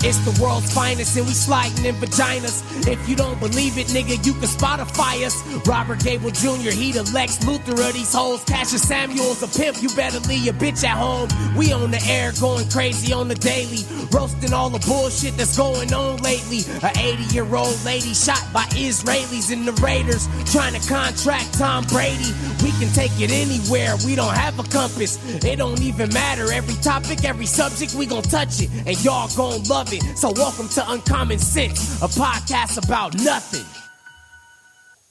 It's the world's finest and we sliding in vaginas. If you don't believe it, nigga, you can Spotify us. Robert Gable Jr., he the Lex Luthor of these hoes. Cassius Samuel's a pimp, you better leave your bitch at home. We on the air going crazy on the daily, roasting all the bullshit that's going on lately. A 80-year-old lady shot by Israelis and the Raiders trying to contract Tom Brady. We can take it anywhere, we don't have a compass. It don't even matter, every topic, every subject, we gon' touch it, and y'all gon' love it. So welcome to Uncommon Sense, a podcast about nothing.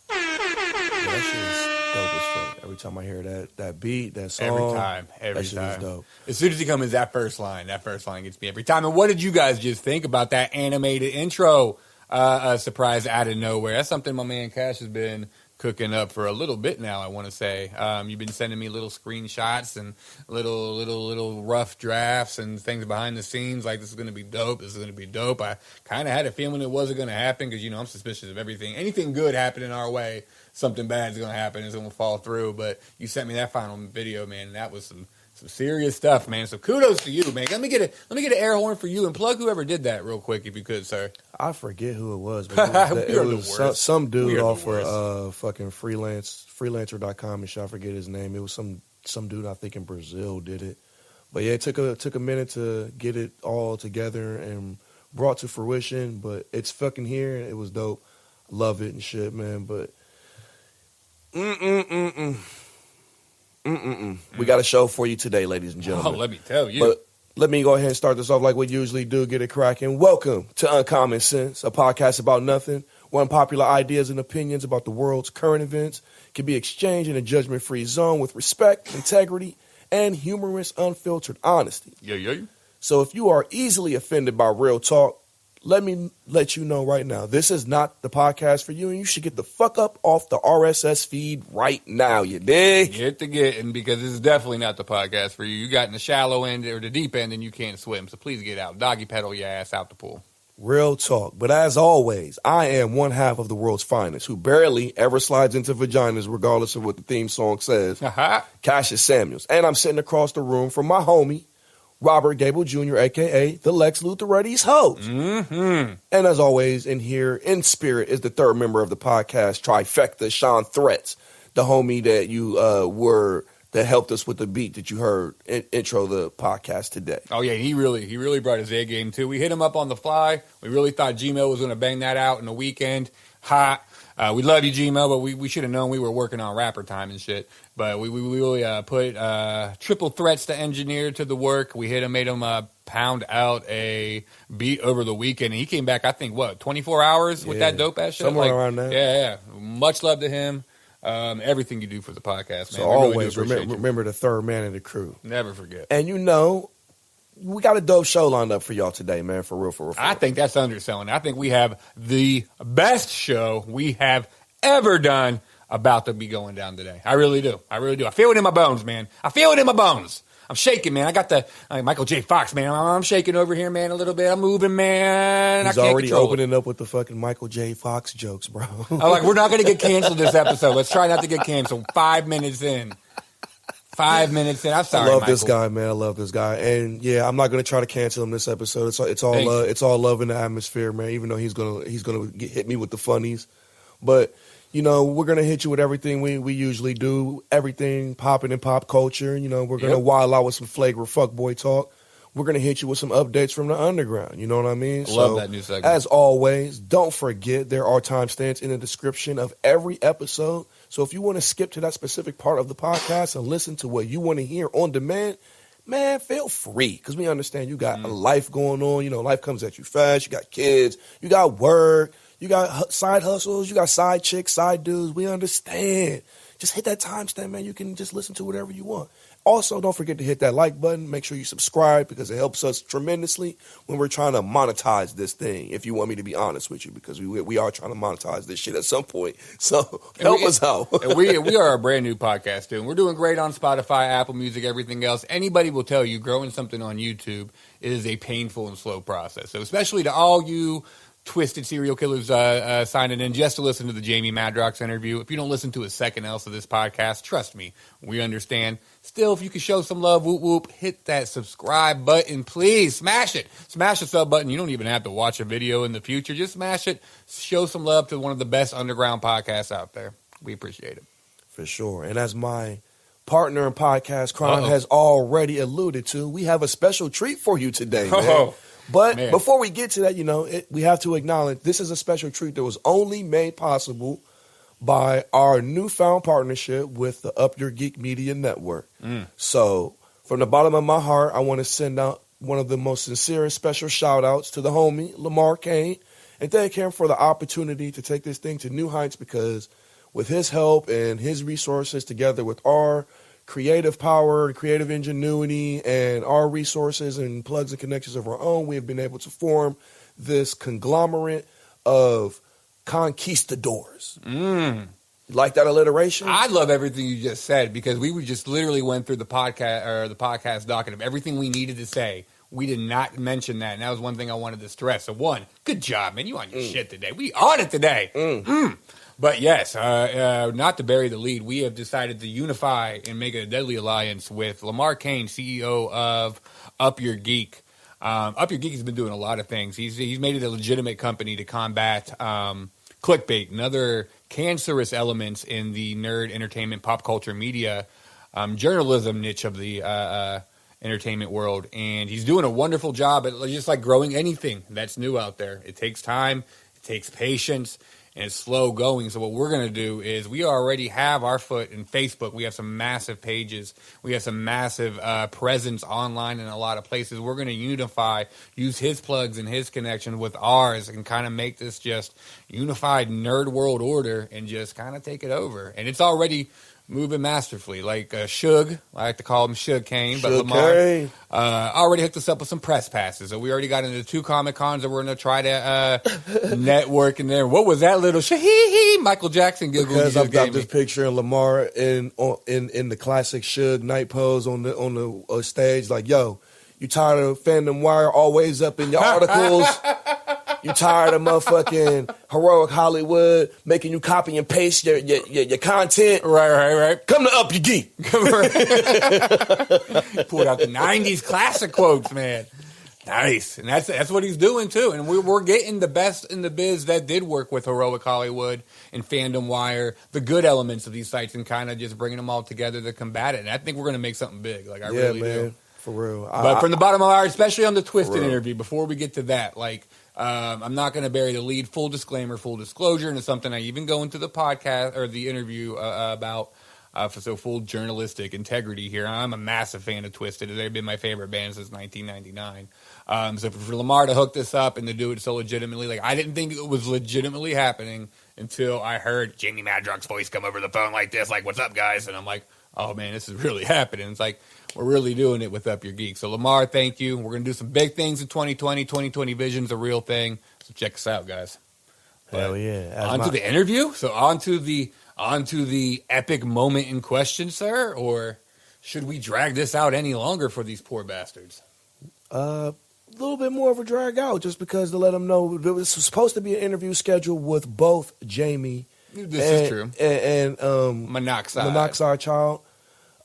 That shit is dope as fuck. Every time I hear that beat, that song. Every that shit time. is dope. As soon as he comes in, that first line gets me every time. And what did you guys just think about that animated intro surprise out of nowhere? That's something my man Cash has been cooking up for a little bit now, I want to say. You've been sending me little screenshots and little rough drafts and things behind the scenes like this is going to be dope. I kind of had a feeling it wasn't going to happen because, you know, I'm suspicious of everything. Anything good happening our way, something bad is going to happen, it's going to fall through. But you sent me that final video, man, and that was some serious stuff, man. So kudos to you, man. Let me get an air horn for you and plug whoever did that real quick, if you could, sir. I forget who it was, but it was some dude off of fucking freelancer.com and shit. I forget his name. It was some dude I think in Brazil did it. But yeah, it took a minute to get it all together and brought to fruition. But it's fucking here. It was dope. Love it and shit, man. But we got a show for you today, ladies and gentlemen. Oh, let me tell you. But let me go ahead and start this off like we usually do. Get it cracking. Welcome to Uncommon Sense, a podcast about nothing, where unpopular ideas and opinions about the world's current events can be exchanged in a judgment-free zone with respect, integrity, and humorous, unfiltered honesty. Yeah. So if you are easily offended by real talk, let me let you know right now, this is not the podcast for you, and you should get the fuck up off the RSS feed right now, you dig? Get to getting, because this is definitely not the podcast for you. You got in the shallow end or the deep end and you can't swim, so please get out. Doggy pedal your ass out the pool. Real talk. But as always, I am one half of the world's finest who barely ever slides into vaginas regardless of what the theme song says. Cassius Samuels. And I'm sitting across the room from my homie, Robert Gable Jr., a.k.a. the Lex Luthor of these hoes. Mm-hmm. And as always, in here, in spirit, is the third member of the podcast, Trifecta, Sean Threats, the homie that you that helped us with the beat that you heard intro the podcast today. Oh, yeah, he really brought his A game, too. We hit him up on the fly. We really thought Gmail was going to bang that out in the weekend. Hot. We love you, Gmail, but we should have known we were working on rapper time and shit. But we really put triple threats to engineer to the work. We hit him, made him pound out a beat over the weekend. And he came back, I think, 24 hours with that dope-ass shit? Somewhere around that. Yeah. Much love to him. Everything you do for the podcast, man. So always remember the third man of the crew. Never forget. And you know, we got a dope show lined up for y'all today, man, for real. I think that's underselling. I think we have the best show we have ever done about to be going down today. I really do. I feel it in my bones, man. I'm shaking, man. I got the Michael J. Fox, man. I'm shaking over here, man, a little bit. I'm moving, man. He's already opening up with the fucking Michael J. Fox jokes, bro. I'm like, we're not going to get canceled this episode. Let's try not to get canceled. 5 minutes in. I'm sorry, I love Michael. this guy, man. I love this guy. And yeah, I'm not going to try to cancel him this episode. It's all love in the atmosphere, man, even though he's going to hit me with the funnies. But you know, we're going to hit you with everything we usually do, everything popping in pop culture. You know, we're going to wild out with some flagrant fuckboy talk. We're going to hit you with some updates from the underground. You know what I mean? Love that new segment. As always, don't forget there are timestamps in the description of every episode. So if you want to skip to that specific part of the podcast and listen to what you want to hear on demand, man, feel free, because we understand you got a life going on. You know, life comes at you fast. You got kids. You got work. You got side hustles, you got side chicks, side dudes. We understand. Just hit that timestamp, man. You can just listen to whatever you want. Also, don't forget to hit that like button. Make sure you subscribe because it helps us tremendously when we're trying to monetize this thing, if you want me to be honest with you, because we are trying to monetize this shit at some point. So help us out. And we are a brand new podcast, too. And we're doing great on Spotify, Apple Music, everything else. Anybody will tell you growing something on YouTube is a painful and slow process. So especially to all you Twiztid serial killers signing in just to listen to the Jamie Madrox interview. If you don't listen to a second else of this podcast, trust me, we understand. Still, if you can show some love, whoop whoop, hit that subscribe button, please. Smash it. Smash the sub button. You don't even have to watch a video in the future. Just smash it. Show some love to one of the best underground podcasts out there. We appreciate it. For sure. And as my partner in podcast crime has already alluded to, we have a special treat for you today, man. But before we get to that, we have to acknowledge this is a special treat that was only made possible by our newfound partnership with the Up Your Geek Media Network. So from the bottom of my heart, I want to send out one of the most sincere and special shout outs to the homie, Lamar Kane, and thank him for the opportunity to take this thing to new heights, because with his help and his resources together with our creative power and creative ingenuity and our resources and plugs and connections of our own, we have been able to form this conglomerate of conquistadors. Like that alliteration? I love everything you just said, because we just literally went through the podcast docket of everything we needed to say. We did not mention that, and that was one thing I wanted to stress. So one, good job, man. You on your shit today. We on it today. But yes, not to bury the lead, we have decided to unify and make a deadly alliance with Lamar Kane, CEO of Up Your Geek. Up Your Geek has been doing a lot of things. He's made it a legitimate company to combat clickbait and other cancerous elements in the nerd, entertainment, pop culture, media, journalism niche of the entertainment world. And he's doing a wonderful job at just like growing anything that's new out there. It takes time, it takes patience, and it's slow going. So what we're going to do is we already have our foot in Facebook. We have some massive pages. We have some massive presence online in a lot of places. We're going to unify, use his plugs and his connection with ours, and kind of make this just unified nerd world order and just kind of take it over. And it's already moving masterfully. Like Suge, I like to call him Suge Kane, but Lamar already hooked us up with some press passes. So we already got into 2 Comic Cons that we're going to try to network in there. What was that little shahee Michael Jackson giggle? Because I've got this picture of Lamar in the classic Suge night pose on the stage. Like, yo, you tired of Fandom Wire always up in your articles? You tired of motherfucking Heroic Hollywood making you copy and paste your content? Right. Come to Up Your Geek. Pulled out the 90s classic quotes, man. Nice. And that's what he's doing, too. And we're getting the best in the biz that did work with Heroic Hollywood and Fandom Wire, the good elements of these sites, and kind of just bringing them all together to combat it. And I think we're going to make something big. Like, I really do. For real. But from the bottom of our heart, especially on the Twiztid interview, before we get to that, like, I'm not going to bury the lead. Full disclaimer, full disclosure, and it's something I even go into the podcast or the interview about. So full journalistic integrity here. I'm a massive fan of Twiztid. They've been my favorite band since 1999. So for Lamar to hook this up and to do it so legitimately, like, I didn't think it was legitimately happening until I heard Jamie Madrox's voice come over the phone like this, like, "What's up, guys?" And I'm like, oh man, this is really happening. It's like, we're really doing it with Up Your Geek. So Lamar, thank you. We're going to do some big things in 2020. 2020 vision's a real thing. So check us out, guys. Hell yeah. On to the interview. So on to the epic moment in question, sir? Or should we drag this out any longer for these poor bastards? A little bit more of a drag out, just because to let them know there was supposed to be an interview scheduled with both Jamie is true. And Monoxide Child.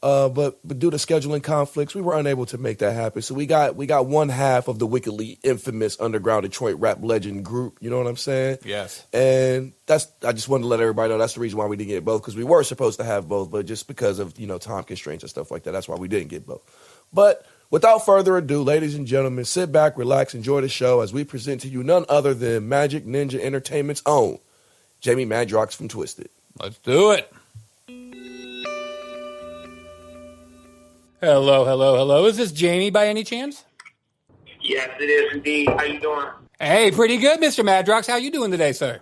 But due to scheduling conflicts, we were unable to make that happen. So we got one half of the wickedly infamous underground Detroit rap legend group. You know what I'm saying? Yes. And I just wanted to let everybody know that's the reason why we didn't get both, because we were supposed to have both, but just because of time constraints and stuff like that, that's why we didn't get both. But without further ado, ladies and gentlemen, sit back, relax, enjoy the show as we present to you none other than Magic Ninja Entertainment's own Jamie Madrox from Twiztid. Let's do it. Hello. Is this Jamie by any chance? Yes, it is indeed. How you doing? Hey, pretty good, Mr. Madrox. How you doing today, sir?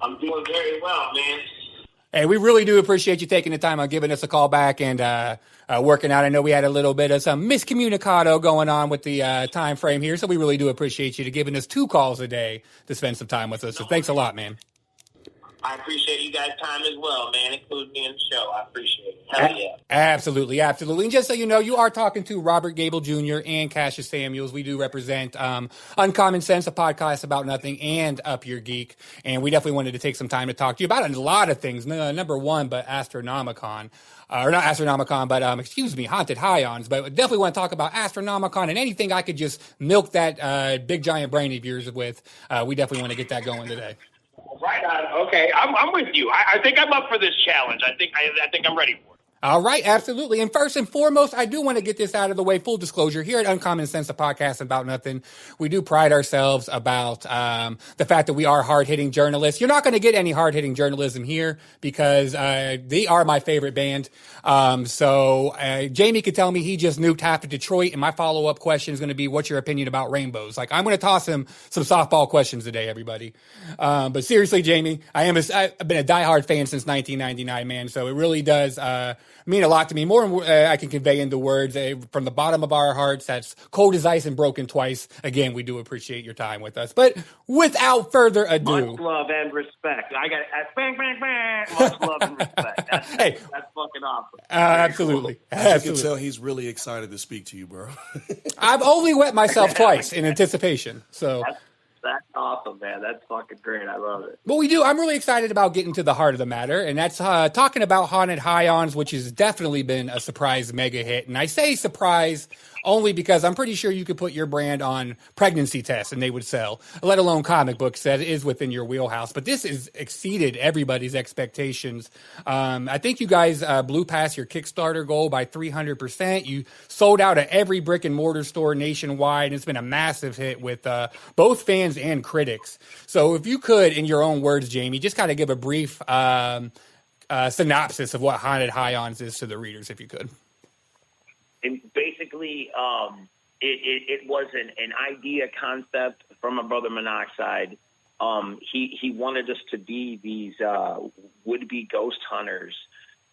I'm doing very well, man. Hey, we really do appreciate you taking the time on giving us a call back and working out. I know we had a little bit of some miscommunicado going on with the time frame here, so we really do appreciate you giving us 2 calls a day to spend some time with us. So thanks a lot, man. I appreciate you guys' time as well, man. Include me in the show. I appreciate it. Hell yeah. Absolutely, absolutely. And just so you know, you are talking to Robert Gable Jr. and Cassius Samuels. We do represent Uncommon Sense, a podcast about nothing, and Up Your Geek. And we definitely wanted to take some time to talk to you about a lot of things. Number one, but Astronomicon. Or not Astronomicon, but Haunted Highons. But definitely want to talk about Astronomicon and anything I could just milk that big giant brain of yours with. We definitely want to get that going today. Right on. Okay, I'm with you. I think I'm up for this challenge. I think I'm ready for it. All right, absolutely. And first and foremost, I do want to get this out of the way. Full disclosure, here at Uncommon Sense, a podcast about nothing, we do pride ourselves about the fact that we are hard-hitting journalists. You're not going to get any hard-hitting journalism here because they are my favorite band. So Jamie could tell me he just nuked half of Detroit, and my follow-up question is going to be, what's your opinion about rainbows? Like, I'm going to toss him some softball questions today, everybody. But seriously, Jamie, I've been a diehard fan since 1999, man, so it really does mean a lot to me. More than I can convey into words. From the bottom of our hearts, that's cold as ice and broken twice. Again, we do appreciate your time with us. But without further ado, much love and respect. I got bang, bang, bang. Much love and respect. That's fucking awesome. Absolutely. As you can tell, he's really excited to speak to you, bro. I've only wet myself twice in anticipation. So that's awesome, man. That's fucking great. I love it. Well, we do. I'm really excited about getting to the heart of the matter, and that's talking about Haunted Highons, which has definitely been a surprise mega hit. And I say surprise only because I'm pretty sure you could put your brand on pregnancy tests and they would sell, let alone comic books that is within your wheelhouse. But this has exceeded everybody's expectations. I think you guys blew past your Kickstarter goal by 300%. You sold out at every brick and mortar store nationwide. It's been a massive hit with both fans and critics. So if you could, in your own words, Jamie, just kind of give a brief synopsis of what Haunted Highons is to the readers, if you could. And basically, it was an idea concept from my brother Monoxide. He wanted us to be these would-be ghost hunters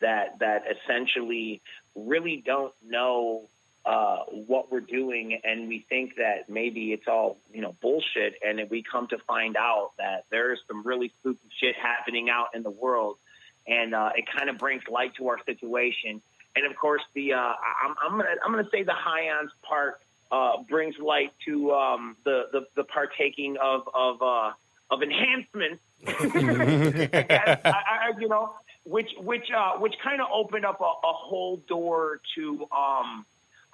that essentially really don't know what we're doing, and we think that maybe it's all bullshit, and then we come to find out that there's some really spooky shit happening out in the world, and it kind of brings light to our situation. And of course, I'm gonna say the Highons part brings light to the partaking of enhancements, which kind of opened up a whole door to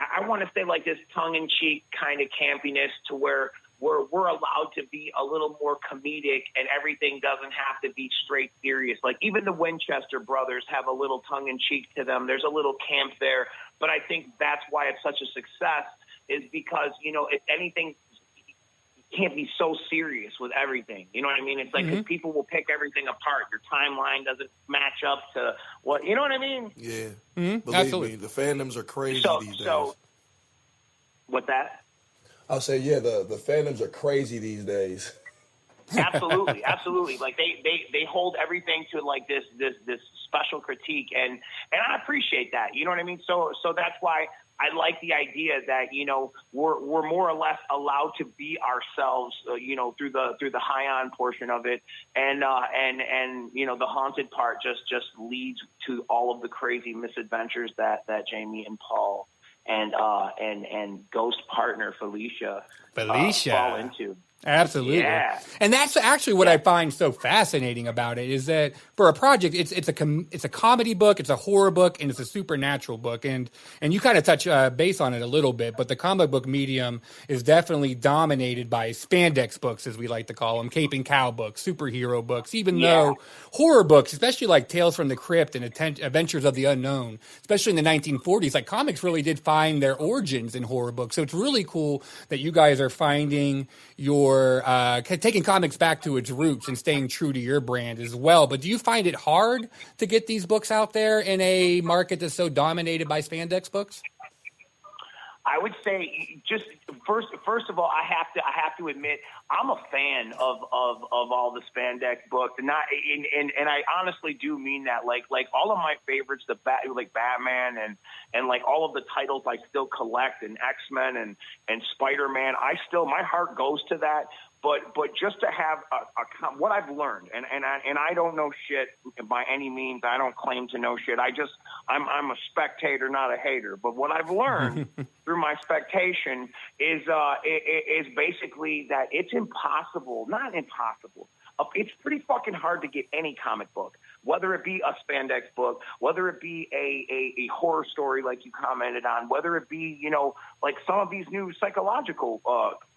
I want to say like this tongue-in-cheek kind of campiness to where we're allowed to be a little more comedic and everything doesn't have to be straight serious. Like even the Winchester brothers have a little tongue-in-cheek to them. There's a little camp there. But I think that's why it's such a success is because, if anything, you can't be so serious with everything. You know what I mean? It's like 'cause people will pick everything apart. Your timeline doesn't match up to what, you know what I mean? Yeah. Mm-hmm. Believe Absolutely. me, the fandoms are crazy these days. So, what's that? I'll say, the fandoms are crazy these days. Absolutely, absolutely. Like they hold everything to like this special critique, and I appreciate that. You know what I mean? So that's why I like the idea that we're more or less allowed to be ourselves. Through the Highon portion of it, and the haunted part just leads to all of the crazy misadventures that Jamie and Paul and ghost partner Felicia fall into. Absolutely. Yeah. And that's actually what I find so fascinating about it is that for a project, it's a comedy book, it's a horror book, and it's a supernatural book. And you kind of touch base on it a little bit, but the comic book medium is definitely dominated by spandex books, as we like to call them, cape and cow books, superhero books, even though horror books, especially like Tales from the Crypt and Adventures of the Unknown, especially in the 1940s, like comics really did find their origins in horror books. So it's really cool that you guys are finding your taking comics back to its roots and staying true to your brand as well. But do you find it hard to get these books out there in a market that's so dominated by spandex books? I would say just first of all, I have to admit I'm a fan of all the spandex books, and I honestly do mean that. Like all of my favorites, like Batman and like all of the titles I still collect, and X-Men and Spider-Man. My heart goes to that. But just to have what I've learned, and I don't know shit by any means. I don't claim to know shit. I'm a spectator, not a hater. But what I've learned through my spectation is basically that it's impossible, not impossible. It's pretty fucking hard to get any comic book, whether it be a spandex book, whether it be a horror story like you commented on, whether it be, you know, like some of these new psychological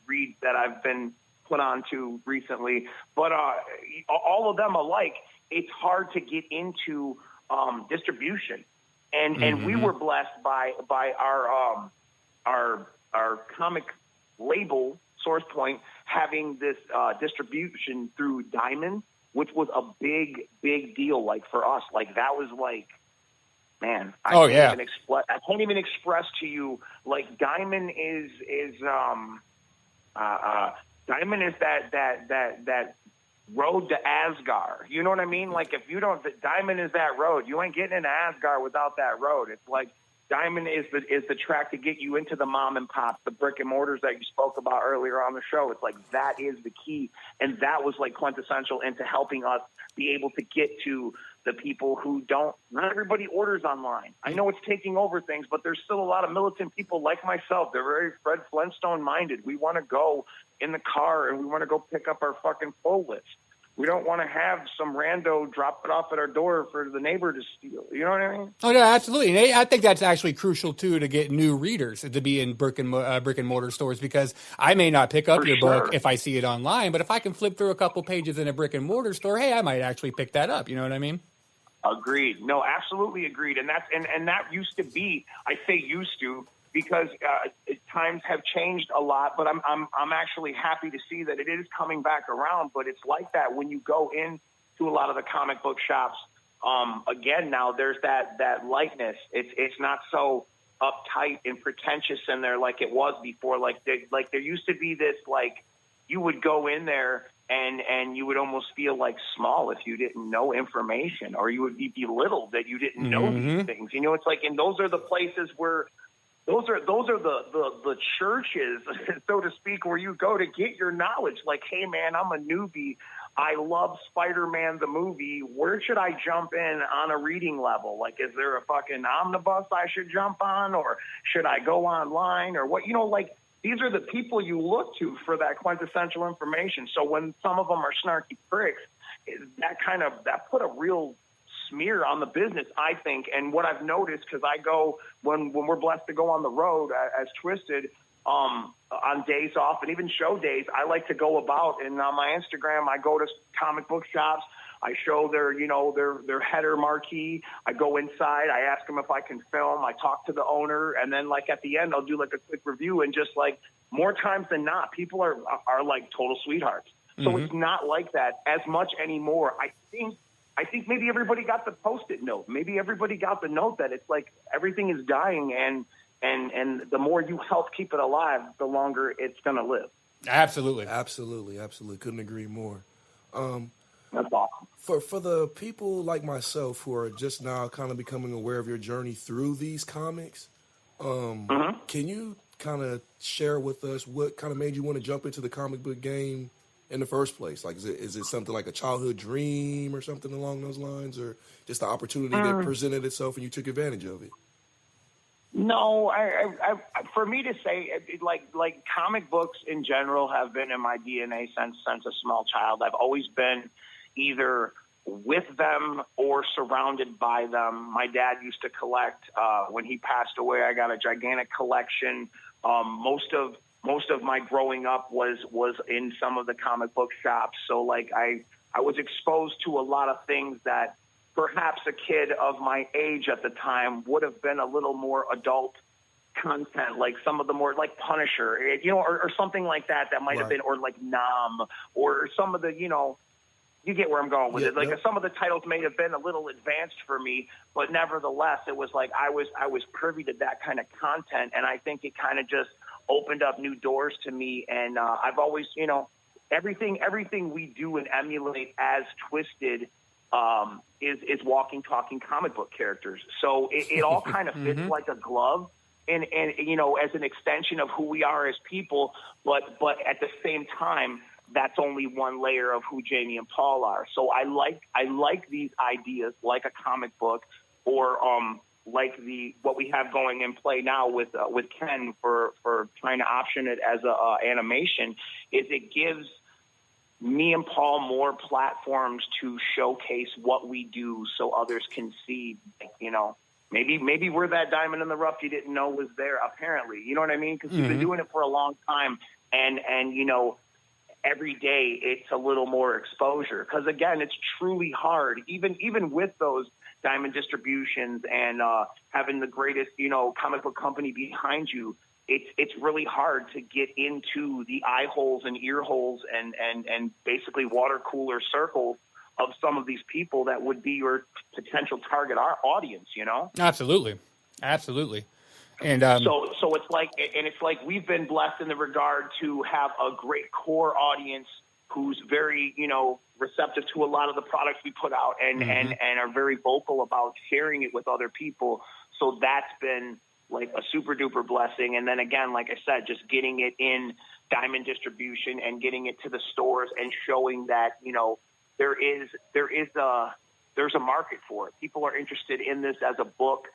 reads that I've been put on to recently. But all of them alike, it's hard to get into distribution. And we were blessed by our comic label, Source Point, having this distribution through Diamond, which was a big deal. Like for us, like that was like, man, I can't even express to you. Like Diamond is Diamond is that road to Asgard. You know what I mean? Like if you don't, Diamond is that road. You ain't getting into Asgard without that road. It's like Diamond is the track to get you into the mom and pops, the brick and mortars that you spoke about earlier on the show. It's like that is the key, and that was like quintessential into helping us be able to get to the people who don't. Not everybody orders online. I know it's taking over things, but there's still a lot of militant people like myself. They're very Fred Flintstone minded. We want to go in the car and we want to go pick up our fucking pull list. We don't want to have some rando drop it off at our door for the neighbor to steal. You know what I mean? Oh, yeah, absolutely. And I think that's actually crucial, too, to get new readers to be in brick and mortar stores, because I may not pick up your book if I see it online, but if I can flip through a couple pages in a brick and mortar store, hey, I might actually pick that up. You know what I mean? Agreed. No, absolutely agreed. And that used to be, I say used to, because times have changed a lot, but I'm actually happy to see that it is coming back around. But it's like that when you go into a lot of the comic book shops. Again, now there's that lightness. It's not so uptight and pretentious in there like it was before. Like there used to be this, like you would go in there and you would almost feel like small if you didn't know information, or you would be belittled that you didn't know these things. You know, it's like, and those are the places where. Those are the churches, so to speak, where you go to get your knowledge. Like, hey, man, I'm a newbie. I love Spider-Man the movie. Where should I jump in on a reading level? Like, is there a fucking omnibus I should jump on, or should I go online, or what? You know, like, these are the people you look to for that quintessential information. So when some of them are snarky pricks, that put a real smear on the business, I think. And what I've noticed, because I go when we're blessed to go on the road as Twiztid on days off and even show days, I like to go about, and on my Instagram I go to comic book shops, I show their header marquee, I go inside, I ask them if I can film, I talk to the owner, and then like at the end I'll do like a quick review, and just like more times than not, people are like total sweethearts. So it's not like that as much anymore. I think maybe everybody got the Post-it note. Maybe everybody got the note that it's like everything is dying, and the more you help keep it alive, the longer it's going to live. Absolutely. Couldn't agree more. That's awesome. For the people like myself who are just now kind of becoming aware of your journey through these comics, can you kind of share with us what kind of made you want to jump into the comic book game in the first place? Like, is it something like a childhood dream or something along those lines, or just the opportunity that presented itself and you took advantage of it? No, I for me to say, like comic books in general have been in my DNA since a small child. I've always been either with them or surrounded by them. My dad used to collect. When he passed away, I got a gigantic collection. Most of my growing up was in some of the comic book shops. So like I was exposed to a lot of things that perhaps a kid of my age at the time would have been a little more adult content, like some of the more like Punisher, or something like that might have been, or like Nam, or some of the, you get where I'm going with it. Like some of the titles may have been a little advanced for me, but nevertheless, it was like I was privy to that kind of content, and I think it kind of just opened up new doors to me. And I've always, everything we do and emulate as Twiztid is walking, talking comic book characters. So it all kind of fits like a glove, and as an extension of who we are as people. But at the same time, that's only one layer of who Jamie and Paul are. So I like these ideas, like a comic book, or like what we have going in play now with Ken for trying to option it as a animation. Is it gives me and Paul more platforms to showcase what we do, so others can see, you know. Maybe we're that diamond in the rough you didn't know was there, apparently. You know what I mean? Because we've been doing it for a long time, and you know, every day it's a little more exposure. Because, again, it's truly hard, even with those diamond distributions and having the greatest, you know, comic book company behind you, it's really hard to get into the eye holes and ear holes and basically water cooler circles of some of these people that would be your potential target audience, you know? Absolutely. And so it's like we've been blessed in the regard to have a great core audience who's very, you know, receptive to a lot of the products we put out and are very vocal about sharing it with other people. So that's been like a super duper blessing. And then again, like I said, just getting it in diamond distribution and getting it to the stores and showing that, you know, there's a market for it. People are interested in this as a book,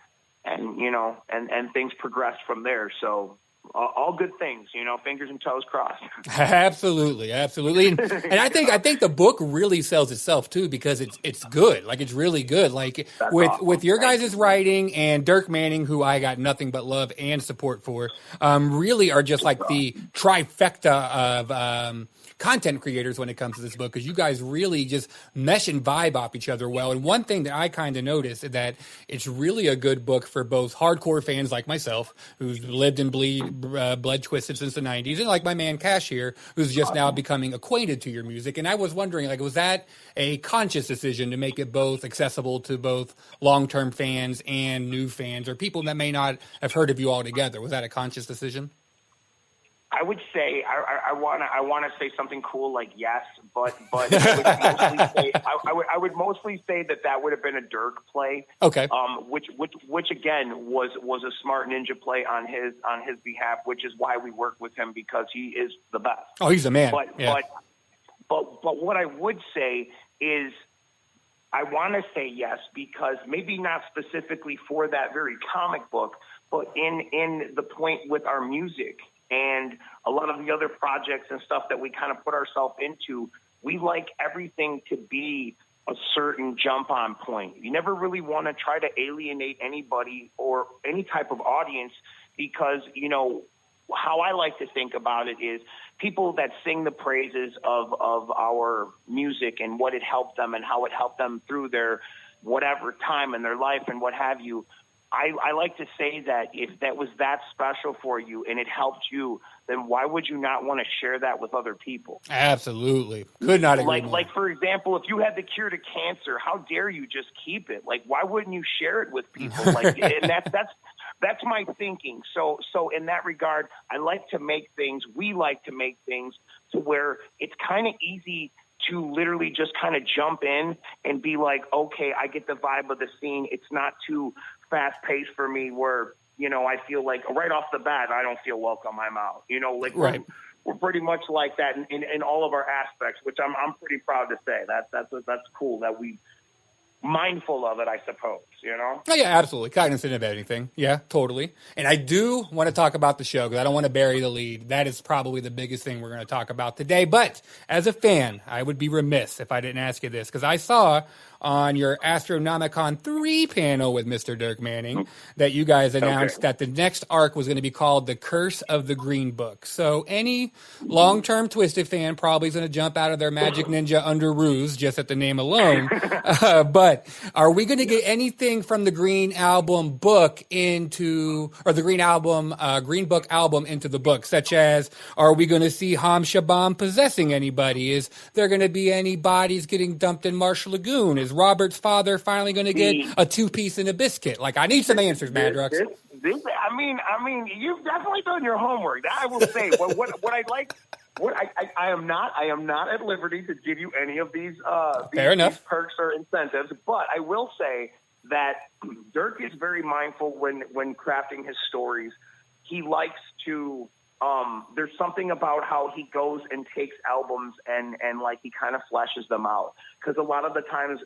and you know, and things progress from there. So all good things, you know, fingers and toes crossed. Absolutely. And I think the book really sells itself too, because it's good. Like, it's really good. Like, That's with awesome. with your guys' writing and Dirk Manning, who I got nothing but love and support for, really are just like the trifecta of content creators when it comes to this book, because you guys really just mesh and vibe off each other well. And one thing that I kind of noticed is that it's really a good book for both hardcore fans like myself, who's lived and bled Twiztid since the 90s, and like my man Cash here, who's just now becoming acquainted to your music. And I was wondering, like, was that a conscious decision to make it both accessible to both long-term fans and new fans, or people that may not have heard of you altogether? Was that a conscious decision? I would say I want to say something cool like yes, but I would mostly say that would have been a Dirk play. Okay. Which again was a smart ninja play on his behalf, which is why we work with him, because he is the best. Oh, he's the man. But what I would say is I want to say yes, because maybe not specifically for that very comic book, but in the point with our music and a lot of the other projects and stuff that we kind of put ourselves into, we like everything to be a certain jump on point. You never really want to try to alienate anybody or any type of audience, because, you know, how I like to think about it is people that sing the praises of our music and what it helped them and how it helped them through their whatever time in their life and what have you. I like to say that if that was that special for you and it helped you, then why would you not want to share that with other people? Absolutely. Could not agree more. Like, for example, if you had the cure to cancer, how dare you just keep it? Like, why wouldn't you share it with people? Like, and that's my thinking. So in that regard, we like to make things to where it's kind of easy to literally just kind of jump in and be like, okay, I get the vibe of the scene. It's not too fast-paced for me where, you know, I feel like right off the bat, I don't feel welcome, I'm out. You know, like right. We're pretty much like that in all of our aspects, which I'm pretty proud to say. That's cool that we mindful of it, I suppose, you know? Oh, yeah, absolutely. Cognizant of anything. Yeah, totally. And I do want to talk about the show, because I don't want to bury the lead. That is probably the biggest thing we're going to talk about today. But as a fan, I would be remiss if I didn't ask you this, because I saw on your Astronomicon 3 panel with Mr. Dirk Manning that you guys announced that the next arc was going to be called The Curse of the Green Book. So any long-term Twiztid fan probably is going to jump out of their Magic Ninja underoos just at the name alone. But are we going to get anything from the Green Album book Green Book album into the book, such as, are we going to see Ham Shabam possessing anybody? Is there going to be any bodies getting dumped in Marsh Lagoon? Is Robert's father finally going to get a 2-piece and a biscuit? Like, I need some answers, Madrox. I mean, you've definitely done your homework. That I will say. What I like. I am not at liberty to give you any of these these perks or incentives, but I will say that Dirk is very mindful when crafting his stories. He likes to there's something about how he goes and takes albums and like he kind of fleshes them out. Because a lot of the times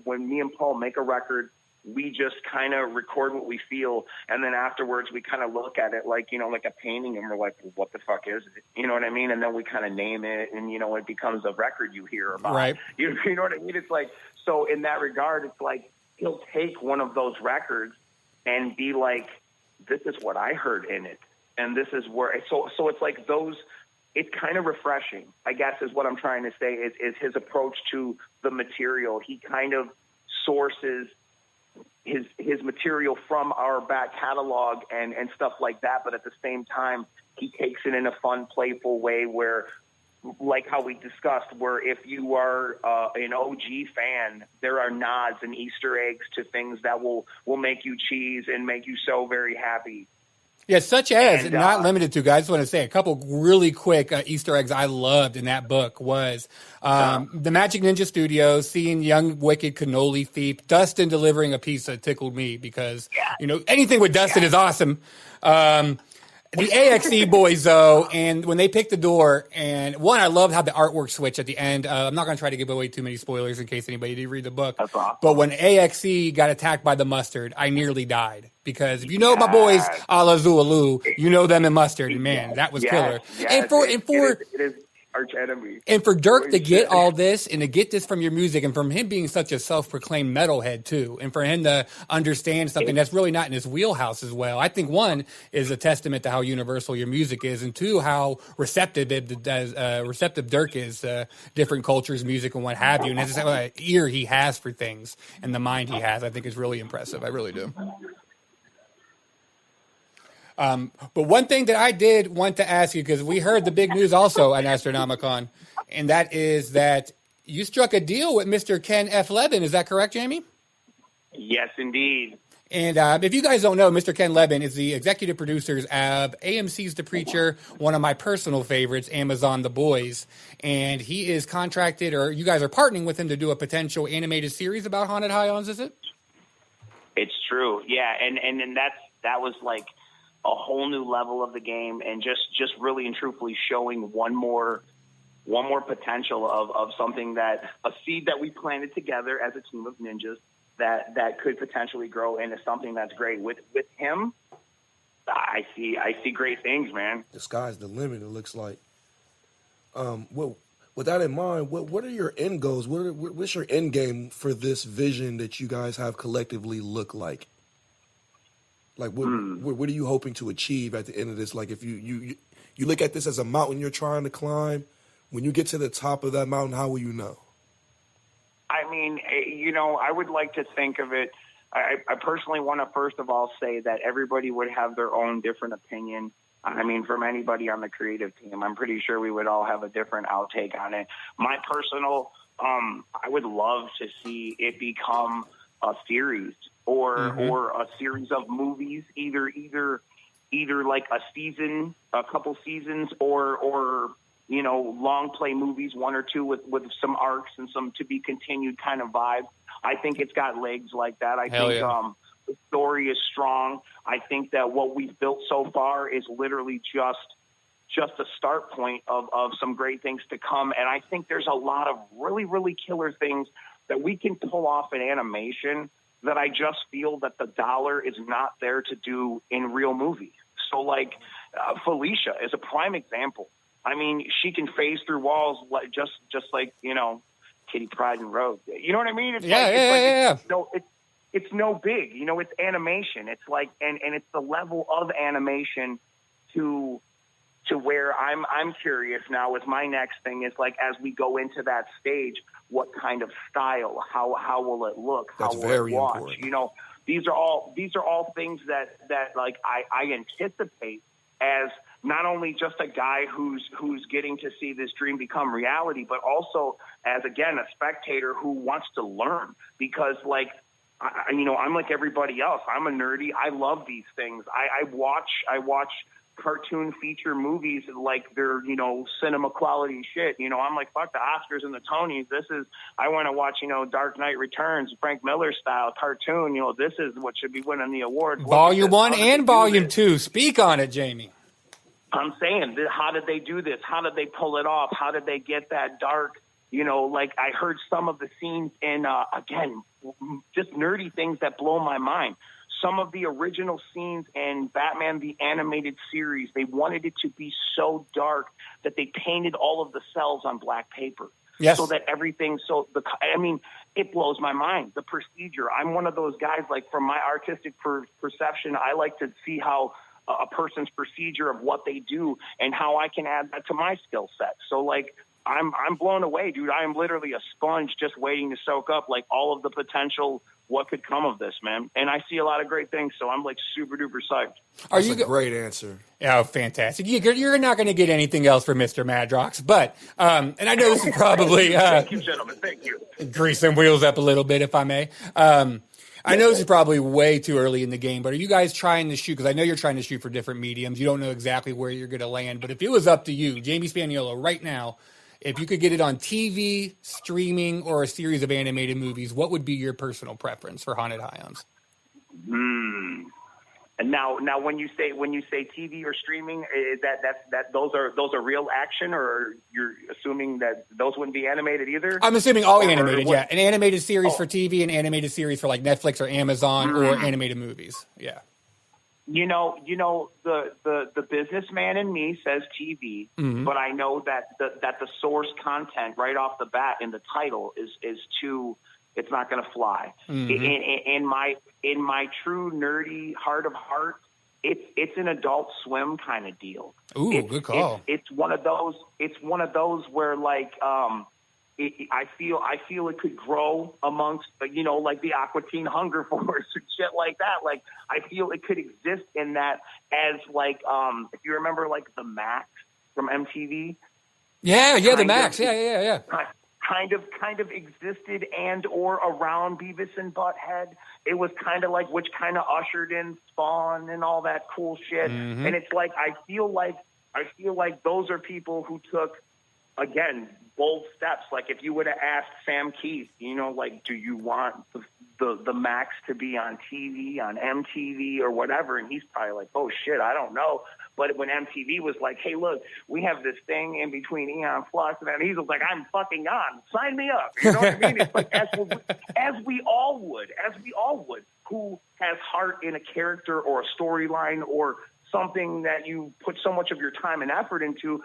when me and Paul make a record, we just kind of record what we feel, and then afterwards we kind of look at it like, you know, like a painting, and we're like, well, what the fuck is it? You know what I mean? And then we kind of name it, and, you know, it becomes a record you hear about. Right. You know what I mean? It's like, so in that regard, it's like he'll take one of those records and be like, this is what I heard in it, and this is where, so it's like those, it's kind of refreshing, I guess is what I'm trying to say, is his approach to the material. He kind of sources his material from our back catalog and stuff like that, but at the same time, he takes it in a fun, playful way where, like how we discussed, where if you are an OG fan, there are nods and Easter eggs to things that will make you cheese and make you so very happy. Yeah, such as, and not limited to, guys, I just want to say a couple really quick Easter eggs I loved in that book was the Magic Ninja Studios, seeing young wicked cannoli thief, Dustin delivering a pizza tickled me because, you know, anything with Dustin is awesome. The AXE boys, though, and when they picked the door, and one, I loved how the artwork switched at the end. I'm not going to try to give away too many spoilers in case anybody did read the book. That's awesome. But when AXE got attacked by the mustard, I nearly died. Because if you know my boys, a la Zulu, you know them in mustard, and man, that was killer. Yes, it is arch enemy. And for Dirk to get all this and to get this from your music, and from him being such a self-proclaimed metalhead too, and for him to understand something that's really not in his wheelhouse as well, I think one is a testament to how universal your music is, and two, how receptive Dirk is to different cultures, music, and what have you, and it's an ear he has for things and the mind he has. I think is really impressive. I really do. But one thing that I did want to ask you, because we heard the big news also at Astronomicon, and that is that you struck a deal with Mr. Ken F. Levin. Is that correct, Jamie? Yes, indeed. And if you guys don't know, Mr. Ken Levin is the executive producers of AMC's The Preacher, one of my personal favorites, Amazon The Boys. And he is contracted, or you guys are partnering with him to do a potential animated series about haunted Highlands, is it? It's true, yeah. And that was like a whole new level of the game, and just really and truthfully showing one more potential of something, that a seed that we planted together as a team of ninjas that could potentially grow into something that's great. With him, I see great things, man. The sky's the limit, it looks like. Well, with that in mind, what are your end goals? What's your end game for this vision that you guys have collectively look like? Like, what are you hoping to achieve at the end of this? Like, if you look at this as a mountain you're trying to climb, when you get to the top of that mountain, how will you know? I mean, you know, I would like to think of it. I personally want to first of all say that everybody would have their own different opinion. I mean, from anybody on the creative team, I'm pretty sure we would all have a different outtake on it. My personal, I would love to see it become a series or a series of movies, either like a season, a couple seasons, or you know, long play movies, one or two with some arcs and some to be continued kind of vibe. I think it's got legs like that. I think the story is strong. I think that what we've built so far is literally just a start point of some great things to come. And I think there's a lot of really, really killer things that we can pull off in animation that I just feel that the dollar is not there to do in real movies. So like Felicia is a prime example. I mean, she can phase through walls just like, you know, Kitty Pryde and Rogue. You know what I mean? It's it's no big, you know, it's animation. It's like, and it's the level of animation to where I'm curious now with my next thing is like, as we go into that stage, what kind of style, how will it look? That's how will very it watch? important. You know, these are all things that like I anticipate as not only just a guy who's getting to see this dream become reality, but also as, again, a spectator who wants to learn, because like, I'm like everybody else. I'm a nerdy. I love these things. I watch cartoon feature movies like they're, you know, cinema quality shit. You know, I'm like, fuck the Oscars and the Tonys. I want to watch, you know, Dark Knight Returns, Frank Miller style cartoon. You know, this is what should be winning the award. Volume 1 and Volume 2. Speak on it, Jamie. I'm saying, how did they do this? How did they pull it off? How did they get that dark? You know, like I heard some of the scenes in, again, just nerdy things that blow my mind. Some of the original scenes in Batman the Animated Series, they wanted it to be so dark that they painted all of the cells on black paper. Yes. So that everything, it blows my mind. The procedure. I'm one of those guys, like from my artistic perception, I like to see how a person's procedure of what they do and how I can add that to my skill set. So like, I'm blown away, dude. I am literally a sponge just waiting to soak up like all of the potential what could come of this, man. And I see a lot of great things, so I'm like super duper psyched. That's a great answer. Oh, fantastic. You're not going to get anything else from Mr. Madrox, but, and I know this is probably... Thank you, gentlemen. Thank you. Grease some wheels up a little bit, if I may. I know this is probably way too early in the game, but are you guys trying to shoot? Because I know you're trying to shoot for different mediums. You don't know exactly where you're going to land, but if it was up to you, Jamie Spaniolo, right now, if you could get it on TV, streaming, or a series of animated movies, what would be your personal preference for Haunted Highlands? And now, when you say TV or streaming, is that those are real action, or you're assuming that those wouldn't be animated either? I'm assuming all animated. Yeah, an animated series for TV, an animated series for like Netflix or Amazon, or animated movies. Yeah. You know, the businessman in me says TV, but I know that the source content right off the bat in the title is too. It's not going to fly. In my true nerdy heart of hearts, it's an Adult Swim kind of deal. Ooh, good call. It's one of those. It's one of those where like. I feel it could grow amongst, you know, like the Aqua Teen Hunger Force and shit like that. Like, I feel it could exist in that as like, if you remember like the Max from MTV. Yeah, the Max. Yeah. Kind of existed and or around Beavis and Butthead. It was kind of like, which kind of ushered in Spawn and all that cool shit. And it's like, I feel like those are people who took, again, bold steps. Like if you would have asked Sam Keith, you know, like, do you want the Max to be on TV, on MTV or whatever? And he's probably like, oh shit, I don't know. But when MTV was like, hey, look, we have this thing in between Eon Flux, and then he's like, I'm fucking on. Sign me up. You know what I mean? It's like, as we all would, who has heart in a character or a storyline or something that you put so much of your time and effort into.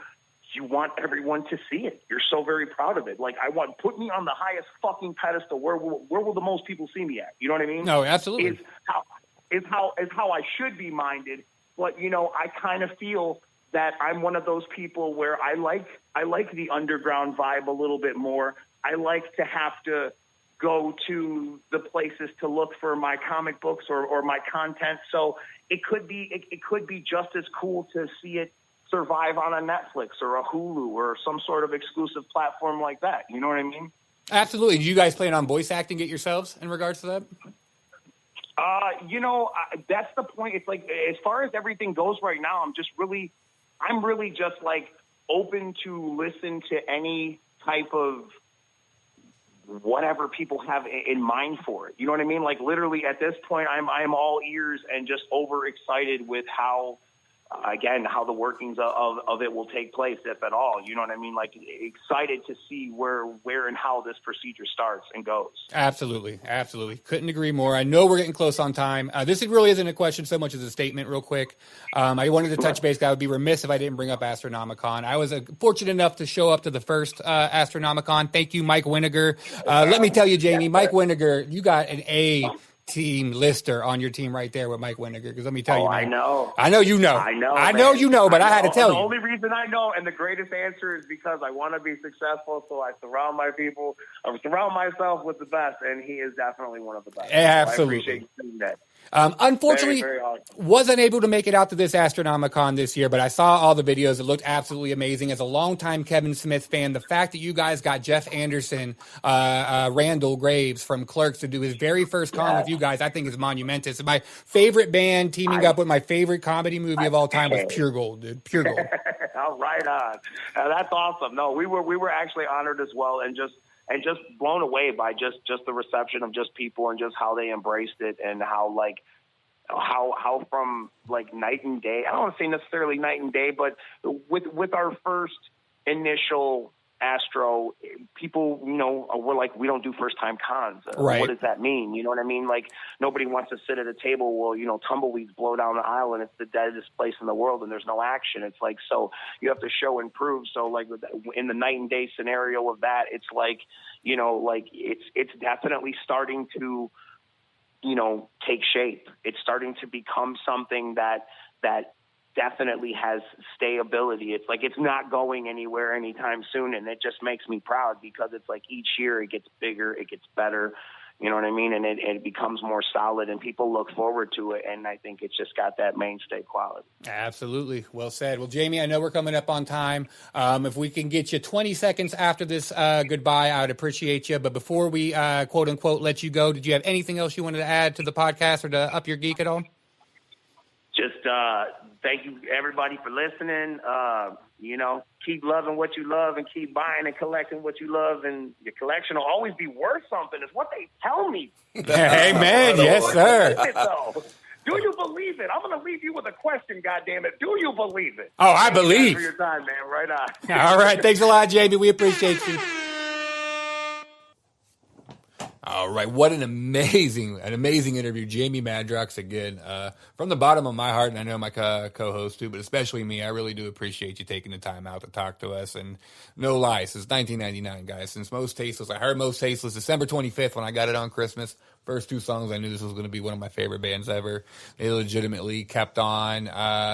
You want everyone to see it. You're so very proud of it. Like, put me on the highest fucking pedestal. Where will the most people see me at? You know what I mean? No, absolutely. Is how I should be minded. But, you know, I kind of feel that I'm one of those people where I like the underground vibe a little bit more. I like to have to go to the places to look for my comic books or my content. So it could be just as cool to see it survive on a Netflix or a Hulu or some sort of exclusive platform like that. You know what I mean? Absolutely. Do you guys plan on voice acting it yourselves in regards to that? You know, that's the point. It's like, as far as everything goes right now, I'm really just like open to listen to any type of whatever people have in mind for it. You know what I mean? Like literally at this point, I'm all ears and just overexcited with how the workings of it will take place, if at all. You know what I mean? Like excited to see where and how this procedure starts and goes. Absolutely. Couldn't agree more. I know we're getting close on time. This really isn't a question so much as a statement real quick. I wanted to touch base. I would be remiss if I didn't bring up Astronomicon. I was fortunate enough to show up to the first Astronomicon. Thank you, Mike Winiger. Let me tell you, Jamie, Mike Winiger, you got an A team lister on your team right there with Mike Winiger, because let me tell you, man, I know you know, but I had to tell you. The only reason I know, and the greatest answer, is because I want to be successful, so I surround myself with the best, and he is definitely one of the best. Absolutely. So I appreciate you doing that. Unfortunately, very awesome. Wasn't able to make it out to this Astronomicon this year, but I saw all the videos. It looked absolutely amazing. As a longtime Kevin Smith fan, the fact that you guys got Jeff Anderson, Randall Graves from Clerks to do his very first con with you guys, I think is monumentous. My favorite band teaming up with my favorite comedy movie of all time was Pure Gold, dude. Pure Gold. Oh, right on. That's awesome. No, we were actually honored as well, and just blown away by just the reception of just people and just how they embraced it, and how, like, how from like night and day. I don't want to say necessarily night and day, but with our first initial Astro, people, we're like, we don't do first time cons. Right. What does that mean? You know what I mean? Like, nobody wants to sit at a table. Well, tumbleweeds blow down the aisle and it's the deadest place in the world and there's no action. It's like, so you have to show and prove. So like in the night and day scenario of that, it's like, it's definitely starting to, take shape. It's starting to become something that definitely has stability. It's like it's not going anywhere anytime soon, and it just makes me proud because it's like each year it gets bigger, it gets better, you know what I mean? And it becomes more solid, and people look forward to it, and I think it's just got that mainstay quality. Absolutely. Well said. Well, Jamie, I know we're coming up on time. If we can get you 20 seconds after this goodbye, I would appreciate you. But before we, quote-unquote, let you go, did you have anything else you wanted to add to the podcast or to up your geek at all? Just thank you, everybody, for listening. Keep loving what you love and keep buying and collecting what you love. And your collection will always be worth something, is what they tell me. Amen. Yes, sir. Do you believe it? I'm going to leave you with a question, goddammit. Do you believe it? Oh, I believe. Thanks for your time, man. Right on. All right. Thanks a lot, Jamie. We appreciate you. All right, what an amazing interview. Jamie Madrox again, from the bottom of my heart, and I know my co-host too, but especially me, I really do appreciate you taking the time out to talk to us. And no lie, since 1999, guys, since Most Tasteless, I heard Most Tasteless December 25th when I got it on Christmas. First two songs, I knew this was going to be one of my favorite bands ever. They legitimately kept on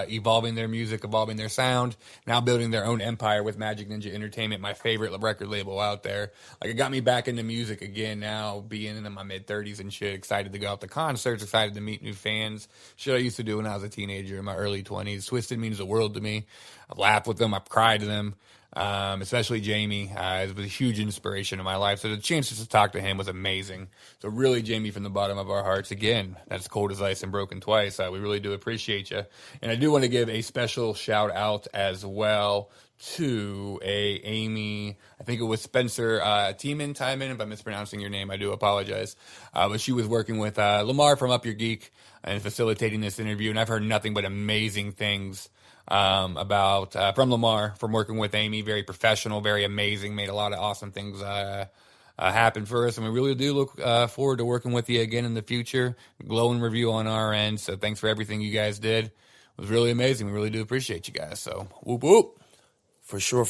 evolving their music, evolving their sound, now building their own empire with Magic Ninja Entertainment, my favorite record label out there. Like, it got me back into music again now, being in my mid-30s and shit, excited to go out to concerts, excited to meet new fans. Shit I used to do when I was a teenager in my early 20s. Twiztid means the world to me. I've laughed with them, I've cried to them. Especially Jamie, it was a huge inspiration in my life. So the chance to talk to him was amazing. So really, Jamie, from the bottom of our hearts, again, that's cold as ice and broken twice. We really do appreciate you. And I do want to give a special shout out as well to Amy, I think it was Spencer Tiemann. If I'm mispronouncing your name, I do apologize. But she was working with Lamar from Up Your Geek and facilitating this interview. And I've heard nothing but amazing things about from Lamar, from working with Amy. Very professional, very amazing, made a lot of awesome things happen for us, and we really do look forward to working with you again in the future. Glowing review on our end, so thanks for everything you guys did. It was really amazing. We really do appreciate you guys, so whoop whoop. For sure.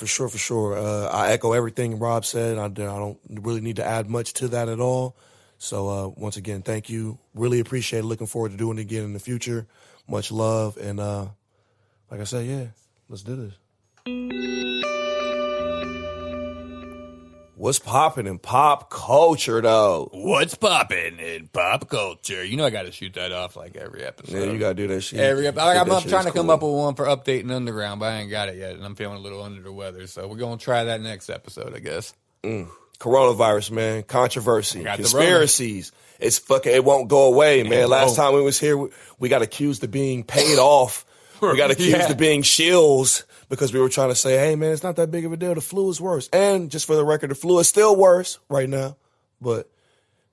I echo everything Rob said. I don't really need to add much to that at all. So once again, thank you. Really appreciate it. Looking forward to doing it again in the future. Much love, and like I said, yeah, let's do this. What's popping in pop culture, though? What's popping in pop culture? You know I got to shoot that off like every episode. Yeah, you got to do that shit. I'm trying to come up with one for Updating Underground, but I ain't got it yet, and I'm feeling a little under the weather, so we're going to try that next episode, I guess. Coronavirus, man. Controversy. Conspiracies. It's fucking, it won't go away, man. Last time we was here, we got accused of being paid off. We got accused of being shills because we were trying to say, hey, man, it's not that big of a deal. The flu is worse. And just for the record, the flu is still worse right now. But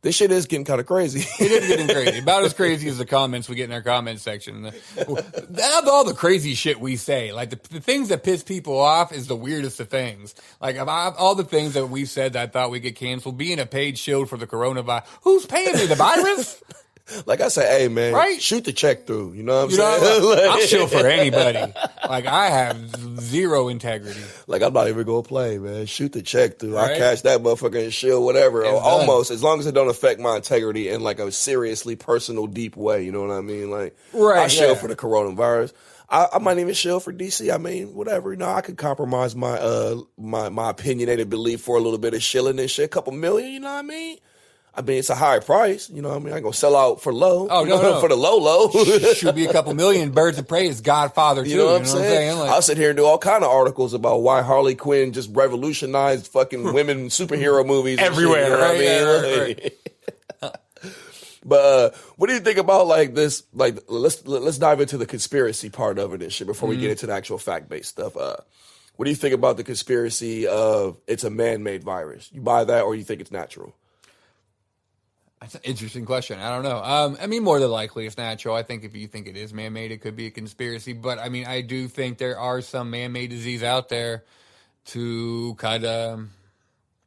this shit is getting kind of crazy. It is getting crazy. About as crazy as the comments we get in our comment section. Of all the crazy shit we say, like the things that piss people off is the weirdest of things. Like of all the things that we've said that I thought we'd get canceled, being a paid shield for the coronavirus. Who's paying me? The virus? Like I say, hey, man, right? Shoot the check through. You know what I'm saying? I'm chill for anybody. Like, I have zero integrity. Like, I'm not even going to play, man. Shoot the check through. Right? I cash that motherfucker and shield, whatever. Or almost, as long as it don't affect my integrity in, like, a seriously personal, deep way. You know what I mean? Like, I shield for the coronavirus. I might even shield for DC. I mean, whatever. You know, I could compromise my my opinionated belief for a little bit of shilling and shit. A couple million, you know what I mean? I mean, it's a high price. You know what I mean? I ain't going to sell out for low. Oh, no. For the low. Should be a couple million. Birds of Prey is Godfather, too. You know what I'm saying? Like, I'll sit here and do all kind of articles about why Harley Quinn just revolutionized fucking women superhero movies. Everywhere, and shit, you know what I mean? Right. But what do you think about, like, this? Like, let's dive into the conspiracy part of it and shit before we get into the actual fact-based stuff. What do you think about the conspiracy of it's a man-made virus? You buy that or you think it's natural? That's an interesting question. I don't know. I mean, more than likely, it's natural. I think if you think it is man-made, it could be a conspiracy. But, I mean, I do think there are some man-made disease out there to kind of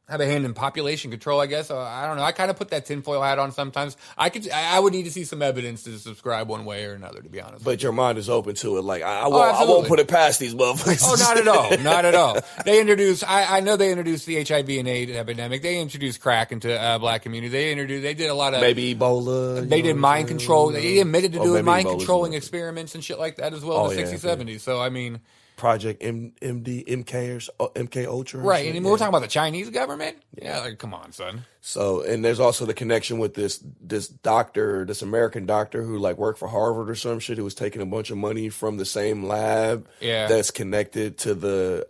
have a hand in population control, I guess. I don't know. I kind of put that tinfoil hat on sometimes. I would need to see some evidence to subscribe one way or another, to be honest. But your mind is open to it. Like, I won't put it past these motherfuckers. Oh, not at all. Not at all. They introduced, I know they introduced the HIV and AIDS epidemic. They introduced crack into black community. They did a lot of. Maybe Ebola. They did mind control. They admitted to doing mind controlling experiments and shit like that as well in the 60s, 70s. So, I mean. Project MK Ultra. Right, and we're talking about the Chinese government? Yeah, like, come on, son. So, and there's also the connection with this doctor, this American doctor who like worked for Harvard or some shit, who was taking a bunch of money from the same lab that's connected to the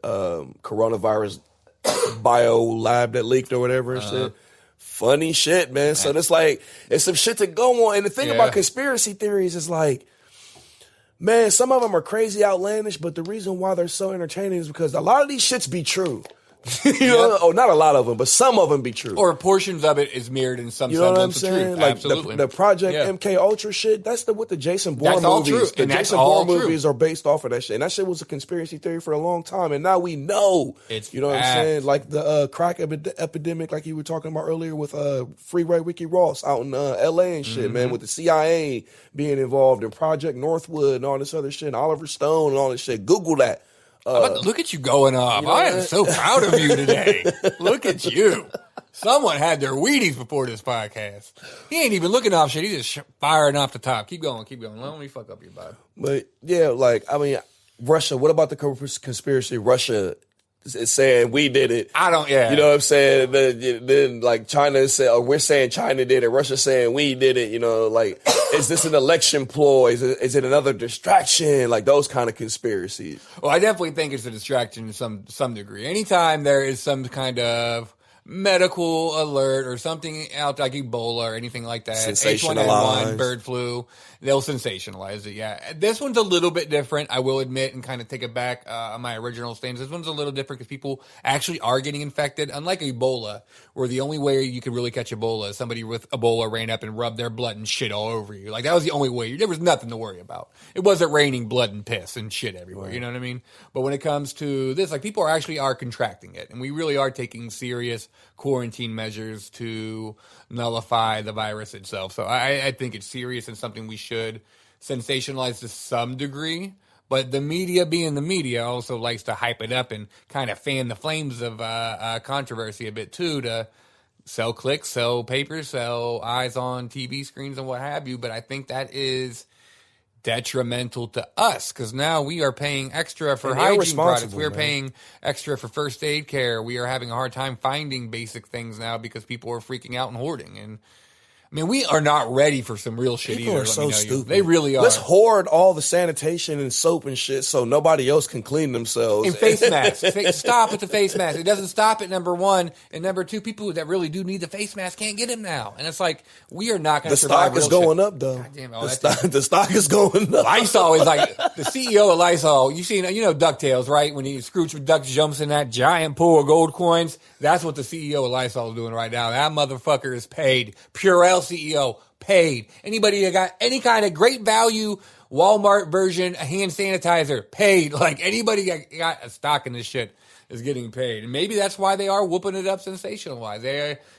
coronavirus bio lab that leaked or whatever and shit. Funny shit, man. So it's like, it's some shit to go on. And the thing about conspiracy theories is like, man, some of them are crazy outlandish, but the reason why they're so entertaining is because a lot of these shits be true. You know? Oh, not a lot of them, but some of them be true. Or portions of it is mirrored in some you know semblance what I'm saying? of truth. Like Absolutely. The Project MK Ultra shit, that's what the Jason Bourne movies. True. The Jason Bourne movies are based off of that shit. And that shit was a conspiracy theory for a long time. And now we know. It's you know what I'm saying? Like the crack epidemic, like you were talking about earlier with Freeway Ricky Ross out in LA and shit, man, with the CIA being involved in Project Northwood and all this other shit, and Oliver Stone and all this shit. Google that. Look at you going off. I am so proud of you today. Look at you. Someone had their Wheaties before this podcast. He ain't even looking off shit. He's just firing off the top. Keep going. Let me fuck up your vibe. But, yeah, like, I mean, Russia, what about the conspiracy? Russia is saying we did it. I don't, yeah. You know what I'm saying? Then like, China said, or we're saying China did it. Russia saying we did it. You know, like, is this an election ploy? Is it another distraction? Like, those kind of conspiracies. Well, I definitely think it's a distraction to some degree. Anytime there is some kind of medical alert or something out like Ebola or anything like that, H1N1, bird flu, they'll sensationalize it. Yeah, this one's a little bit different, I will admit, and kind of take it back on my original stance. This one's a little different because people actually are getting infected, unlike Ebola, where the only way you could really catch Ebola is somebody with Ebola ran up and rubbed their blood and shit all over you. Like, that was the only way. There was nothing to worry about. It wasn't raining blood and piss and shit everywhere. Right. You know what I mean? But when it comes to this, like, people are contracting it, and we really are taking serious quarantine measures to nullify the virus itself. So I think it's serious and something we should sensationalize to some degree. But the media, being the media, also likes to hype it up and kind of fan the flames of controversy a bit too, to sell clicks, sell papers, sell eyes on TV screens and what have you. But I think that is detrimental to us, because now we are paying extra for hygiene products. We are paying extra for first aid care. We are having a hard time finding basic things now because people are freaking out and hoarding. And I mean, we are not ready for some real shit people either. Are so stupid. They really are. Let's hoard all the sanitation and soap and shit so nobody else can clean themselves. And face masks. Stop with the face mask. It doesn't stop at number one. And number two, people that really do need the face mask can't get them now. And it's like, we are not going to survive. The stock is going up, though. The stock is going up. Lysol is like, the CEO of Lysol, you know DuckTales, right? When Scrooge McDuck jumps in that giant pool of gold coins, that's what the CEO of Lysol is doing right now. That motherfucker is paid. Purell CEO paid. Anybody that got any kind of great value Walmart version hand sanitizer paid. Like, anybody that got a stock in this shit is getting paid. And maybe that's why they are whooping it up sensational-wise.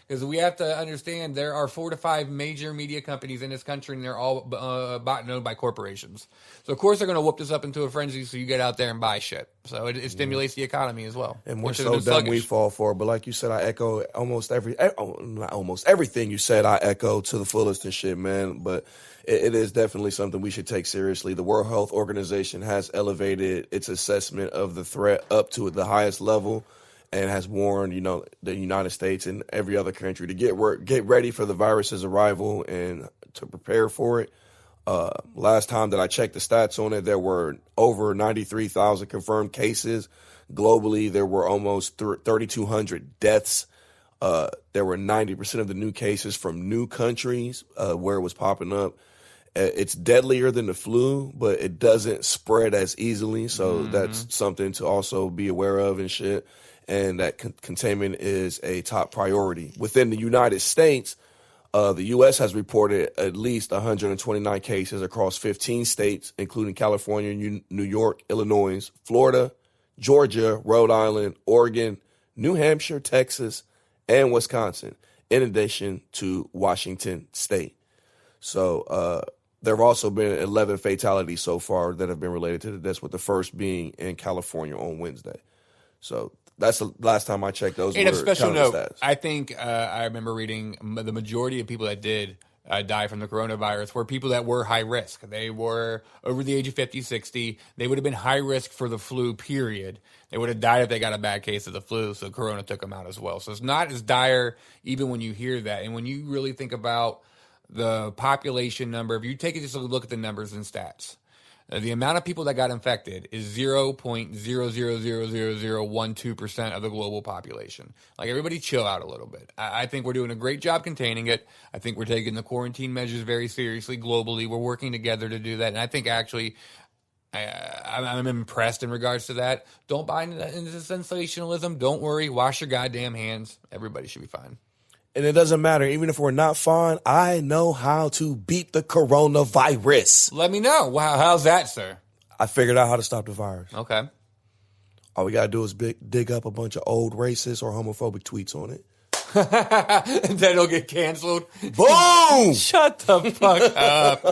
Because we have to understand there are 4 to 5 major media companies in this country, and they're all bought and owned by corporations. So, of course, they're going to whoop this up into a frenzy so you get out there and buy shit. So it stimulates the economy as well. And we're so dumb we fall for it. But like you said, I echo not almost everything you said, I echo to the fullest and shit, man. But it is definitely something we should take seriously. The World Health Organization has elevated its assessment of the threat up to the highest level and has warned, the United States and every other country to get ready for the virus's arrival and to prepare for it. Last time that I checked the stats on it, there were over 93,000 confirmed cases. Globally, there were almost 3,200 deaths. There were 90% of the new cases from new countries where it was popping up. It's deadlier than the flu, but it doesn't spread as easily. So that's something to also be aware of and shit. And that containment is a top priority. Within the United States, The U.S. has reported at least 129 cases across 15 states, including California, New York, Illinois, Florida, Georgia, Rhode Island, Oregon, New Hampshire, Texas, and Wisconsin, in addition to Washington State. So there have also been 11 fatalities so far that have been related to the deaths, with the first being in California on Wednesday. So that's the last time I checked. Those And were a special counted note, stats. I think I remember reading the majority of people that did die from the coronavirus were people that were high risk. They were over the age of 50, 60. They would have been high risk for the flu, period. They would have died if they got a bad case of the flu, so corona took them out as well. So it's not as dire even when you hear that. And when you really think about the population number, if you take just a look at the numbers and stats, the amount of people that got infected is 0.0000012% of the global population. Like, everybody chill out a little bit. I think we're doing a great job containing it. I think we're taking the quarantine measures very seriously globally. We're working together to do that. And I think actually I'm impressed in regards to that. Don't buy into sensationalism. Don't worry. Wash your goddamn hands. Everybody should be fine. And it doesn't matter. Even if we're not fine, I know how to beat the coronavirus. Let me know. Wow, how's that, sir? I figured out how to stop the virus. Okay. All we got to do is dig up a bunch of old racist or homophobic tweets on it. And then it'll get canceled. Boom! Shut the fuck up.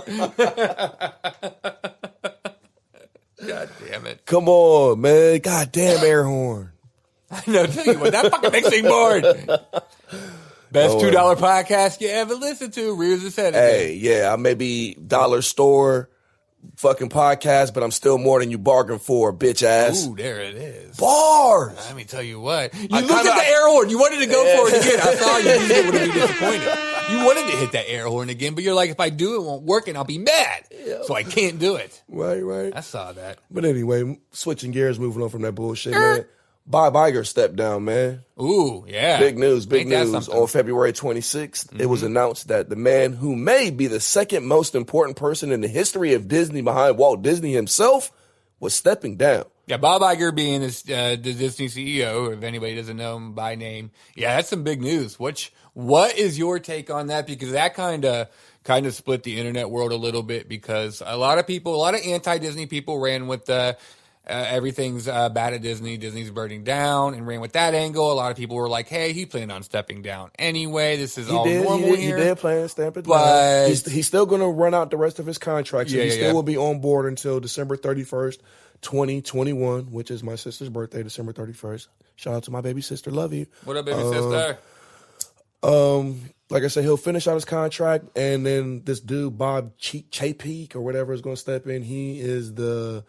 God damn it. Come on, man. Goddamn air horn. No, tell you what, that fucking makes me bored. Best $2 podcast you ever listened to. Rears his head again. Hey, yeah, I may be dollar store fucking podcast, but I'm still more than you bargained for, bitch ass. Ooh, there it is. Bars! Let me tell you what. You I looked at the air horn. You wanted to go for it again. I saw you. You didn't want to be disappointed. You wanted to hit that air horn again, but you're like, if I do, it won't work and I'll be mad. Yeah. So I can't do it. Right. I saw that. But anyway, switching gears, moving on from that bullshit, man. Bob Iger stepped down, man. Ooh, yeah. Big news. Something. On February 26th, it was announced that the man who may be the second most important person in the history of Disney behind Walt Disney himself was stepping down. Yeah, Bob Iger being the Disney CEO, if anybody doesn't know him by name. Yeah, that's some big news. What is your take on that? Because that kind of split the internet world a little bit, because a lot of anti-Disney people ran with the everything's bad at Disney. Disney's burning down, and ran with that angle. A lot of people were like, "Hey, he planned on stepping down anyway. This is all normal here." He did plan to stamp it but down. He's still going to run out the rest of his contract, so he still will be on board until December 31st, 2021, which is my sister's birthday, December 31st. Shout out to my baby sister. Love you. What up, baby sister? Like I said, he'll finish out his contract, and then this dude, Bob Chapek or whatever, is going to step in. He is the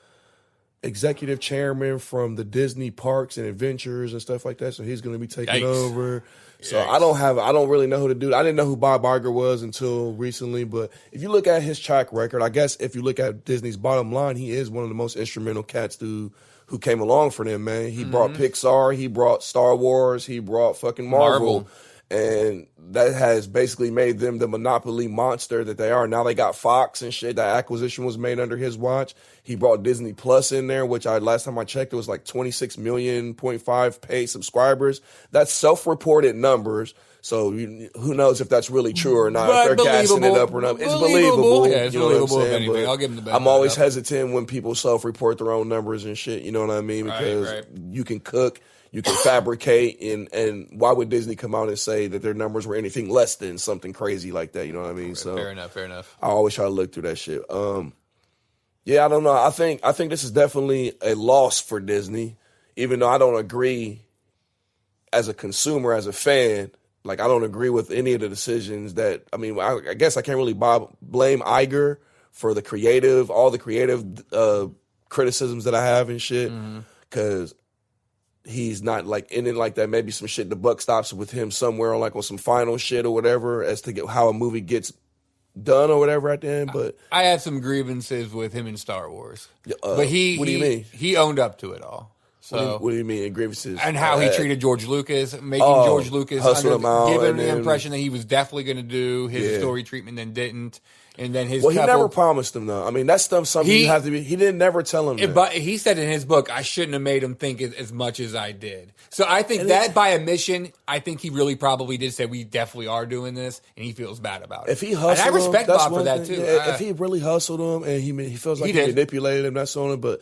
executive chairman from the Disney Parks and Adventures and stuff like that. So he's going to be taking over. So I don't really know who to do. I didn't know who Bob Iger was until recently, but if you look at his track record, I guess if you look at Disney's bottom line, he is one of the most instrumental cats who came along for them, man. He brought Pixar, he brought Star Wars, he brought fucking Marvel. And that has basically made them the monopoly monster that they are. Now they got Fox and shit. That acquisition was made under his watch. He brought Disney Plus in there, which last time I checked, it was like 26.5 million paid subscribers. That's self-reported numbers. So who knows if that's really true or not, But if they're gassing it up or not. It's believable. Yeah, it's believable if anything. I'll give them the benefit. I'm always hesitant when people self-report their own numbers and shit, you know what I mean? Because you can cook. You can fabricate, and why would Disney come out and say that their numbers were anything less than something crazy like that? You know what I mean? So fair enough. I always try to look through that shit. Yeah, I don't know. I think this is definitely a loss for Disney, even though I don't agree as a consumer, as a fan. Like, I don't agree with any of the decisions that. I mean, I guess I can't really blame Iger for all the creative criticisms that I have and shit, because. He's not like in it like that. Maybe some shit, the buck stops with him somewhere on some final shit or whatever as to how a movie gets done or whatever at the end. But I had some grievances with him in Star Wars. But what do you mean? He owned up to it all. So what do you mean grievances? And how he treated George Lucas, making George Lucas giving the impression that he was definitely going to do his story treatment and didn't. And then his he never promised him though. I mean, that's something you have to be. He didn't never tell him that. But he said in his book, I shouldn't have made him think as much as I did. So I think that by omission, I think he really probably did say we definitely are doing this, and he feels bad about it. If he hustled, and I respect him, Bob for that too. Yeah, if he really hustled him and he feels like he manipulated him, that's on him. But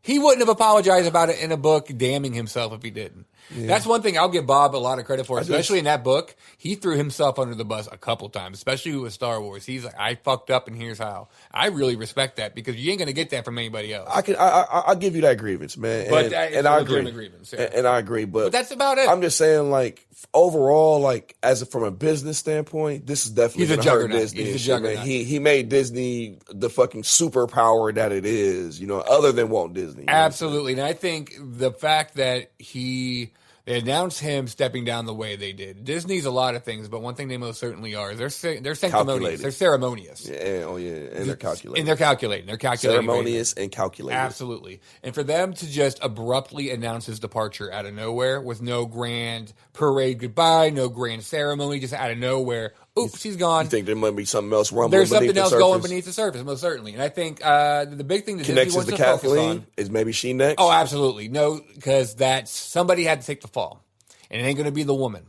he wouldn't have apologized about it in a book, damning himself if he didn't. Yeah. That's one thing I'll give Bob a lot of credit for, especially in that book. He threw himself under the bus a couple times, especially with Star Wars. He's like, I fucked up and here's how. I really respect that because you ain't going to get that from anybody else. I'll give you that grievance, man. But and I agree. Grievance, and I agree. But that's about it. I'm just saying, like, overall, like, from a business standpoint, this is definitely going to hurt Disney. He's a juggernaut. He made Disney the fucking superpower that it is, other than Walt Disney. Absolutely. And I think the fact that they announced him stepping down the way they did. Disney's a lot of things, but one thing they most certainly are is they're sanctimonious. Calculated. They're ceremonious. Yeah, and they're calculating. And they're calculating. They're calculating. Ceremonious and calculated. Absolutely. And for them to just abruptly announce his departure out of nowhere with no grand parade goodbye, no grand ceremony, just out of nowhere. Oops, he's gone. You think there might be something else rumbling There's beneath something the else surface? going beneath the surface, most certainly. And I think the big thing that Disney Connections wants to to focus Kathleen? on. Is maybe she next? Oh, absolutely. No, because somebody had to take the fall. And it ain't going to be the woman.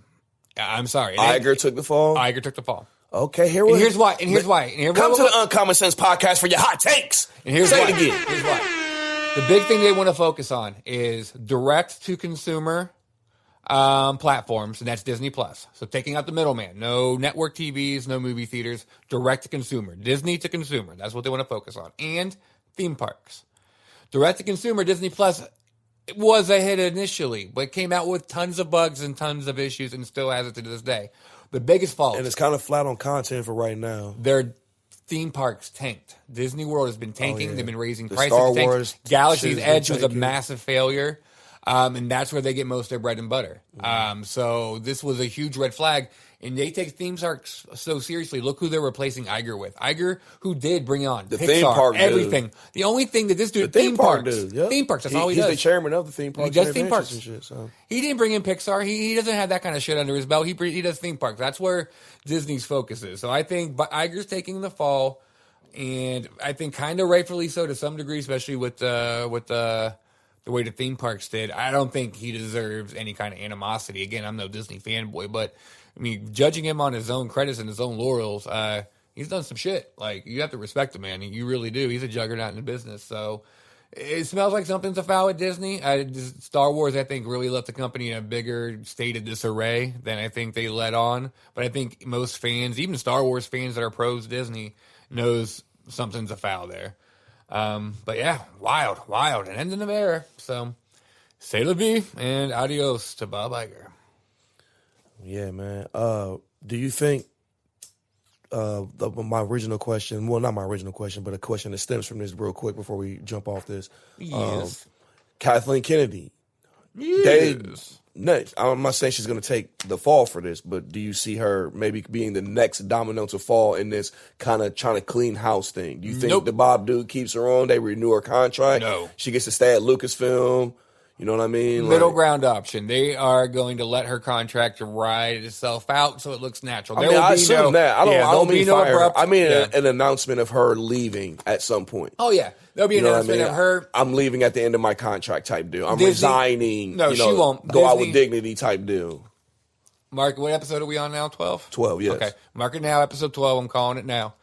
I'm sorry. Igar took the fall? Igar took the fall. Okay, here's why. Come to the Uncommon Sense Podcast for your hot takes. And here's Say why. it again. Here's why. The big thing they want to focus on is direct-to-consumer platforms, and that's Disney+. So taking out the middleman. No network TVs, no movie theaters. Direct-to-consumer. Disney to consumer. That's what they want to focus on. And theme parks. Direct-to-consumer, Disney+, it was a hit initially, but came out with tons of bugs and tons of issues and still has it to this day. The biggest fault. And it's kind of flat on content for right now. Their theme parks tanked. Disney World has been tanking. They've been raising prices. Star Wars. Galaxy's Edge was a massive failure. And that's where they get most of their bread and butter. So this was a huge red flag. And they take theme parks so seriously. Look who they're replacing Igar with. Igar, who did bring on the Pixar, theme park everything. Dude. The only thing that this dude, the theme park parks. Dude, yep. Theme parks, that's all he does. He's the chairman of the theme park. He does theme parks. And shit, so. He didn't bring in Pixar. He doesn't have that kind of shit under his belt. He does theme parks. That's where Disney's focus is. So I think Igar's taking the fall. And I think kind of rightfully so to some degree, especially with the way the theme parks did. I don't think he deserves any kind of animosity. Again, I'm no Disney fanboy, but I mean, judging him on his own credits and his own laurels, he's done some shit. Like, you have to respect the man. You really do. He's a juggernaut in the business. So it smells like something's afoul at Disney. Star Wars, I think, really left the company in a bigger state of disarray than I think they let on. But I think most fans, even Star Wars fans that are pros Disney, knows something's afoul there. But yeah, wild, an end in the era. So, c'est la vie, and adios to Bob Iger. Yeah, man. Do you think my original question, well, not my original question, but a question that stems from this real quick before we jump off this. Yes. Kathleen Kennedy. Yes. I'm not saying she's going to take the fall for this, but do you see her maybe being the next domino to fall in this kind of trying to clean house thing? Do you think the Bob dude keeps her on? They renew her contract? No. She gets to stay at Lucasfilm? You know what I mean? Middle ground option. They are going to let her contract ride itself out so it looks natural. I assume that. I don't mean no fire her. abrupt. I mean an announcement of her leaving at some point. Oh, yeah. There'll be an announcement of her. I'm leaving at the end of my contract type deal. I'm Disney, resigning. No, she won't. Go out with dignity type deal. Mark, what episode are we on now? 12? 12, yes. Okay. Mark it now, episode 12. I'm calling it now.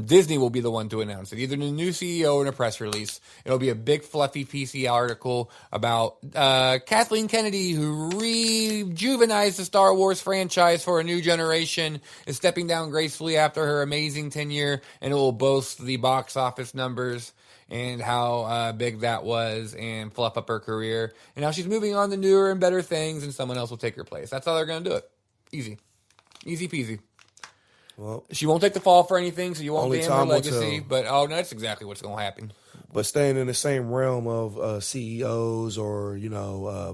Disney will be the one to announce it, either the new CEO or in a press release. It'll be a big fluffy PC article about Kathleen Kennedy, who rejuvenized the Star Wars franchise for a new generation, is stepping down gracefully after her amazing tenure, and it will boast the box office numbers and how big that was and fluff up her career. And now she's moving on to newer and better things, and someone else will take her place. That's how they're going to do it. Easy. Easy peasy. Well, she won't take the fall for anything, so you won't damn her legacy. But no, that's exactly what's going to happen. But staying in the same realm of CEOs or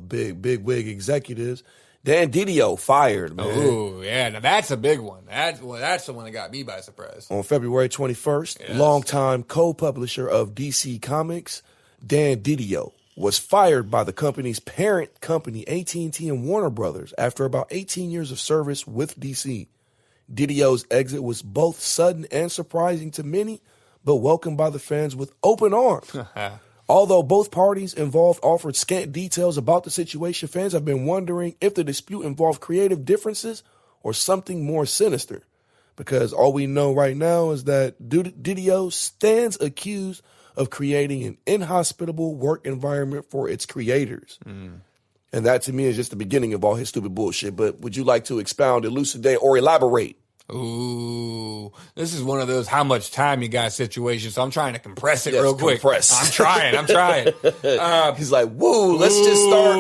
big wig executives, Dan Didio fired, man. Oh yeah, now that's a big one. That's the one that got me by surprise. On February 21st, longtime co-publisher of DC Comics, Dan Didio was fired by the company's parent company, AT&T and Warner Brothers, after about 18 years of service with DC. Didio's exit was both sudden and surprising to many, but welcomed by the fans with open arms. Although both parties involved offered scant details about the situation, fans have been wondering if the dispute involved creative differences or something more sinister. Because all we know right now is that Didio stands accused of creating an inhospitable work environment for its creators. And that, to me, is just the beginning of all his stupid bullshit. But would you like to expound, elucidate, or elaborate? Ooh, this is one of those how much time you got situations, so I'm trying to compress it real quick. I'm trying. He's like, woo, let's just start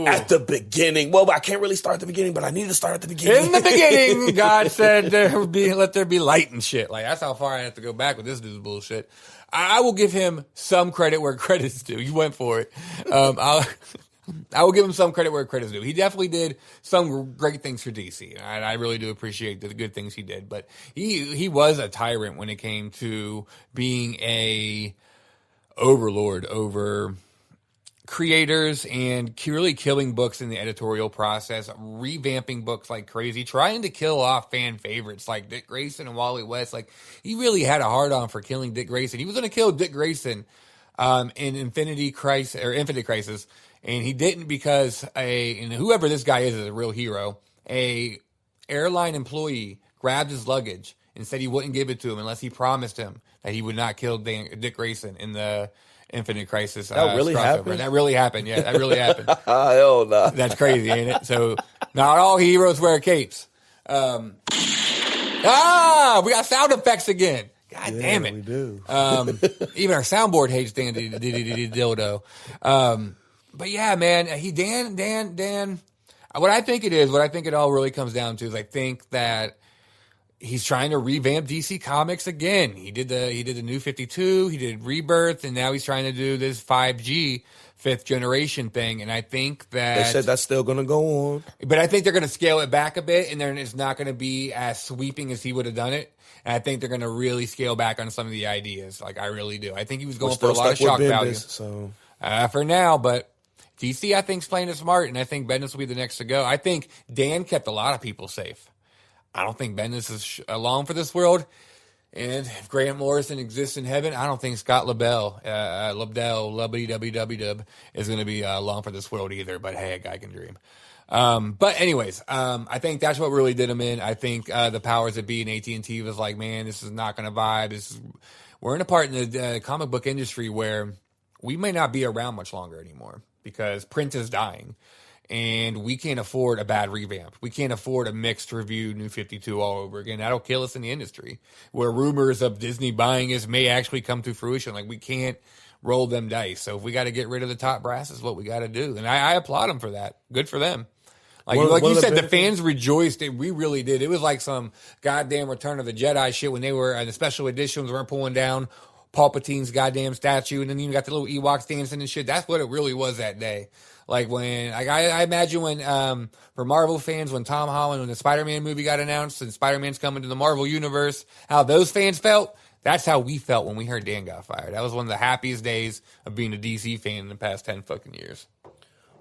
at the beginning. Well, I can't really start at the beginning, but I need to start at the beginning. In the beginning, God said let there be light and shit. Like, that's how far I have to go back with this dude's bullshit. I will give him some credit where credit's due. You went for it. I will give him some credit where credit's due. He definitely did some great things for DC, and I really do appreciate the good things he did. But he was a tyrant when it came to being a overlord over creators and really killing books in the editorial process, revamping books like crazy, trying to kill off fan favorites like Dick Grayson and Wally West. Like, he really had a hard-on for killing Dick Grayson. He was going to kill Dick Grayson in Infinite Crisis. And he didn't because and whoever this guy is a real hero. A airline employee grabbed his luggage and said he wouldn't give it to him unless he promised him that he would not kill Dick Grayson in the Infinite Crisis. That really happened? That really happened. Yeah, that really happened. Hell no. That's crazy, ain't it? So not all heroes wear capes. We got sound effects again. God damn it. We do. Even our soundboard hates Dan Dildo. But yeah, man, Dan. What I think it all really comes down to is I think that he's trying to revamp DC Comics again. He did the New 52, he did Rebirth, and now he's trying to do this 5G, fifth generation thing. And I think that they said that's still going to go on. But I think they're going to scale it back a bit, and then it's not going to be as sweeping as he would have done it. And I think they're going to really scale back on some of the ideas. Like, I really do. I think he was going for a lot of shock value. So. For now, but DC, I think, is playing it smart, and I think Bendis will be the next to go. I think Dan kept a lot of people safe. I don't think Bendis is along for this world. And if Grant Morrison exists in heaven, I don't think Scott Lobdell is going to be along for this world either. But hey, a guy can dream. But anyways, I think that's what really did him in. I think the powers that be in AT&T was like, man, this is not going to vibe. We're in a part in the comic book industry where we may not be around much longer anymore because print is dying. And we can't afford a bad revamp. We can't afford a mixed review New 52 all over again. That'll kill us in the industry. Where rumors of Disney buying us may actually come to fruition. Like, we can't roll them dice. So if we got to get rid of the top brass, is what we got to do. And I applaud them for that. Good for them. Like you said, the fans rejoiced. We really did. It was like some goddamn Return of the Jedi shit when they were in the special editions weren't pulling down Palpatine's goddamn statue. And then you got the little Ewoks dancing and shit. That's what it really was that day. Like when, I imagine when, for Marvel fans, when Tom Holland, when the Spider-Man movie got announced and Spider-Man's coming to the Marvel universe, how those fans felt, that's how we felt when we heard Dan got fired. That was one of the happiest days of being a DC fan in the past 10 fucking years.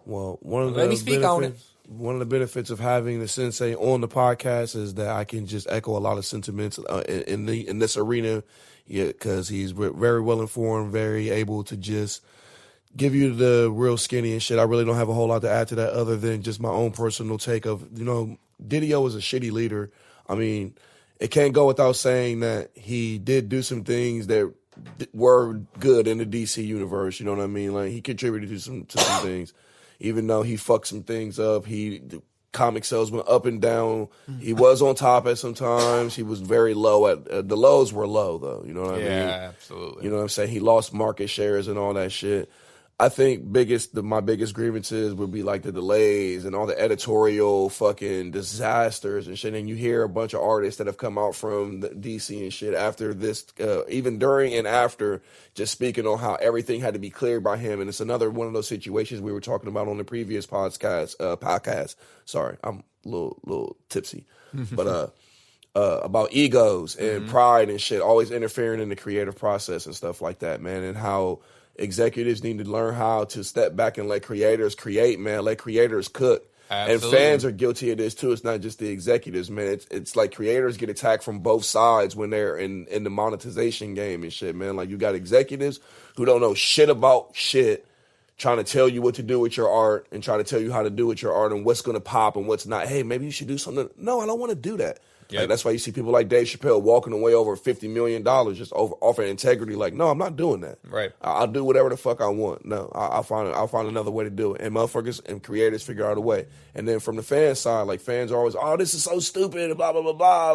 Well, one of the benefits of having the sensei on the podcast is that I can just echo a lot of sentiments in this arena, because he's very well informed, very able to just give you the real skinny and shit. I really don't have a whole lot to add to that other than just my own personal take of, Didio is a shitty leader. I mean, it can't go without saying that he did do some things that were good in the DC universe. You know what I mean? Like, he contributed to some things, even though he fucked some things up. The comic sales went up and down. He was on top at some times. He was very low at the lows were low though. You know what I mean? Yeah, absolutely. You know what I'm saying? He lost market shares and all that shit. I think my biggest grievances would be like the delays and all the editorial fucking disasters and shit. And you hear a bunch of artists that have come out from the DC and shit after this, even during and after, just speaking on how everything had to be cleared by him. And it's another one of those situations we were talking about on the previous podcast. Sorry, I'm a little tipsy, but about egos and pride and shit, always interfering in the creative process and stuff like that, man, and how executives need to learn how to step back and let creators create, man. Let creators cook. Absolutely. And fans are guilty of this too. It's not just the executives, man. It's like creators get attacked from both sides when they're in the monetization game and shit, man. Like you got executives who don't know shit about shit, trying to tell you what to do with your art and trying to tell you how to do with your art and what's going to pop and what's not. Hey, maybe you should do something. No, I don't want to do that. Yep. Like, that's why you see people like Dave Chappelle walking away over $50 million just off of integrity. Like, no, I'm not doing that. Right. I'll do whatever the fuck I want. No, I'll find another way to do it. And motherfuckers and creators figure out a way. And then from the fan side, like fans are always, oh, this is so stupid, blah, blah, blah, blah.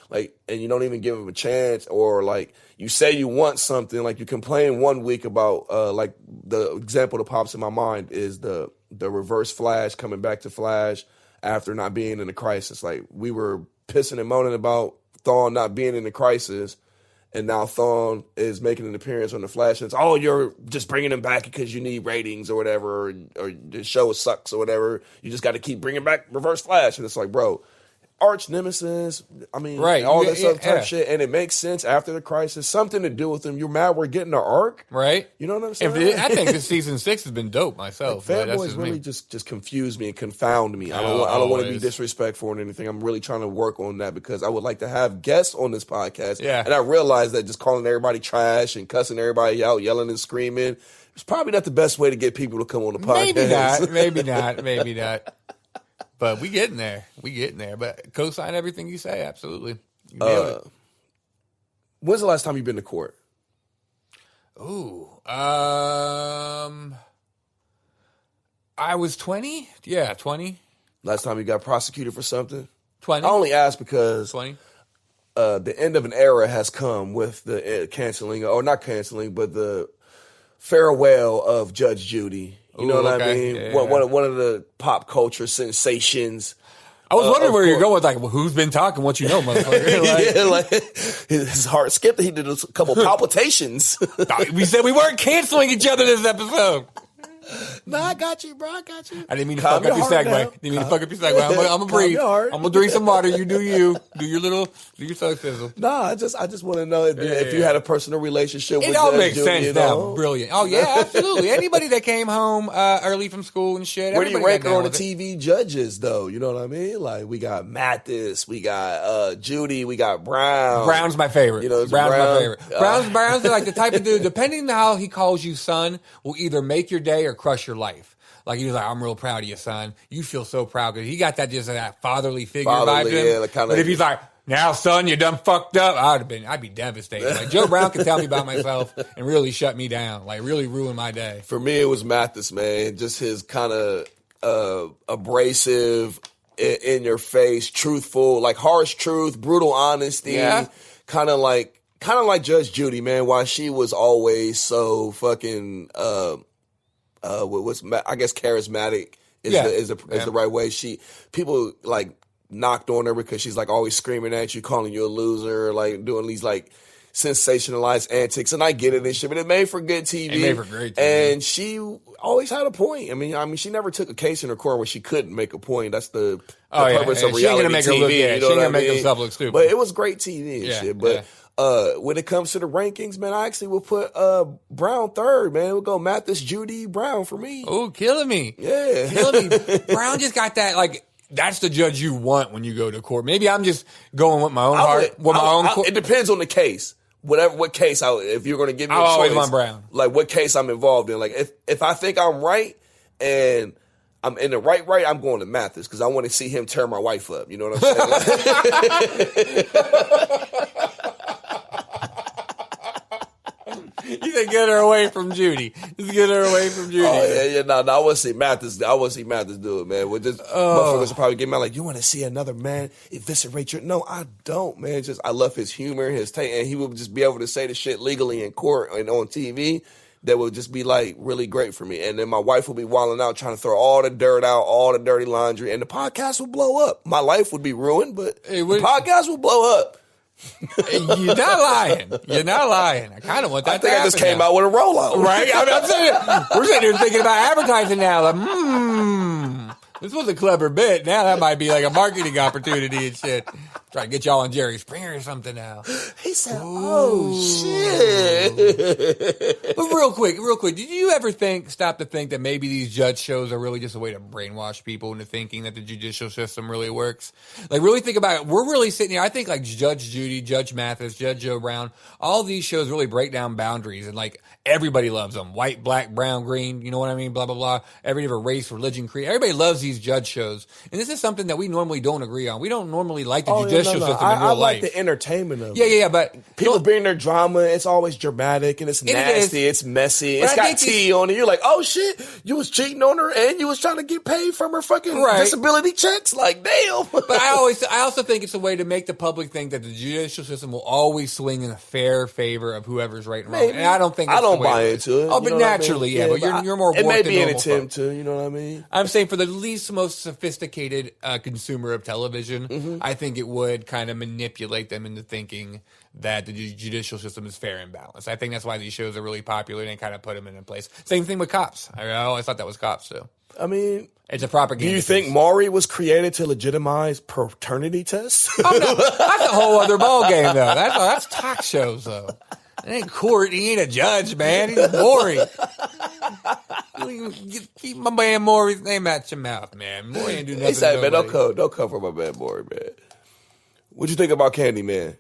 Like, and you don't even give them a chance, or like you say you want something, like you complain one week about, like the example that pops in my mind is the reverse Flash coming back to Flash after not being in the crisis. Like we were pissing and moaning about Thawne not being in the crisis, and now Thawne is making an appearance on the Flash, and it's, oh, you're just bringing him back because you need ratings or whatever, or the show sucks or whatever. You just got to keep bringing back Reverse Flash, and it's like, bro, arch nemesis. I mean, right. all this other type shit, and it makes sense after the crisis. Something to do with them. You're mad we're getting our arc, right? You know what I'm saying? I think this season 6 has been dope myself. Like, fanboys really just confuse me and confound me. I don't want to be disrespectful or anything. I'm really trying to work on that because I would like to have guests on this podcast. Yeah. And I realize that just calling everybody trash and cussing everybody out, yelling and screaming, it's probably not the best way to get people to come on the podcast. Maybe not. But we getting there. But co-sign everything you say. Absolutely. You nailed it. When's the last time you've been to court? Ooh. I was 20. Yeah, 20. Last time you got prosecuted for something? 20. I only ask because 20. The end of an era has come with the canceling, or not canceling, but the farewell of Judge Judy. You know what I mean? Yeah. One of the pop culture sensations. I was wondering where you're going with, like, well, who's been talking, what you know, motherfucker. Yeah, like his heart skipped. He did a couple palpitations. We said we weren't canceling each other this episode. No, I got you, bro. I got you. I didn't mean to fuck up your segue. I'm gonna breathe. I'm gonna drink some water. You do you. Do your thug sizzle. No, I just want to know if you had a personal relationship with It all Judge makes Judy, sense you now. know? Brilliant. Oh yeah, absolutely. Anybody that came home early from school and shit. Where do you everybody rank got her on the down with it. TV judges, though? You know what I mean? Like, we got Mathis, we got Judy, we got Brown. Brown's my favorite. You know, Brown's Brown. my favorite. Brown's like the type of dude, depending on how he calls you son, will either make your day or crush your life. Like, he was like, I'm real proud of you, son. You feel so proud. Because he got that just that fatherly figure vibe to him. Yeah, like but if he's like, now, son, you done fucked up, I'd be devastated. Like, Joe Brown could tell me about myself and really shut me down. Like, really ruin my day. For me, it was Mathis, man. Just his kind of abrasive, in your face, truthful, like harsh truth, brutal honesty. Yeah. Kind of like Judge Judy, man. Why she was always so fucking I guess charismatic is the right way. People like knocked on her because she's like always screaming at you, calling you a loser, like doing these like sensationalized antics, and I get it and shit, but it made for good TV. It made for great TV. And she always had a point. I mean, she never took a case in her court where she couldn't make a point. That's the purpose of reality she ain't gonna make TV. her look, you know she ain't gonna what make I mean? herself look stupid. But it was great TV and shit. But when it comes to the rankings, man, I actually will put Brown third, man. We'll go Mathis, Judy, Brown for me. Oh, killing me. Yeah. Killing me. Brown just got that, like, that's the judge you want when you go to court. Maybe I'm just going with my own heart. It depends on the case. What case, if you're going to give me a choice. I always want Brown. Like, what case I'm involved in. Like, if I think I'm right and I'm in the right, I'm going to Mathis because I want to see him tear my wife up. You know what I'm saying? You said get her away from Judy. Just get her away from Judy. Oh, yeah. No, I want to see Mathis. I want to see Mathis do it, man. With this, motherfuckers will probably get mad like, you want to see another man eviscerate your... No, I don't, man. Just, I love his humor, his take, and he would just be able to say the shit legally in court and on TV. That would just be like really great for me. And then my wife will be wilding out, trying to throw all the dirt out, all the dirty laundry, and the podcast will blow up. My life would be ruined, but the podcast will blow up. You're not lying. I kind of want that. I think I just came out with a rollout, right? I'm saying we're sitting here thinking about advertising now. Like, This was a clever bit. Now that might be like a marketing opportunity and shit. Try to get y'all on Jerry Springer or something now. He said, "Oh shit!" But real quick, did you ever stop to think that maybe these judge shows are really just a way to brainwash people into thinking that the judicial system really works? Like, really think about it. We're really sitting here. I think like Judge Judy, Judge Mathis, Judge Joe Brown. All these shows really break down boundaries, and like everybody loves them. White, black, brown, green. You know what I mean? Blah blah blah. Every different race, religion, creed. Everybody loves these judge shows, and this is something that we normally don't agree on. We don't normally like the judicial system in real I life. like the entertainment of it. Yeah, but people bring their drama. It's always dramatic and it's nasty. It's messy. It's got tea on it. You're like, oh shit, you was cheating on her and you was trying to get paid from her fucking disability checks. Like, damn. But I also think it's a way to make the public think that the judicial system will always swing in a fair favor of whoever's right and wrong. Maybe. And I don't think I don't buy into it. Oh, but naturally, I mean? But you're more. It may be an attempt to. You know what I mean? I'm saying for the least most sophisticated consumer of television, I think it would kind of manipulate them into thinking that the judicial system is fair and balanced. I think that's why these shows are really popular and kind of put them in place. Same thing with Cops. I always thought that was Cops too. I mean, it's a propaganda. Do you think Maury was created to legitimize paternity tests? Oh, no, that's a whole other ballgame though. That's talk shows though. It ain't court. He ain't a judge, man. He's Maury. Keep my man Maury's name out your mouth, man. Maury ain't do nothing. He said, man, don't come for my man Maury, man. What'd you think about Candyman?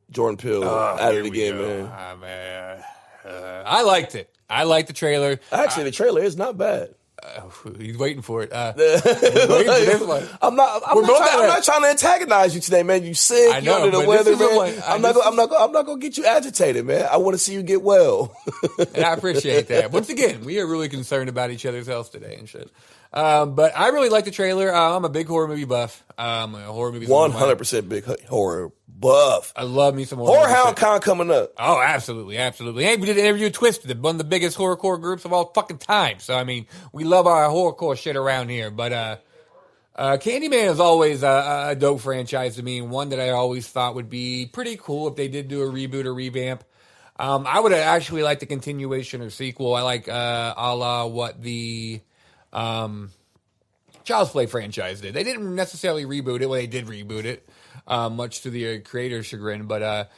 Jordan Peele at it again, man. I liked it. I liked the trailer. Actually, the trailer is not bad. He's waiting for it. Waiting for this one. I'm not trying to antagonize you today, man. You sick? I know, you under the weather, man. I'm not gonna get you agitated, man. I want to see you get well. And I appreciate that. Once again, we are really concerned about each other's health today and shit. But I really like the trailer. I'm a big horror movie buff. Horror movies. 100% big horror buff. I love me some horror. Horror Hound Con coming up. Oh, absolutely. Hey, we did an interview with Twiztid, one of the biggest horrorcore groups of all fucking time. So, I mean, we love our horrorcore shit around here. But Candyman is always a dope franchise to me, and one that I always thought would be pretty cool if they did do a reboot or revamp. I would actually like the continuation or sequel. I like a la what the Child's Play franchise did. They didn't necessarily reboot it. Well, they did reboot it, much to the creator's chagrin. But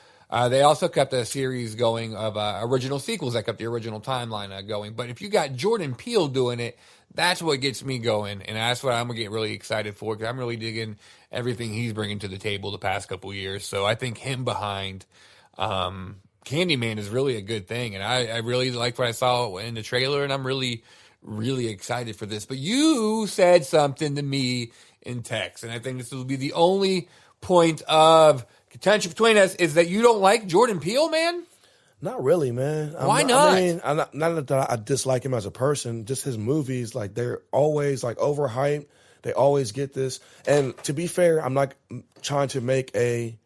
they also kept a series going of original sequels that kept the original timeline going. But if you got Jordan Peele doing it, that's what gets me going. And that's what I'm going to get really excited for, because I'm really digging everything he's bringing to the table the past couple years. So I think him behind Candyman is really a good thing. And I really liked what I saw in the trailer, and I'm really excited for this. But you said something to me in text, and I think this will be the only point of contention between us, is that you don't like Jordan Peele, man? Not really, man. Why not? I mean, not that I dislike him as a person, just his movies, like, they're always like overhyped. They always get this. And to be fair, I'm not trying to make a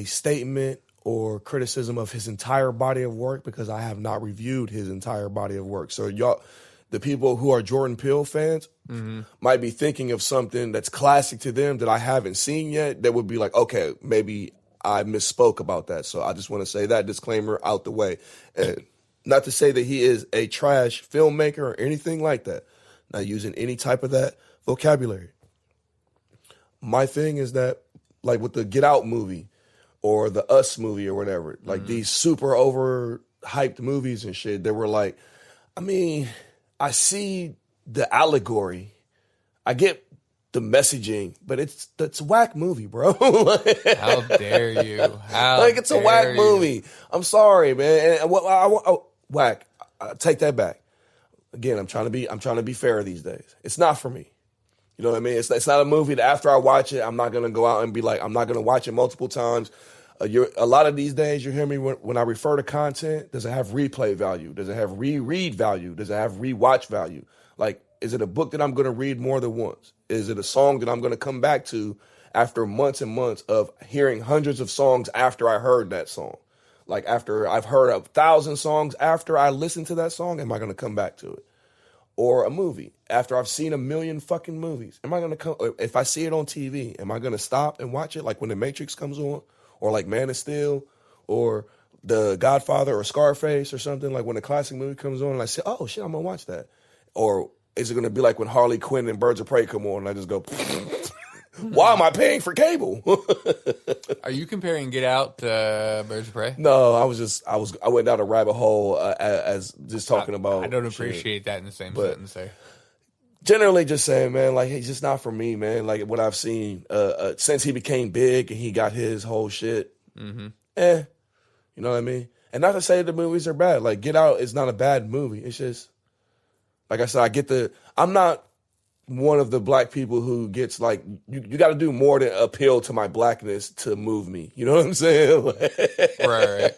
statement or criticism of his entire body of work, because I have not reviewed his entire body of work. So y'all, the people who are Jordan Peele fans, might be thinking of something that's classic to them that I haven't seen yet, that would be like, okay, maybe I misspoke about that. So I just want to say that disclaimer out the way. And not to say that he is a trash filmmaker or anything like that. Not using any type of that vocabulary. My thing is that, like with the Get Out movie or the Us movie or whatever, like these super overhyped movies and shit, they were like, I mean, I see the allegory, I get the messaging, but it's a whack movie, bro. How dare you? It's a whack movie. I'm sorry, man. And whack. I take that back. Again, I'm trying to be fair these days. It's not for me. You know what I mean? It's not a movie that after I watch it, I'm not gonna go out and be like, I'm not gonna watch it multiple times. A lot of these days, you hear me when I refer to content, does it have replay value? Does it have reread value? Does it have rewatch value? Like, is it a book that I'm going to read more than once? Is it a song that I'm going to come back to after months and months of hearing hundreds of songs after I heard that song? Like, after I've heard 1,000 songs after I listened to that song, am I going to come back to it? Or a movie, after I've seen 1 million fucking movies, am I going to come? If I see it on TV, am I going to stop and watch it? Like when The Matrix comes on, or like Man of Steel, or The Godfather, or Scarface, or something. Like when a classic movie comes on, and I say, oh shit, I'm going to watch that. Or is it going to be like when Harley Quinn and Birds of Prey come on and I just go, why am I paying for cable? Are you comparing Get Out to Birds of Prey? No, I went down a rabbit hole as just talking about. I don't appreciate that in the same sentence there. Generally, just saying, man, like, he's just not for me, man. Like, what I've seen since he became big and he got his whole shit, you know what I mean? And not to say the movies are bad. Like, Get Out is not a bad movie. It's just, like I said, I'm not one of the black people who gets, like, you got to do more to appeal to my blackness to move me. You know what I'm saying? Right.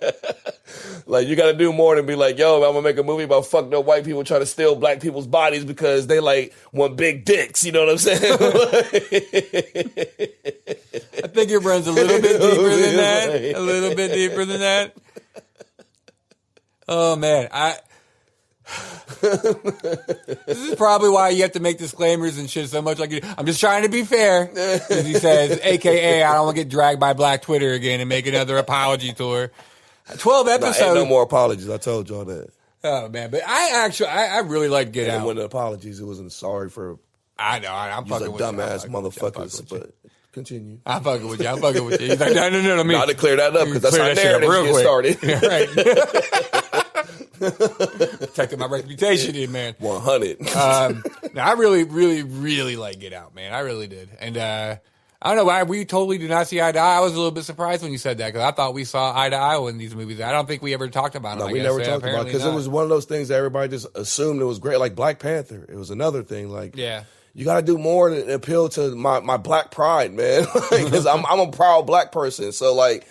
Like, you got to do more than be like, yo, I'm going to make a movie about fucked up white people trying to steal black people's bodies because they, like, want big dicks. You know what I'm saying? I think it runs a little bit deeper than that. A little bit deeper than that. Oh, man. This is probably why you have to make disclaimers and shit so much. Like, I'm just trying to be fair. As he says, AKA, I don't want to get dragged by Black Twitter again and make another apology tour. 12 episodes. Ain't no more apologies. I told y'all that. Oh, man. But I really like Get Out. And when the apologies, it wasn't sorry for. I know. I'm fucking with you. Dumbass motherfuckers. But continue. I'm fucking with you. He's like, no. I mean, now to clear that up because that's how narratives get started. Right. Protecting my reputation in, man. 100. Now, I really, really, really like Get Out, man. I really did. And I don't know why we totally do not see eye to eye. I was a little bit surprised when you said that because I thought we saw eye to eye in these movies. I don't think we ever talked about it. No, we never talked about it because it was one of those things that everybody just assumed it was great. Like Black Panther, it was another thing. Like, yeah. You got to do more to appeal to my black pride, man. Because I'm a proud black person. So like,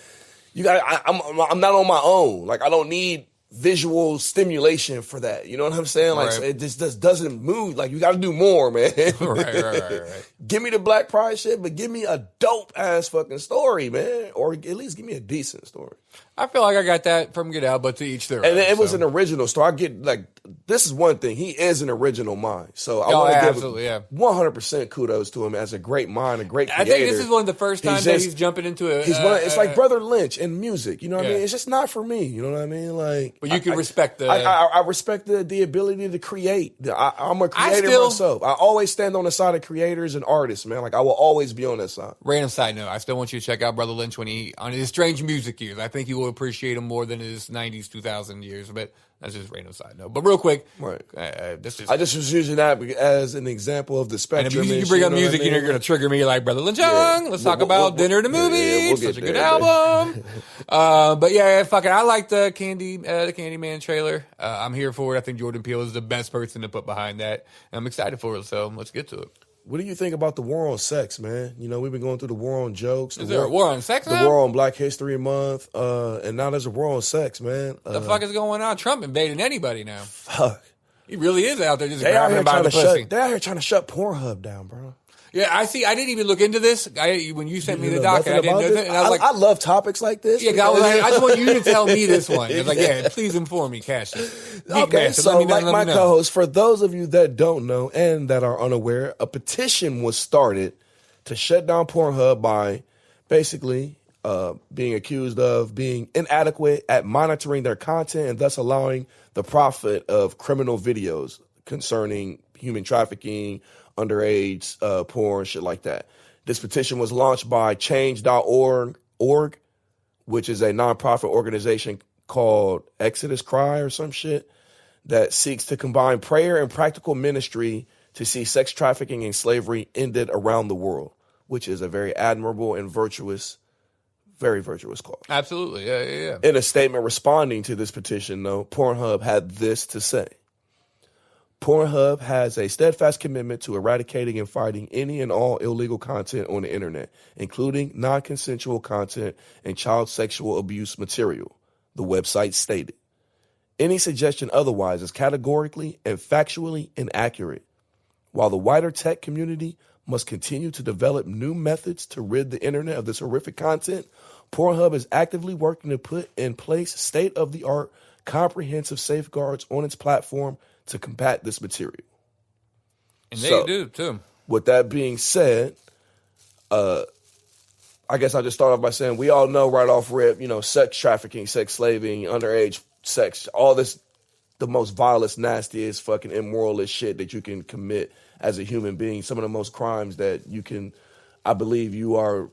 I'm not on my own. Like I don't need visual stimulation for that. You know what I'm saying? Like it just doesn't move. Like you got to do more, man. Right. Give me the black pride shit, but give me a dope ass fucking story, man. Or at least give me a decent story. I feel like I got that from Get Out, but to each their own. And it was an original story. I get like this is one thing. He is an original mind. So I want to give 100% kudos to him as a great mind, a great creator. I think this is one of the first times that he's jumping into it. It's like Brother Lynch in music. You know what I mean? It's just not for me. You know what I mean? Like, but you can respect the. I respect the ability to create. I'm a creator myself. I always stand on the side of creators and artists, man. Like I will always be on that side. Random side note: I still want you to check out Brother Lynch when on his strange music years. I think you will appreciate him more than his 90s, 2000 years. But that's just random side note. But real quick, right? I just was using that as an example of the spectrum. And if you bring up music, you're going to trigger me like Brother Lynch. Let's talk about Dinner the Movie. It's such a good album. But yeah, fuck it. I like the Candyman trailer. I'm here for it. I think Jordan Peele is the best person to put behind that. And I'm excited for it. So let's get to it. What do you think about the war on sex, man? You know, we've been going through the war on jokes. Is there a war on sex now? The war on Black History Month, and now there's a war on sex, man. The fuck is going on? Trump invading anybody now. Fuck. He really is out there just grabbing him by the pussy. They're out here trying to shut Pornhub down, bro. Yeah, I see. I didn't even look into this. When you sent me the doc, I didn't know that. And I was like, I love topics like this. Yeah, I just want you to tell me this one. It's like, yeah, please inform me, Cash. Okay, so like my co-host, for those of you that don't know and that are unaware, a petition was started to shut down Pornhub by basically being accused of being inadequate at monitoring their content and thus allowing the profit of criminal videos concerning human trafficking, underage porn, shit like that. This petition was launched by change.org, which is a nonprofit organization called Exodus Cry or some shit that seeks to combine prayer and practical ministry to see sex trafficking and slavery ended around the world, which is a very admirable and very virtuous cause. Absolutely, yeah. In a statement responding to this petition, though, Pornhub had this to say. Pornhub has a steadfast commitment to eradicating and fighting any and all illegal content on the internet, including non-consensual content and child sexual abuse material, the website stated. Any suggestion otherwise is categorically and factually inaccurate. While the wider tech community must continue to develop new methods to rid the internet of this horrific content, Pornhub is actively working to put in place state-of-the-art comprehensive safeguards on its platform to combat this material. And they do, too. With that being said, I guess I'll just start off by saying we all know right off rip, sex trafficking, sex slaving, underage sex, all this the most vilest, nastiest, fucking immoralist shit that you can commit as a human being. Some of the most crimes that you can, I believe you are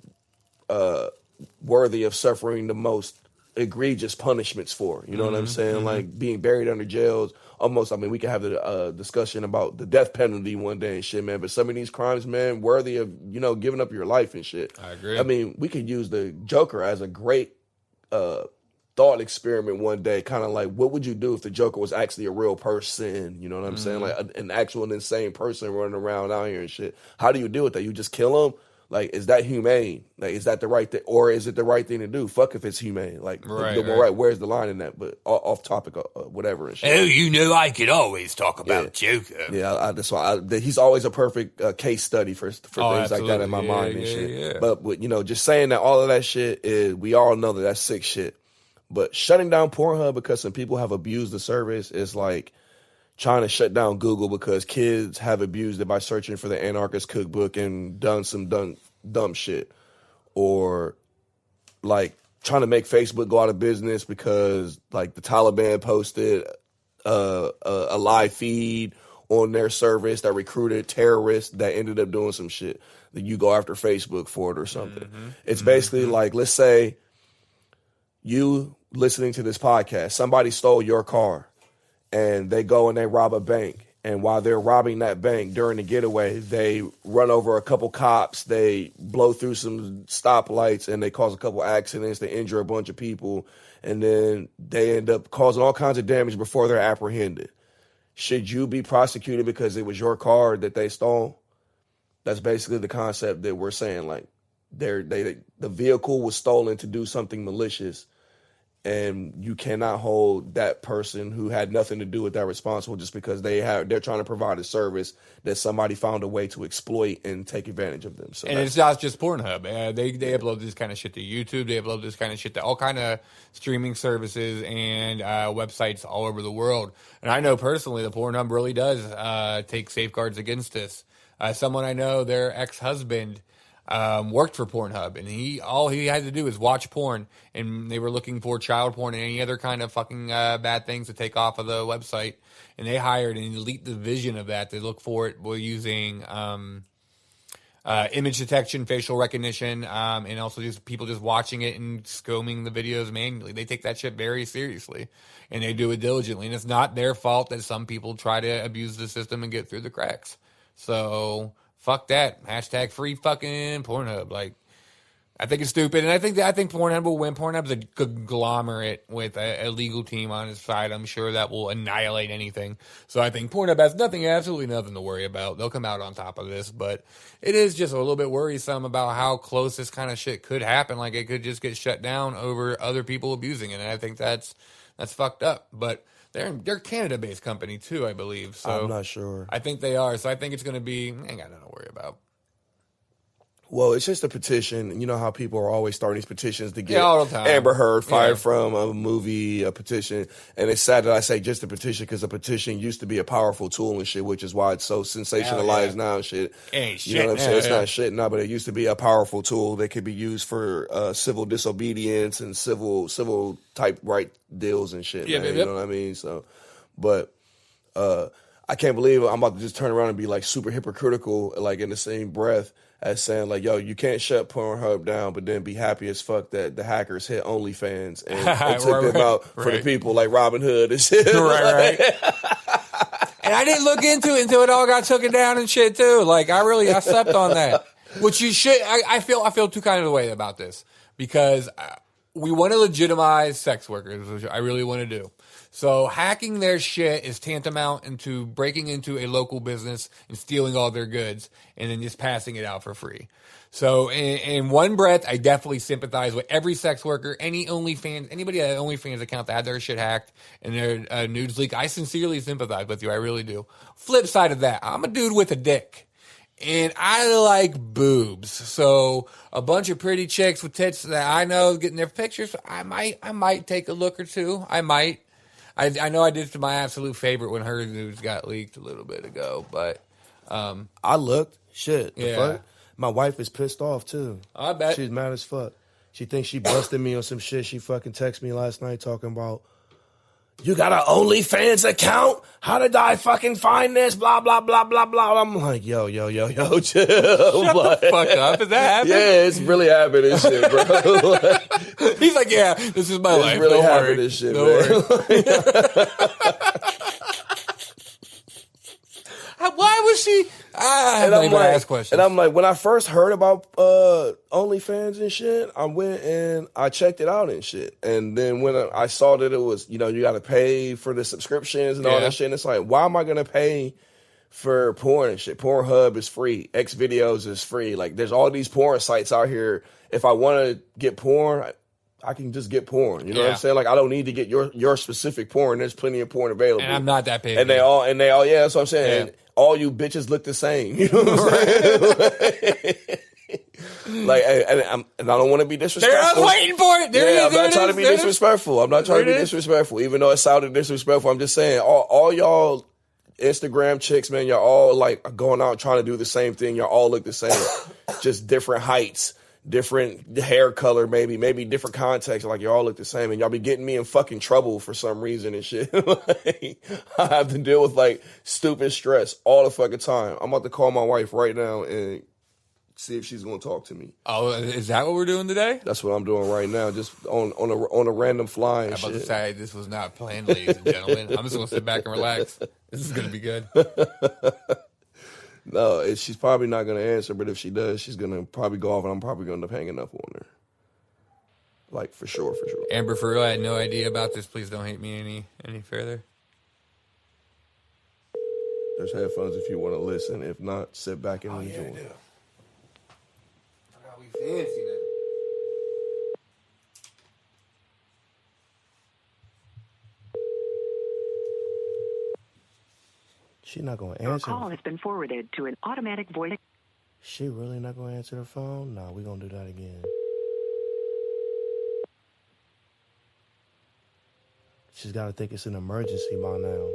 worthy of suffering the most egregious punishments for. You know what I'm saying? Like being buried under jails. Almost, I mean, we can have a discussion about the death penalty one day and shit, man. But some of these crimes, man, worthy of, giving up your life and shit. I agree. I mean, we could use the Joker as a great thought experiment one day. Kind of like, what would you do if the Joker was actually a real person? You know what I'm saying? Like an actual insane person running around out here and shit. How do you deal with that? You just kill him? Like, is that humane? Like, is that the right thing? Or is it the right thing to do? Fuck if it's humane. Like, right. Where's the line in that? But off topic, whatever and shit. Oh, I could always talk about Joker. Yeah, that's why he's always a perfect case study for things like that in my mind and shit. Yeah. But, just saying that all of that shit is, we all know that that's sick shit. But shutting down Pornhub because some people have abused the service is like trying to shut down Google because kids have abused it by searching for the anarchist cookbook and done some dumb shit. Or like trying to make Facebook go out of business because like the Taliban posted a live feed on their service that recruited terrorists that ended up doing some shit. That you go after Facebook for it or something. It's basically like, let's say you listening to this podcast, somebody stole your car. And they go and they rob a bank. And while they're robbing that bank during the getaway, they run over a couple cops. They blow through some stoplights and they cause a couple accidents. They injure a bunch of people. And then they end up causing all kinds of damage before they're apprehended. Should you be prosecuted because it was your car that they stole? That's basically the concept that we're saying. Like, the vehicle was stolen to do something malicious. And you cannot hold that person who had nothing to do with that responsible just because they're trying to provide a service that somebody found a way to exploit and take advantage of them. So and it's not just Pornhub. They upload this kind of shit to YouTube. They upload this kind of shit to all kind of streaming services and websites all over the world. And I know personally that Pornhub really does take safeguards against this. Someone I know, their ex-husband worked for Pornhub, and all he had to do is watch porn, and they were looking for child porn and any other kind of fucking bad things to take off of the website, and they hired an elite division of that to look for it using image detection, facial recognition, and also just people just watching it and scomming the videos manually. They take that shit very seriously, and they do it diligently, and it's not their fault that some people try to abuse the system and get through the cracks. So fuck that. Hashtag free fucking Pornhub. Like, I think it's stupid, and I think Pornhub will win. Pornhub's a conglomerate with a legal team on its side. I'm sure that will annihilate anything. So I think Pornhub has absolutely nothing to worry about. They'll come out on top of this, but it is just a little bit worrisome about how close this kind of shit could happen. Like, it could just get shut down over other people abusing it, and I think that's fucked up. But they're a Canada-based company too, I believe. So I'm not sure. I think they are. So I think it's going to be. Ain't got nothing to worry about. Well, it's just a petition. You know how people are always starting these petitions to get all the time. Amber Heard fired from a movie, a petition. And it's sad that I say just a petition because a petition used to be a powerful tool and shit, which is why it's so sensationalized now and shit. Ain't shit. You know what I'm saying? It's not shit now, but it used to be a powerful tool that could be used for civil disobedience and civil type right deals and shit. Man, you know what I mean? So, but I can't believe I'm about to just turn around and be like super hypocritical, like in the same breath as saying like, yo, you can't shut Pornhub down, but then be happy as fuck that the hackers hit OnlyFans and took them out for the people like Robin Hood and shit. Right. And I didn't look into it until it all got taken down and shit too. Like I slept on that. Which you should. I feel two kinds of the way about this because we want to legitimize sex workers, which I really want to do. So hacking their shit is tantamount into breaking into a local business and stealing all their goods and then just passing it out for free. So in one breath, I definitely sympathize with every sex worker, any OnlyFans, anybody that had an OnlyFans account that had their shit hacked and their nudes leaked. I sincerely sympathize with you. I really do. Flip side of that, I'm a dude with a dick. And I like boobs. So a bunch of pretty chicks with tits that I know getting their pictures, I might take a look or two. I might. I know I did to my absolute favorite when her news got leaked a little bit ago, but I looked. Shit. The yeah. fuck? My wife is pissed off too. I bet. She's mad as fuck. She thinks she busted me on some shit. She fucking texted me last night talking about, you got an OnlyFans account? How did I fucking find this? Blah, blah, blah, blah, blah. I'm like, yo, chill. Shut the fuck up. Is that happening? Yeah, it's really happening and shit, bro. He's like, yeah, this is my life. It's really Don't happening worry. and shit, Don't man. Why was she? And I'm like, ask questions. and I'm like, when I first heard about OnlyFans and shit, I went and I checked it out and shit. And then when I saw that it was, you got to pay for the subscriptions and all that shit, and it's like, why am I gonna pay for porn and shit? Pornhub is free. X videos is free. Like, there's all these porn sites out here. If I want to get porn, I can just get porn. You know what I'm saying? Like, I don't need to get your specific porn. There's plenty of porn available. And I'm not that big. And they all, yeah, that's what I'm saying. Yeah. And all you bitches look the same. You know what I'm saying? Like, and I don't want to be disrespectful. I'm waiting for it. I'm not trying to be disrespectful. I'm not trying to be disrespectful. Even though it sounded disrespectful, I'm just saying, all y'all Instagram chicks, man, y'all all like going out trying to do the same thing. Y'all all look the same. Just different heights, different hair color, maybe different context. Like, y'all look the same, and y'all be getting me in fucking trouble for some reason and shit. Like, I have to deal with like stupid stress all the fucking time. I'm about to call my wife right now and see if she's gonna talk to me. Oh, is that what we're doing today? That's what I'm doing right now, just on a random fly and I'm about shit. to say, this was not planned, ladies and gentlemen. I'm just gonna sit back and relax. This is gonna be good. No, she's probably not going to answer, but if she does, she's going to probably go off, and I'm probably going to end up hanging up on her. Like, for sure. Amber, for real, I had no idea about this. Please don't hate me any further. There's headphones if you want to listen. If not, sit back and enjoy. I forgot we fancy now. She not going to Your answer. call has been forwarded to an automatic voice. She really not going to answer the phone? Nah, we going to do that again. She's got to think it's an emergency by now.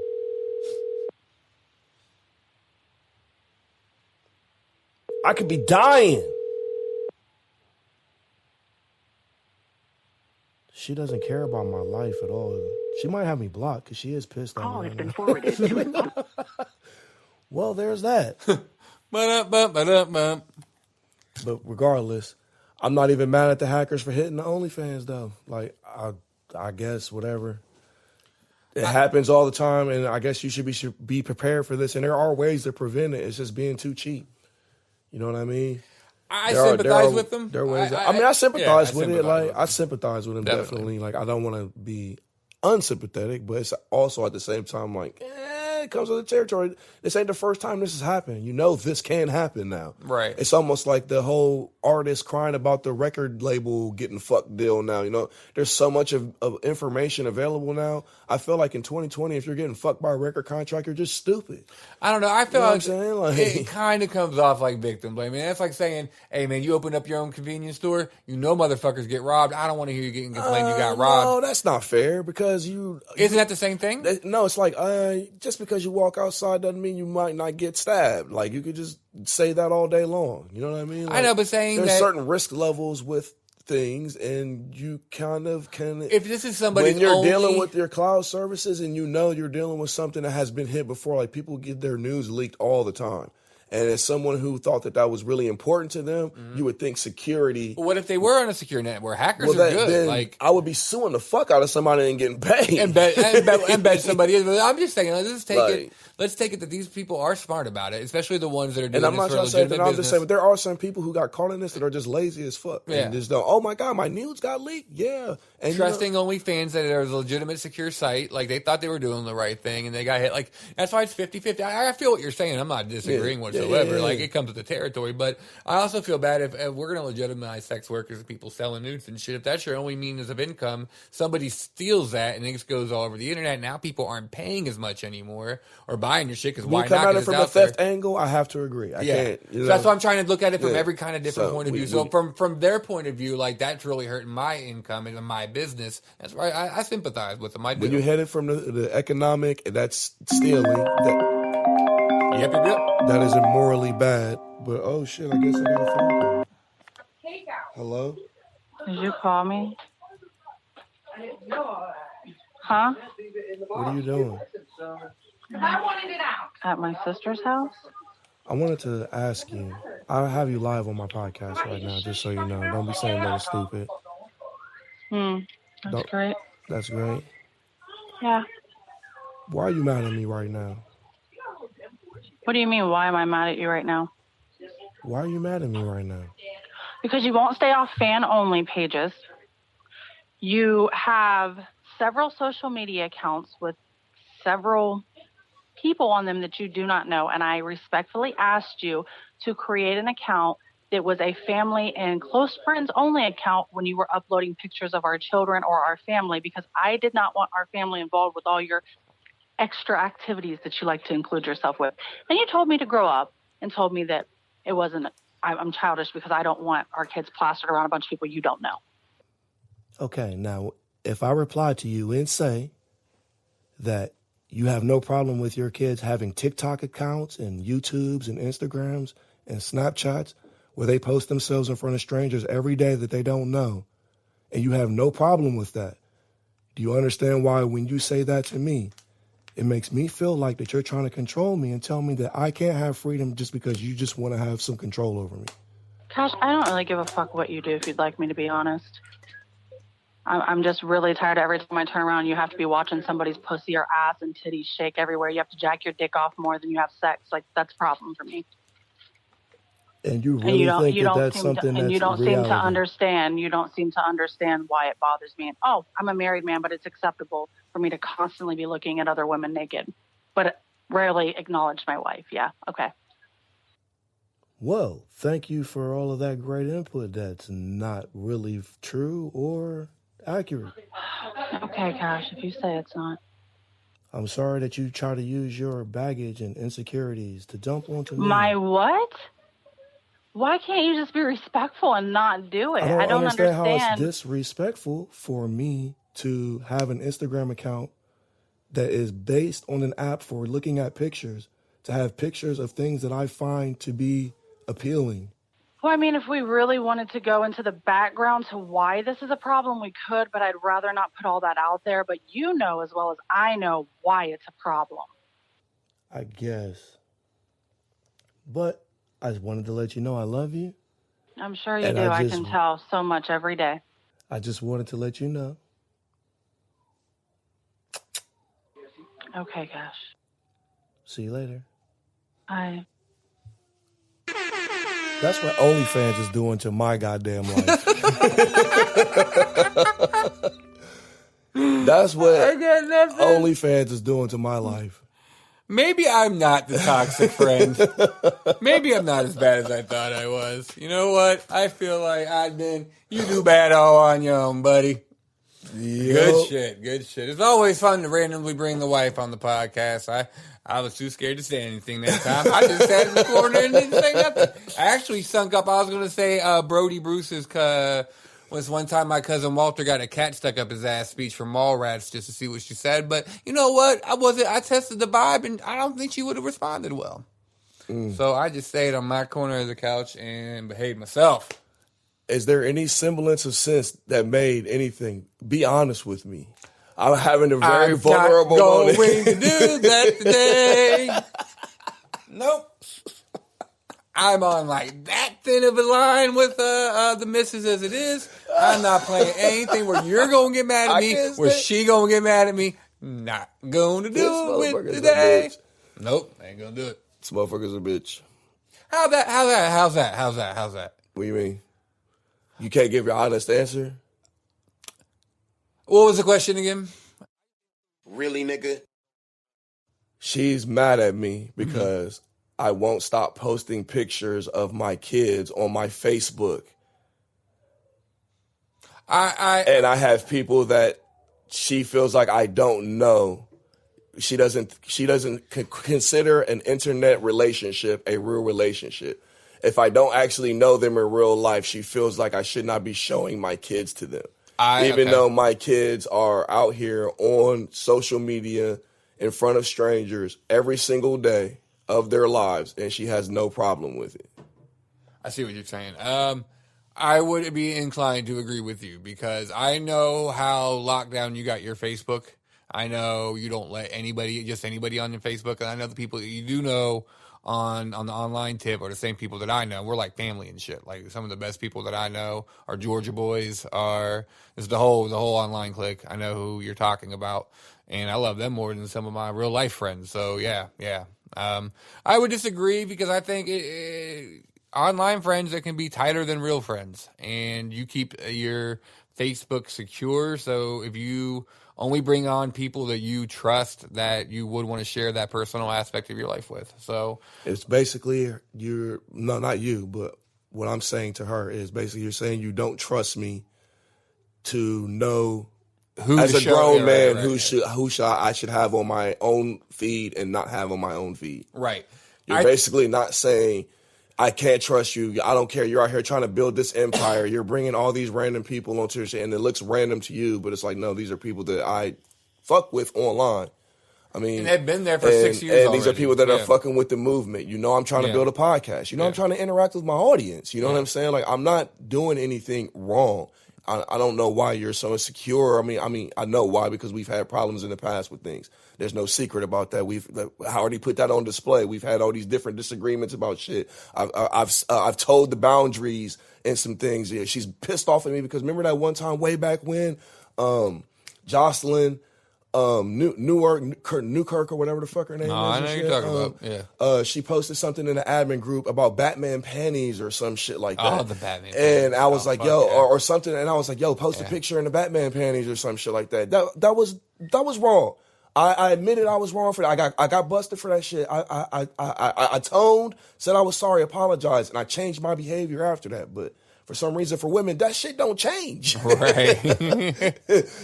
I could be dying. She doesn't care about my life at all. She might have me blocked because she is pissed at me. Call has right been now. forwarded to an Well, there's that. Ba-da-ba-ba-da-ba. But regardless, I'm not even mad at the hackers for hitting the OnlyFans, though. Like, I guess, whatever. It happens all the time, and I guess you should be prepared for this. And there are ways to prevent it. It's just being too cheap. You know what I mean? I sympathize with them. There are ways. I sympathize with it. Like, I sympathize with them definitely. Like, I don't want to be unsympathetic, but it's also at the same time like, it comes with the territory. This ain't the first time this has happened. You know this can happen now. Right. It's almost like the whole artist crying about the record label getting fucked deal now. You know, there's so much of information available now. I feel like in 2020, if you're getting fucked by a record contract, you're just stupid. I don't know. I feel You know like, what I'm saying? Like, it kind of comes off like victim blaming. That's like saying, hey, man, you open up your own convenience store, you know motherfuckers get robbed. I don't want to hear you getting complained you got robbed. No, that's not fair because Isn't that the same thing? No, it's like just because you walk outside doesn't mean you might not get stabbed. Like, you could just say that all day long. You know what I mean? Like, I know, but saying there's that certain risk levels with things, and you kind of can. If this is somebody when you're dealing with your cloud services, and you know you're dealing with something that has been hit before, like people get their news leaked all the time. And as someone who thought that was really important to them, you would think security. What if they were on a secure net where hackers are good? Then Like, I would be suing the fuck out of somebody and getting paid. and bet somebody is. But I'm just saying, let's take it that these people are smart about it, especially the ones that are doing And I'm this not for trying to say that. legitimate I'm business. just saying, but there are some people who got caught in this that are just lazy as fuck. Yeah. And just don't, oh my God, my news got leaked. Yeah. And Trusting OnlyFans that there's a legitimate secure site, like they thought they were doing the right thing and they got hit. Like, that's why it's 50-50. I feel what you're saying. I'm not disagreeing whatsoever. Like, it comes with the territory. But I also feel bad if we're going to legitimize sex workers and people selling nudes and shit. If that's your only means of income, somebody steals that and it goes all over the internet. Now people aren't paying as much anymore or buying your shit because why you come not? at it from a theft angle, I have to agree. I can't. You know? So that's why I'm trying to look at it from every kind of different So point of view. So from their point of view, like that's really hurting my income and my business. That's why I sympathize with them. I do. When you hit it from the economic, that's stealing. Yep. That isn't morally bad. But oh shit, I guess I got a phone call. Hello? Did you call me? Huh? What are you doing? At my sister's house? I wanted to ask you. I have you live on my podcast right now, just so you know. Don't be saying nothing stupid. That's great. That's great. Yeah. Why are you mad at me right now? What do you mean, why am I mad at you right now? Why are you mad at me right now? Because you won't stay off fan-only pages. You have several social media accounts with several people on them that you do not know, and I respectfully asked you to create an account that was a family and close friends only account when you were uploading pictures of our children or our family, because I did not want our family involved with all your extra activities that you like to include yourself with. And you told me to grow up and told me that it wasn't, I'm childish because I don't want our kids plastered around a bunch of people you don't know. Okay, now, if I reply to you and say that you have no problem with your kids having TikTok accounts and YouTubes and Instagrams and Snapchats where they post themselves in front of strangers every day that they don't know, and you have no problem with that, do you understand why when you say that to me, it makes me feel like that you're trying to control me and tell me that I can't have freedom just because you just want to have some control over me? Gosh, I don't really give a fuck what you do, if you'd like me to be honest. I'm just really tired. Every time I turn around, you have to be watching somebody's pussy or ass and titties shake everywhere. You have to jack your dick off more than you have sex. Like, that's a problem for me. And you really think that that's something that's and you don't reality. seem to understand. You don't seem to understand why it bothers me. And, oh, I'm a married man, but it's acceptable for me to constantly be looking at other women naked, but rarely acknowledge my wife. Yeah, okay. Well, thank you for all of that great input that's not really true or accurate. Okay, Cash, if you say it's not. I'm sorry that you try to use your baggage and insecurities to dump onto me. My what? Why can't you just be respectful and not do it? I don't understand how it's understand. disrespectful for me to have an Instagram account that is based on an app for looking at pictures, to have pictures of things that I find to be appealing. Well, I mean, if we really wanted to go into the background to why this is a problem, we could, but I'd rather not put all that out there. But you know as well as I know why it's a problem. I guess. But I just wanted to let you know I love you. I'm sure you And do. I just- can tell so much every day. I just wanted to let you know. Okay, gosh. See you later. I... That's what OnlyFans is doing to my goddamn life. That's what OnlyFans is doing to my life. Maybe I'm not the toxic friend. Maybe I'm not as bad as I thought I was. You know what? I feel like you do bad all on your own, buddy. Good shit. It's always fun to randomly bring the wife on the podcast. I was too scared to say anything that time. I just sat in the corner and didn't say nothing. I actually sunk up. I was going to say Brody Bruce's was one time my cousin Walter got a cat stuck up his ass speech from Mallrats just to see what she said. But you know what? I tested the vibe and I don't think she would have responded well. So I just stayed on my corner of the couch and behaved myself. Is there any semblance of sense that made anything? Be honest with me. I'm having a very vulnerable moment. I'm not going to do that today. Nope. I'm on like that thin of a line with the missus as it is. I'm not playing anything where you're going to get mad at me, where she going to get mad at me. Not going to do it with today. Nope, ain't going to do it. This motherfucker's a bitch. How's that? What do you mean? You can't give your honest answer? What was the question again? Really, nigga? She's mad at me because I won't stop posting pictures of my kids on my Facebook. And I have people that she feels like I don't know. She doesn't consider an internet relationship a real relationship. If I don't actually know them in real life, she feels like I should not be showing my kids to them. Even though my kids are out here on social media in front of strangers every single day of their lives, and she has no problem with it. I see what you're saying. I would be inclined to agree with you because I know how locked down you got your Facebook. I know you don't let anybody on your Facebook, and I know the people that you do know on the online tip are the same people that I know. We're like family and shit. Like some of the best people that I know are Georgia boys. Is the whole online clique. I know who you're talking about, and I love them more than some of my real life friends. So yeah. I would disagree because I think online friends that can be tighter than real friends, and you keep your Facebook secure. So if you only bring on people that you trust, that you would want to share that personal aspect of your life with. So it's basically not you, but what I'm saying to her is basically you're saying you don't trust me to know who as a grown man who I should have on my own feed and not have on my own feed. Right. You're basically not saying I can't trust you. I don't care. You're out here trying to build this empire. You're bringing all these random people onto your shit, and it looks random to you, but it's like, no, these are people that I fuck with online. I mean, and they've been there for 6 years and already. These are people that are fucking with the movement. You know, I'm trying to build a podcast. You know, I'm trying to interact with my audience. You know what I'm saying? Like, I'm not doing anything wrong. I don't know why you're so insecure. I mean, I know why, because we've had problems in the past with things. There's no secret about that. I already put that on display. We've had all these different disagreements about shit. I've told the boundaries and some things. Yeah, she's pissed off at me because remember that one time way back when, Jocelyn, Newkirk or whatever the fuck her name is. I know you're talking about. She posted something in the admin group about Batman panties or some shit like that. Oh, the Batman panties. And I was or something. And I was like, yo, post a picture in the Batman panties or some shit like that. That was wrong. I admitted I was wrong for that. I got busted for that shit. I atoned, said I was sorry, apologized, and I changed my behavior after that. But for some reason, for women, that shit don't change. Right.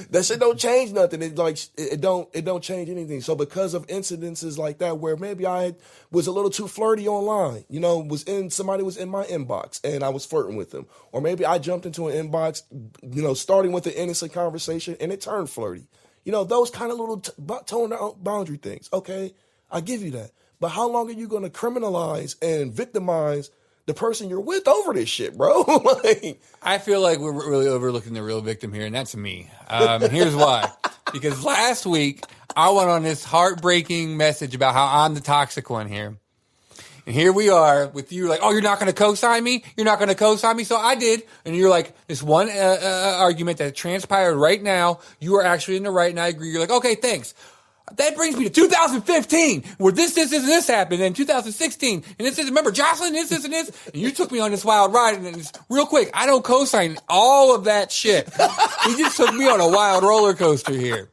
That shit don't change nothing. It don't change anything. So because of incidences like that, where maybe I was a little too flirty online, you know, somebody was in my inbox and I was flirting with them, or maybe I jumped into an inbox, you know, starting with an innocent conversation and it turned flirty. You know, those kind of little tone boundary things. Okay, I give you that. But how long are you going to criminalize and victimize the person you're with over this shit, bro? I feel like we're really overlooking the real victim here, and that's me. Here's why. Because last week, I went on this heartbreaking message about how I'm the toxic one here. And here we are with you like, oh, you're not going to co-sign me? You're not going to co-sign me? So I did. And you're like, this one argument that transpired right now, you are actually in the right, and I agree. You're like, okay, thanks. That brings me to 2015, where this happened, and 2016, and this is, remember, Jocelyn, this, and this, and you took me on this wild ride, and it's real quick, I don't co-sign all of that shit. You just took me on a wild roller coaster here.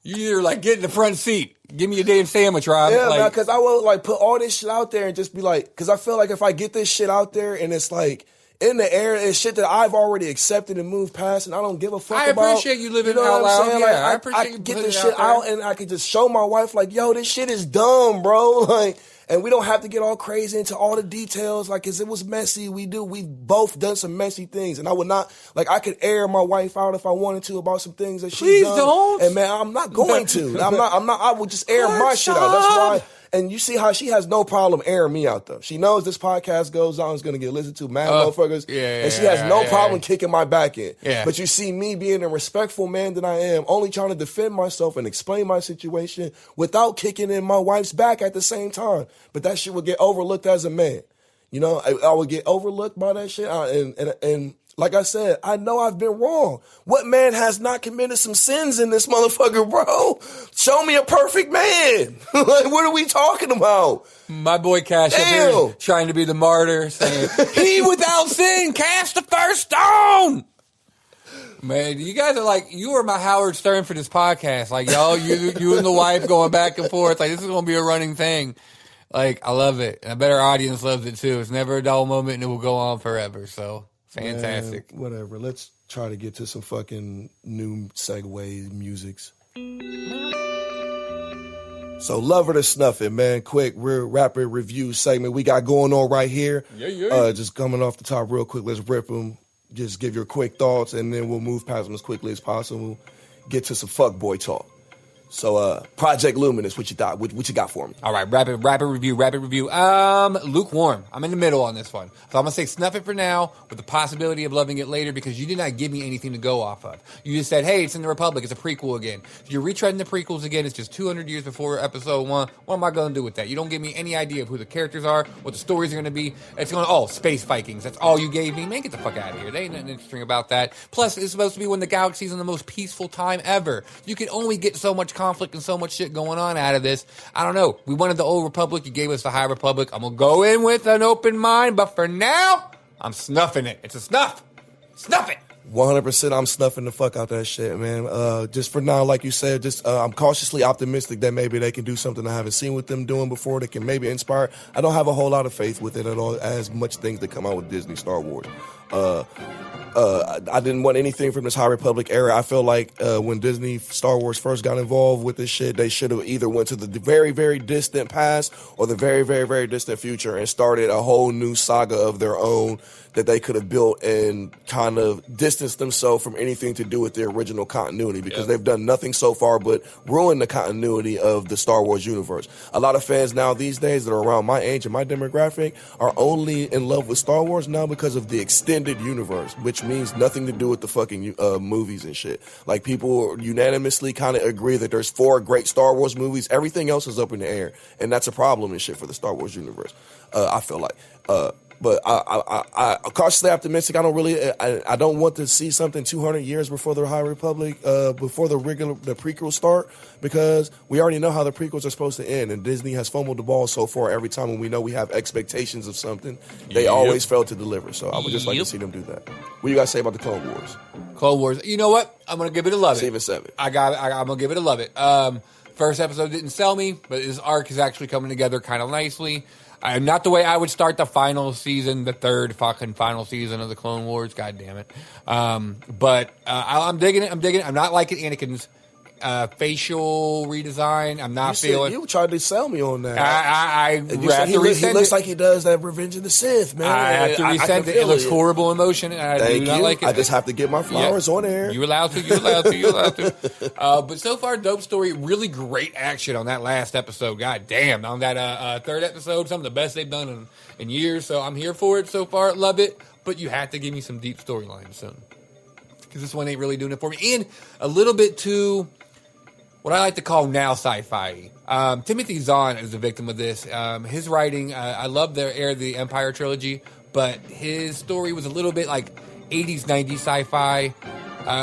You either, like, get in the front seat, give me a damn sandwich, Rob. Yeah, man, because I will, like, put all this shit out there and just be like, because I feel like if I get this shit out there and it's, like, in the air, it's shit that I've already accepted and moved past, and I don't give a fuck about. I appreciate you living you know out what I'm loud. saying? Yeah, like, I appreciate you get putting this it shit out out, and I can just show my wife, like, yo, this shit is dumb, bro. Like, and we don't have to get all crazy into all the details, like, because it was messy. We've both done some messy things, and I would not, like, I could air my wife out if I wanted to about some things that she's done. Please don't. And man, I'm not going to. I'm not. I would just air my shit out. That's why. And you see how she has no problem airing me out, though. She knows this podcast goes on, it's going to get listened to, mad motherfuckers. And she has no problem kicking my back in. Yeah. But you see me being a respectful man that I am, only trying to defend myself and explain my situation without kicking in my wife's back at the same time. But that shit would get overlooked as a man. You know, I would get overlooked by that shit. And like I said, I know I've been wrong. What man has not committed some sins in this motherfucker, bro? Show me a perfect man. Like, what are we talking about? My boy Cash up here trying to be the martyr, saying, he without sin cast the first stone. Man, you guys are like, you are my Howard Stern for this podcast. Like, y'all, you and the wife going back and forth. Like, this is going to be a running thing. Like, I love it. And I bet our audience loves it too. It's never a dull moment and it will go on forever. So, fantastic. Man, whatever. Let's try to get to some fucking new segue musics. So, love it or snuff it, man. Quick, real rapid review segment we got going on right here. Yeah. Just coming off the top real quick. Let's rip them. Just give your quick thoughts, and then we'll move past them as quickly as possible. Get to some fuckboy talk. So, Project Luminous, what you thought? What you got for me? All right, rapid review. Lukewarm. I'm in the middle on this one. So I'm going to say snuff it for now with the possibility of loving it later because you did not give me anything to go off of. You just said, hey, it's in the Republic. It's a prequel again. You're retreading the prequels again. It's just 200 years before episode 1. What am I going to do with that? You don't give me any idea of who the characters are, what the stories are going to be. It's going to, space Vikings. That's all you gave me. Man, get the fuck out of here. There ain't nothing interesting about that. Plus, it's supposed to be when the galaxy's in the most peaceful time ever. You can only get so much conflict and so much shit going on out of this. I don't know. We wanted the old Republic. You gave us the High Republic. I'm going to go in with an open mind, but for now, I'm snuffing it. It's a snuff. Snuff it. 100% I'm snuffing the fuck out that shit, man. Just for now, like you said, I'm cautiously optimistic that maybe they can do something I haven't seen with them doing before that can maybe inspire. I don't have a whole lot of faith with it at all, as much things that come out with Disney Star Wars. I didn't want anything from this High Republic era. I feel like when Disney Star Wars first got involved with this shit, they should have either went to the very, very distant past or the very, very, very distant future and started a whole new saga of their own that they could have built and kind of distanced themselves from anything to do with the original continuity because they've done nothing so far but ruin the continuity of the Star Wars universe. A lot of fans now these days that are around my age and my demographic are only in love with Star Wars now because of the extended universe, which means nothing to do with the fucking movies and shit. Like, people unanimously kind of agree that there's 4 great Star Wars movies. Everything else is up in the air, and that's a problem and shit for the Star Wars universe. I feel like. But I'm cautiously optimistic. I don't want to see something 200 years before the High Republic, before the prequels start, because we already know how the prequels are supposed to end, and Disney has fumbled the ball so far. Every time when we know we have expectations of something, they always fail to deliver. So I would just like to see them do that. What do you guys say about the Clone Wars? Clone Wars. You know what? I'm gonna give it a love it. Save it 7. I'm gonna give it a love it. First episode didn't sell me, but this arc is actually coming together kind of nicely. Not the way I would start the final season, the third fucking final season of the Clone Wars. God damn it. But I'm digging it. I'm not liking Anakin's facial redesign. I'm not feeling. You tried to sell me on that. He looks like he does that Revenge of the Sith, man. I have to resend it. It looks horrible in motion. I do not like it. I just have to get my flowers on air. You allowed to. But so far, dope story. Really great action on that last episode. God damn. On that third episode, some of the best they've done in years. So I'm here for it so far. Love it. But you have to give me some deep storylines soon, because this one ain't really doing it for me. And a little bit too, what I like to call now sci-fi. Timothy Zahn is a victim of this. His writing, I love the Heir of the Empire trilogy, but his story was a little bit like 80s, 90s sci-fi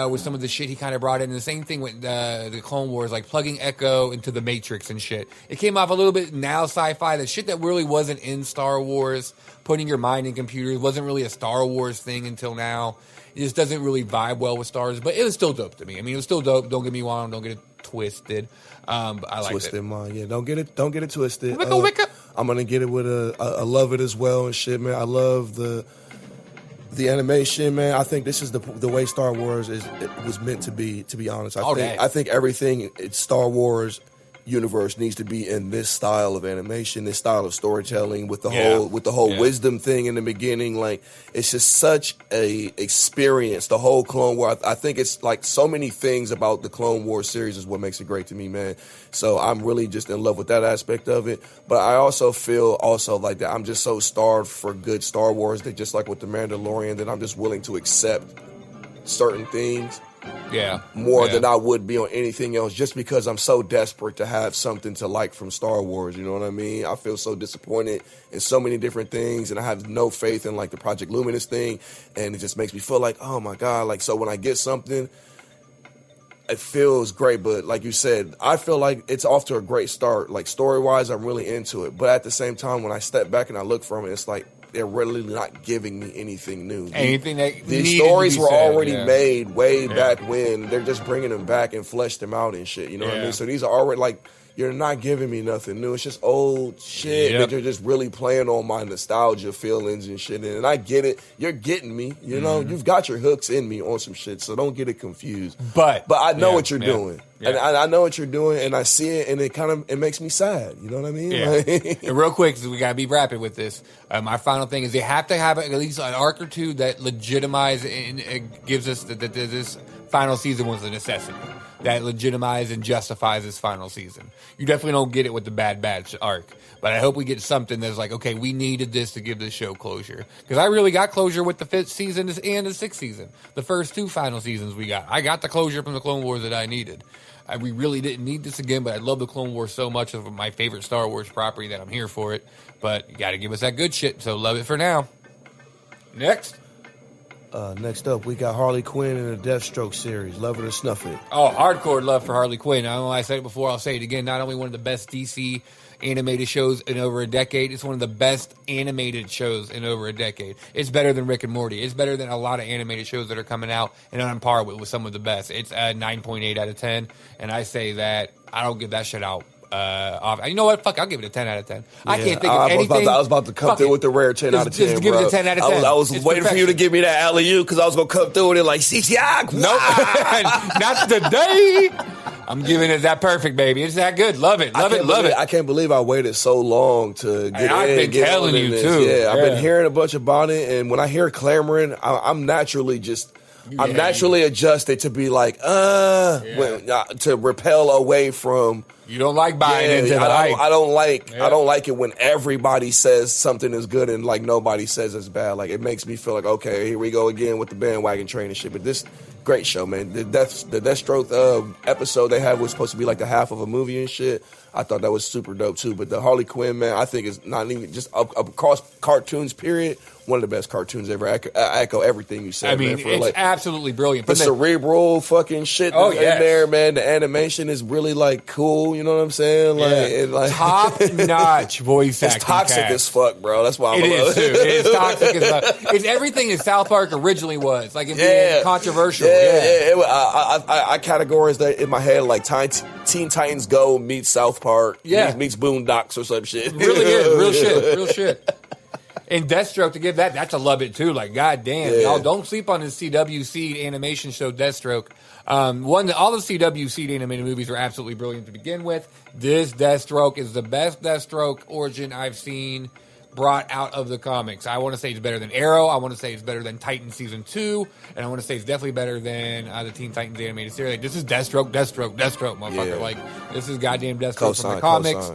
with some of the shit he kind of brought in. And the same thing with the Clone Wars, like plugging Echo into the Matrix and shit. It came off a little bit now sci-fi, the shit that really wasn't in Star Wars. Putting your mind in computers wasn't really a Star Wars thing until now. It just doesn't really vibe well with Star Wars, but it was still dope to me. I mean, it was still dope. Don't get me wrong. Don't get it twisted. But I like it. Twisted mind, yeah. Don't get it twisted. Wicca. I'm gonna get it with I love it as well and shit, man. I love the animation, man. I think this is the way Star Wars was meant to be. To be honest, I think everything in Star Wars universe needs to be in this style of animation, this style of storytelling, with the whole wisdom thing in the beginning. Like, it's just such a experience. The whole Clone War. I think it's like so many things about the Clone War series is what makes it great to me, man. So I'm really just in love with that aspect of it. But I also feel like that I'm just so starved for good Star Wars that, just like with the Mandalorian, that I'm just willing to accept certain things more than I would be on anything else, just because I'm so desperate to have something to like from Star Wars. You know what I mean? I feel so disappointed in so many different things, and I have no faith in like the Project Luminous thing, and it just makes me feel like, oh my God, like, so when I get something, it feels great. But like you said, I feel like it's off to a great start. Like, story-wise, I'm really into it. But at the same time, when I step back and I look from it, it's like, they're really not giving me anything new. These stories were already made way back when. They're just bringing them back and fleshed them out and shit. You know what I mean? So these are already like, you're not giving me nothing new. It's just old shit that you're just really playing on my nostalgia feelings and shit. And I get it. You're getting me. You know, you've got your hooks in me on some shit, so don't get it confused. But I know what you're doing. Yeah. And I know what you're doing, and I see it, and it makes me sad. You know what I mean? Yeah. And real quick, because we got to be rapid with this, my final thing is they have to have at least an arc or two that legitimizes and gives us that this final season was a necessity. that legitimizes and justifies this final season. You definitely don't get it with the Bad Batch arc. But I hope we get something that's like, okay, we needed this to give this show closure. Because I really got closure with the 5th season and the 6th season. The first 2 final seasons we got. I got the closure from the Clone Wars that I needed. We really didn't need this again, but I love the Clone Wars so much. It's my favorite Star Wars property that I'm here for it. But you got to give us that good shit, so love it for now. Next. Next up, we got Harley Quinn in the Deathstroke series. Love it or snuff it. Oh, hardcore love for Harley Quinn. I know I said it before, I'll say it again. Not only one of the best DC animated shows in over a decade, it's one of the best animated shows in over a decade. It's better than Rick and Morty. It's better than a lot of animated shows that are coming out and on par with some of the best. It's a 9.8 out of 10, and I say that I don't give that shit out. You know what? Fuck, I'll give it a 10 out of 10. Yeah, I can't think of anything. I was about to come through with the rare 10 out of 10. Just give it a 10 out of 10. I was waiting for you to give me that alley-oop because I was going to come through with it like, CCI. Nope. Not today. I'm giving it that perfect, baby. It's that good. Love it. Love it. I can't believe I waited so long to get in. I've been telling you, too. Yeah, I've been hearing a bunch about it, and when I hear clamoring, I'm naturally adjusted to be like, to repel away from. You don't like buying into the hype. I don't like it when everybody says something is good and like nobody says it's bad. Like it makes me feel like, okay, here we go again with the bandwagon train and shit. But this great show, man. The Deathstroke episode they had was supposed to be like the half of a movie and shit. I thought that was super dope too. But the Harley Quinn, man, I think is not even just across cartoons, period, one of the best cartoons ever. I echo everything you said. I mean, man, it's absolutely brilliant. The cerebral fucking shit in there, man. The animation is really like cool. You know what I'm saying? Like, top notch voice acting. It's toxic as fuck, bro. That's why it is too. It is toxic as fuck. It's everything that South Park originally was. Like it being controversial. I categorize that in my head like Teen Titans Go meets South Park. Meets Boondocks or some shit. It really is. Real shit. And Deathstroke, to give that's a love it too. Like, goddamn, y'all don't sleep on this CW Seed animation show, Deathstroke. All the CW Seed animated movies are absolutely brilliant to begin with. This Deathstroke is the best Deathstroke origin I've seen brought out of the comics. I want to say it's better than Arrow. I want to say it's better than Titan Season 2. And I want to say it's definitely better than the Teen Titans animated series. Like, this is Deathstroke, motherfucker. Yeah. Like, this is goddamn Deathstroke from the comics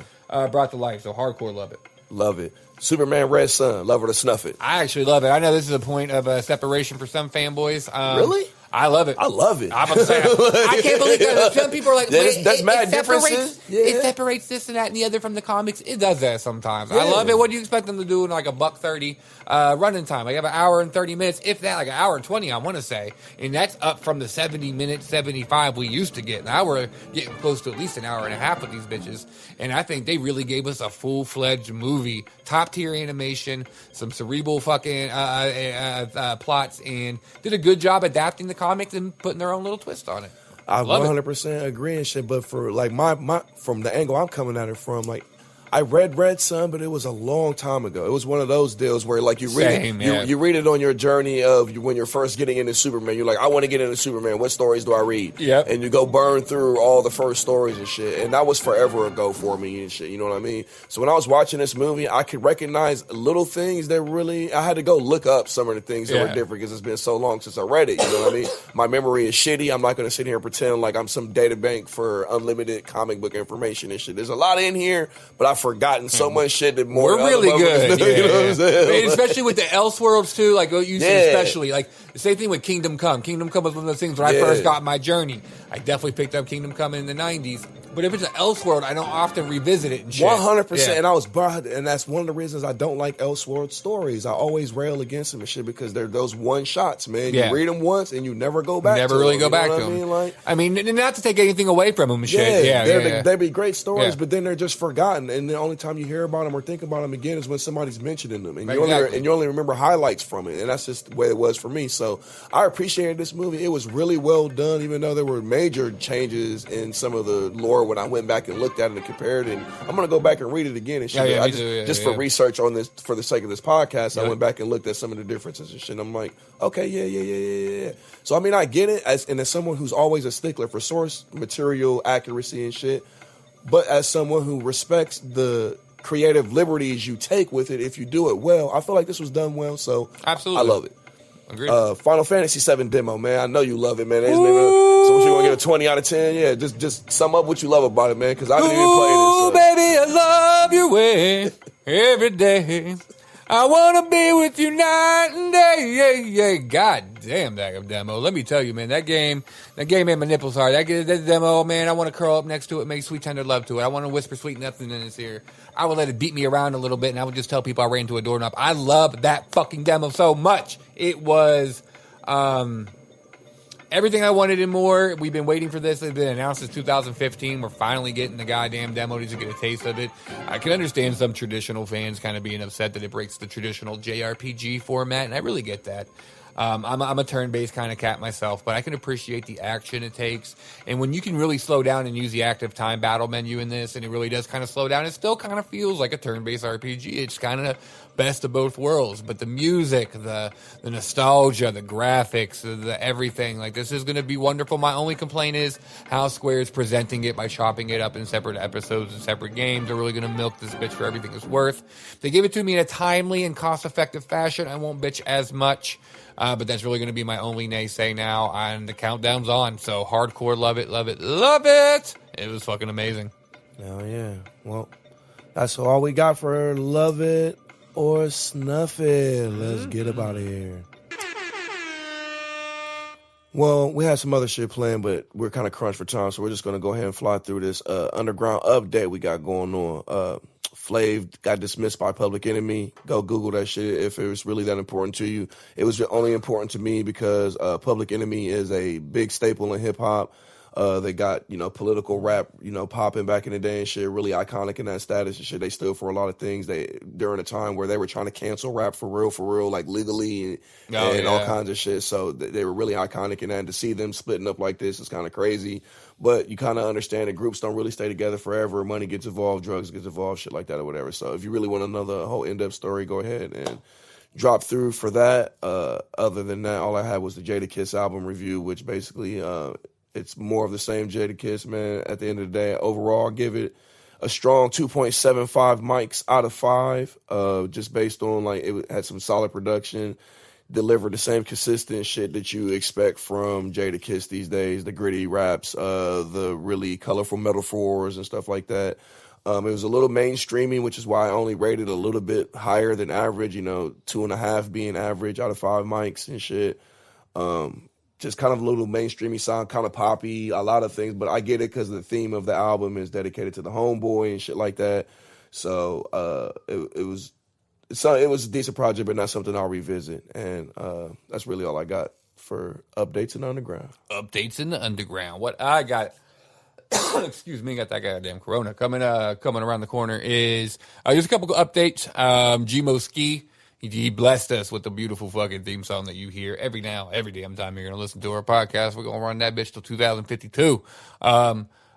brought to life. So hardcore love it. Love it. Superman Red Sun, love it or snuff it. I actually love it. I know this is a point of separation for some fanboys. Really? I love it. I love it. I'm upset. I can't believe that. Some people are like, that's mad differences. It separates this and that and the other from the comics. It does that sometimes. I love it. What do you expect them to do in like a $1:30 running time? Like you have an hour and 30 minutes, if that, like an hour and 20, I want to say. And that's up from the 70 minutes, 75 we used to get. Now we're getting close to at least an hour and a half with these bitches. And I think they really gave us a full-fledged movie, top-tier animation, some cerebral fucking plots, and did a good job adapting the comics and putting their own little twist on it. I 100% agree and shit, but for like my from the angle I'm coming at it from, like I read Red Sun, but it was a long time ago. It was one of those deals where like you read it on your journey of when you're first getting into Superman. You're like, I want to get into Superman. What stories do I read? Yeah. And you go burn through all the first stories and shit. And that was forever ago for me and shit. You know what I mean? So when I was watching this movie, I could recognize little things that really, I had to go look up some of the things that were different because it's been so long since I read it. You know what I mean? My memory is shitty. I'm not going to sit here and pretend like I'm some data bank for unlimited comic book information and shit. There's a lot in here, but I've forgotten so much shit that more. We're really good, you know what I'm saying? Especially with the Elseworlds too. Like you see, especially like the same thing with Kingdom Come. Kingdom Come was one of those things when I first got my journey. I definitely picked up Kingdom Come in the '90s. But if it's an Elseworld, I don't often revisit it and shit. 100%. And I was brought, and that's one of the reasons I don't like Elseworld stories. I always rail against them and shit because they're those one shots, man. You read them once and you never go back. Never to really them, go back to them. I mean, not to take anything away from them and shit. They'd be great stories, but then they're just forgotten. And the only time you hear about them or think about them again is when somebody's mentioning them, and you only remember highlights from it. And that's just the way it was for me. So I appreciated this movie. It was really well done, even though there were major changes in some of the lore when I went back and looked at it and compared it. And I'm gonna go back and read it again and shit. Just for research on this, for the sake of this podcast, I went back and looked at some of the differences and shit. And I'm like, okay, yeah. So I mean, I get it as someone who's always a stickler for source material accuracy and shit, but as someone who respects the creative liberties you take with it, if you do it well, I feel like this was done well. So absolutely, I love it. Agreed. Final Fantasy 7 demo, man. I know you love it, man. So what you gonna give a 20 out of 10? Yeah, just sum up what you love about it, man, because I haven't even played it. So. Baby, I love your way every day. I want to be with you night and day. Yeah, yeah. God damn that demo. Let me tell you, man, that game made my nipples hard. That demo, man, I want to curl up next to it, make sweet tender love to it. I want to whisper sweet nothing in his ear. I would let it beat me around a little bit, and I would just tell people I ran into a doorknob. I love that fucking demo so much. It was everything I wanted and more. We've been waiting for this. It's been announced since 2015. We're finally getting the goddamn demo to get a taste of it. I can understand some traditional fans kind of being upset that it breaks the traditional JRPG format, and I really get that. I'm a turn-based kind of cat myself, but I can appreciate the action it takes. And when you can really slow down and use the active time battle menu in this, and it really does kind of slow down, it still kind of feels like a turn-based RPG. It's kind of best of both worlds. But the music, the nostalgia, the graphics, the everything, like this is going to be wonderful. My only complaint is how Square is presenting it by chopping it up in separate episodes and separate games. They're really going to milk this bitch for everything it's worth. If they give it to me in a timely and cost-effective fashion, I won't bitch as much. But that's really going to be my only naysay now, and the countdown's on. So hardcore, love it, love it, love it. It was fucking amazing. Oh, yeah. Well, that's all we got for Love It or Snuff It. Let's get up out of here. Well, we had some other shit planned, but we're kind of crunched for time, so we're just going to go ahead and fly through this underground update we got going on. Flav got dismissed by Public Enemy. Go Google that shit if it was really that important to you. It was only important to me because Public Enemy is a big staple in hip-hop. They got, political rap, popping back in the day and shit, really iconic in that status and shit. They stood for a lot of things during a time where they were trying to cancel rap for real, like legally and all kinds of shit. So they were really iconic in that. And to see them splitting up like this is kind of crazy. But you kind of understand that groups don't really stay together forever. Money gets involved, drugs gets involved, shit like that or whatever. So if you really want another whole in-depth story, go ahead and drop through for that. Other than that, all I had was the Jadakiss album review, which basically it's more of the same Jadakiss, man. At the end of the day, overall, I give it a strong 2.75 mics out of 5, just based on, it had some solid production, delivered the same consistent shit that you expect from Jadakiss these days, the gritty raps, the really colorful metaphors and stuff like that. It was a little mainstreamy, which is why I only rated a little bit higher than average, 2.5 being average out of 5 mics and shit. Just kind of a little mainstreamy sound, kind of poppy, a lot of things, but I get it because the theme of the album is dedicated to the homeboy and shit like that. So it was a decent project, but not something I'll revisit. And that's really all I got for updates in the underground. Updates in the underground. What I got, excuse me, got that goddamn corona coming around the corner is just a couple of updates. Gmo Ski. He blessed us with the beautiful fucking theme song that you hear every damn time you're going to listen to our podcast. We're going to run that bitch till 2052.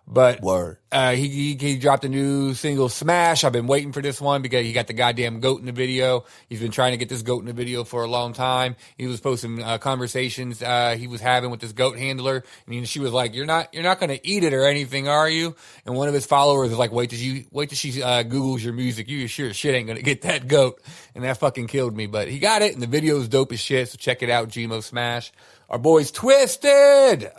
But Word. He dropped a new single, Smash. I've been waiting for this one because he got the goddamn goat in the video. He's been trying to get this goat in the video for a long time. He was posting conversations he was having with this goat handler. And she was like, "You're not going to eat it or anything, are you?" And one of his followers was like, "Wait till she Googles your music. You sure as shit ain't going to get that goat." And that fucking killed me. But he got it, and the video is dope as shit. So check it out, Gmo Smash. Our boys Twiztid.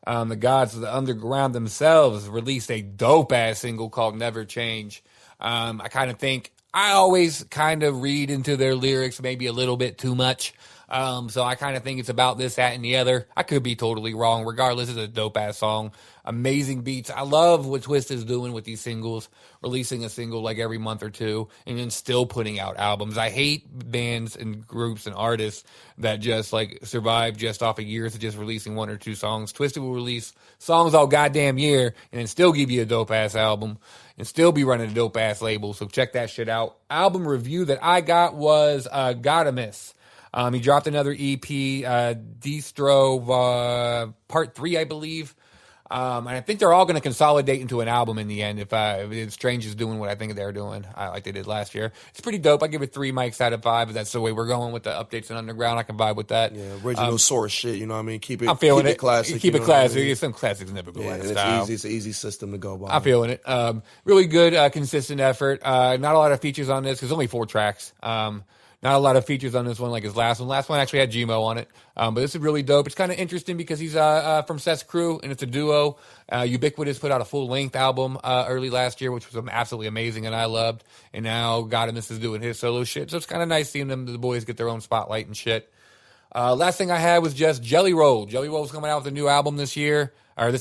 The gods of the underground themselves released a dope-ass single called Never Change. I kind of think I always kind of read into their lyrics maybe a little bit too much. So I kind of think it's about this, that, and the other. I could be totally wrong. Regardless, it's a dope-ass song. Amazing beats. I love what Twiztid is doing with these singles, releasing a single like every month or two, and then still putting out albums. I hate bands and groups and artists that just survive just off of years of just releasing 1 or 2 songs. Twiztid will release songs all goddamn year and then still give you a dope-ass album and still be running a dope-ass label. So check that shit out. Album review that I got was Gotta Miss. He dropped another EP, Distro Part 3, I believe. And I think they're all going to consolidate into an album in the end if Strange is doing what I think they're doing, like they did last year. It's pretty dope. I give it 3 mics out of 5. If that's the way we're going with the updates and underground, I can vibe with that. Yeah, original source shit, you know what I mean? Keep it, I'm feeling it. Classic. Keep it classic. I mean? Some classics never go out of style. It's an easy system to go by. I'm feeling it. Really good, consistent effort. Not a lot of features on this because only 4 tracks. Not a lot of features on this one like his last one. Last one actually had Gmo on it. But this is really dope. It's kind of interesting because he's from Seth's crew, and it's a duo. Ubiquitous put out a full-length album early last year, which was absolutely amazing, and I loved. And now Godimus is doing his solo shit. So it's kind of nice seeing the boys get their own spotlight and shit. Last thing I had was just Jelly Roll. Jelly Roll's coming out with a new album this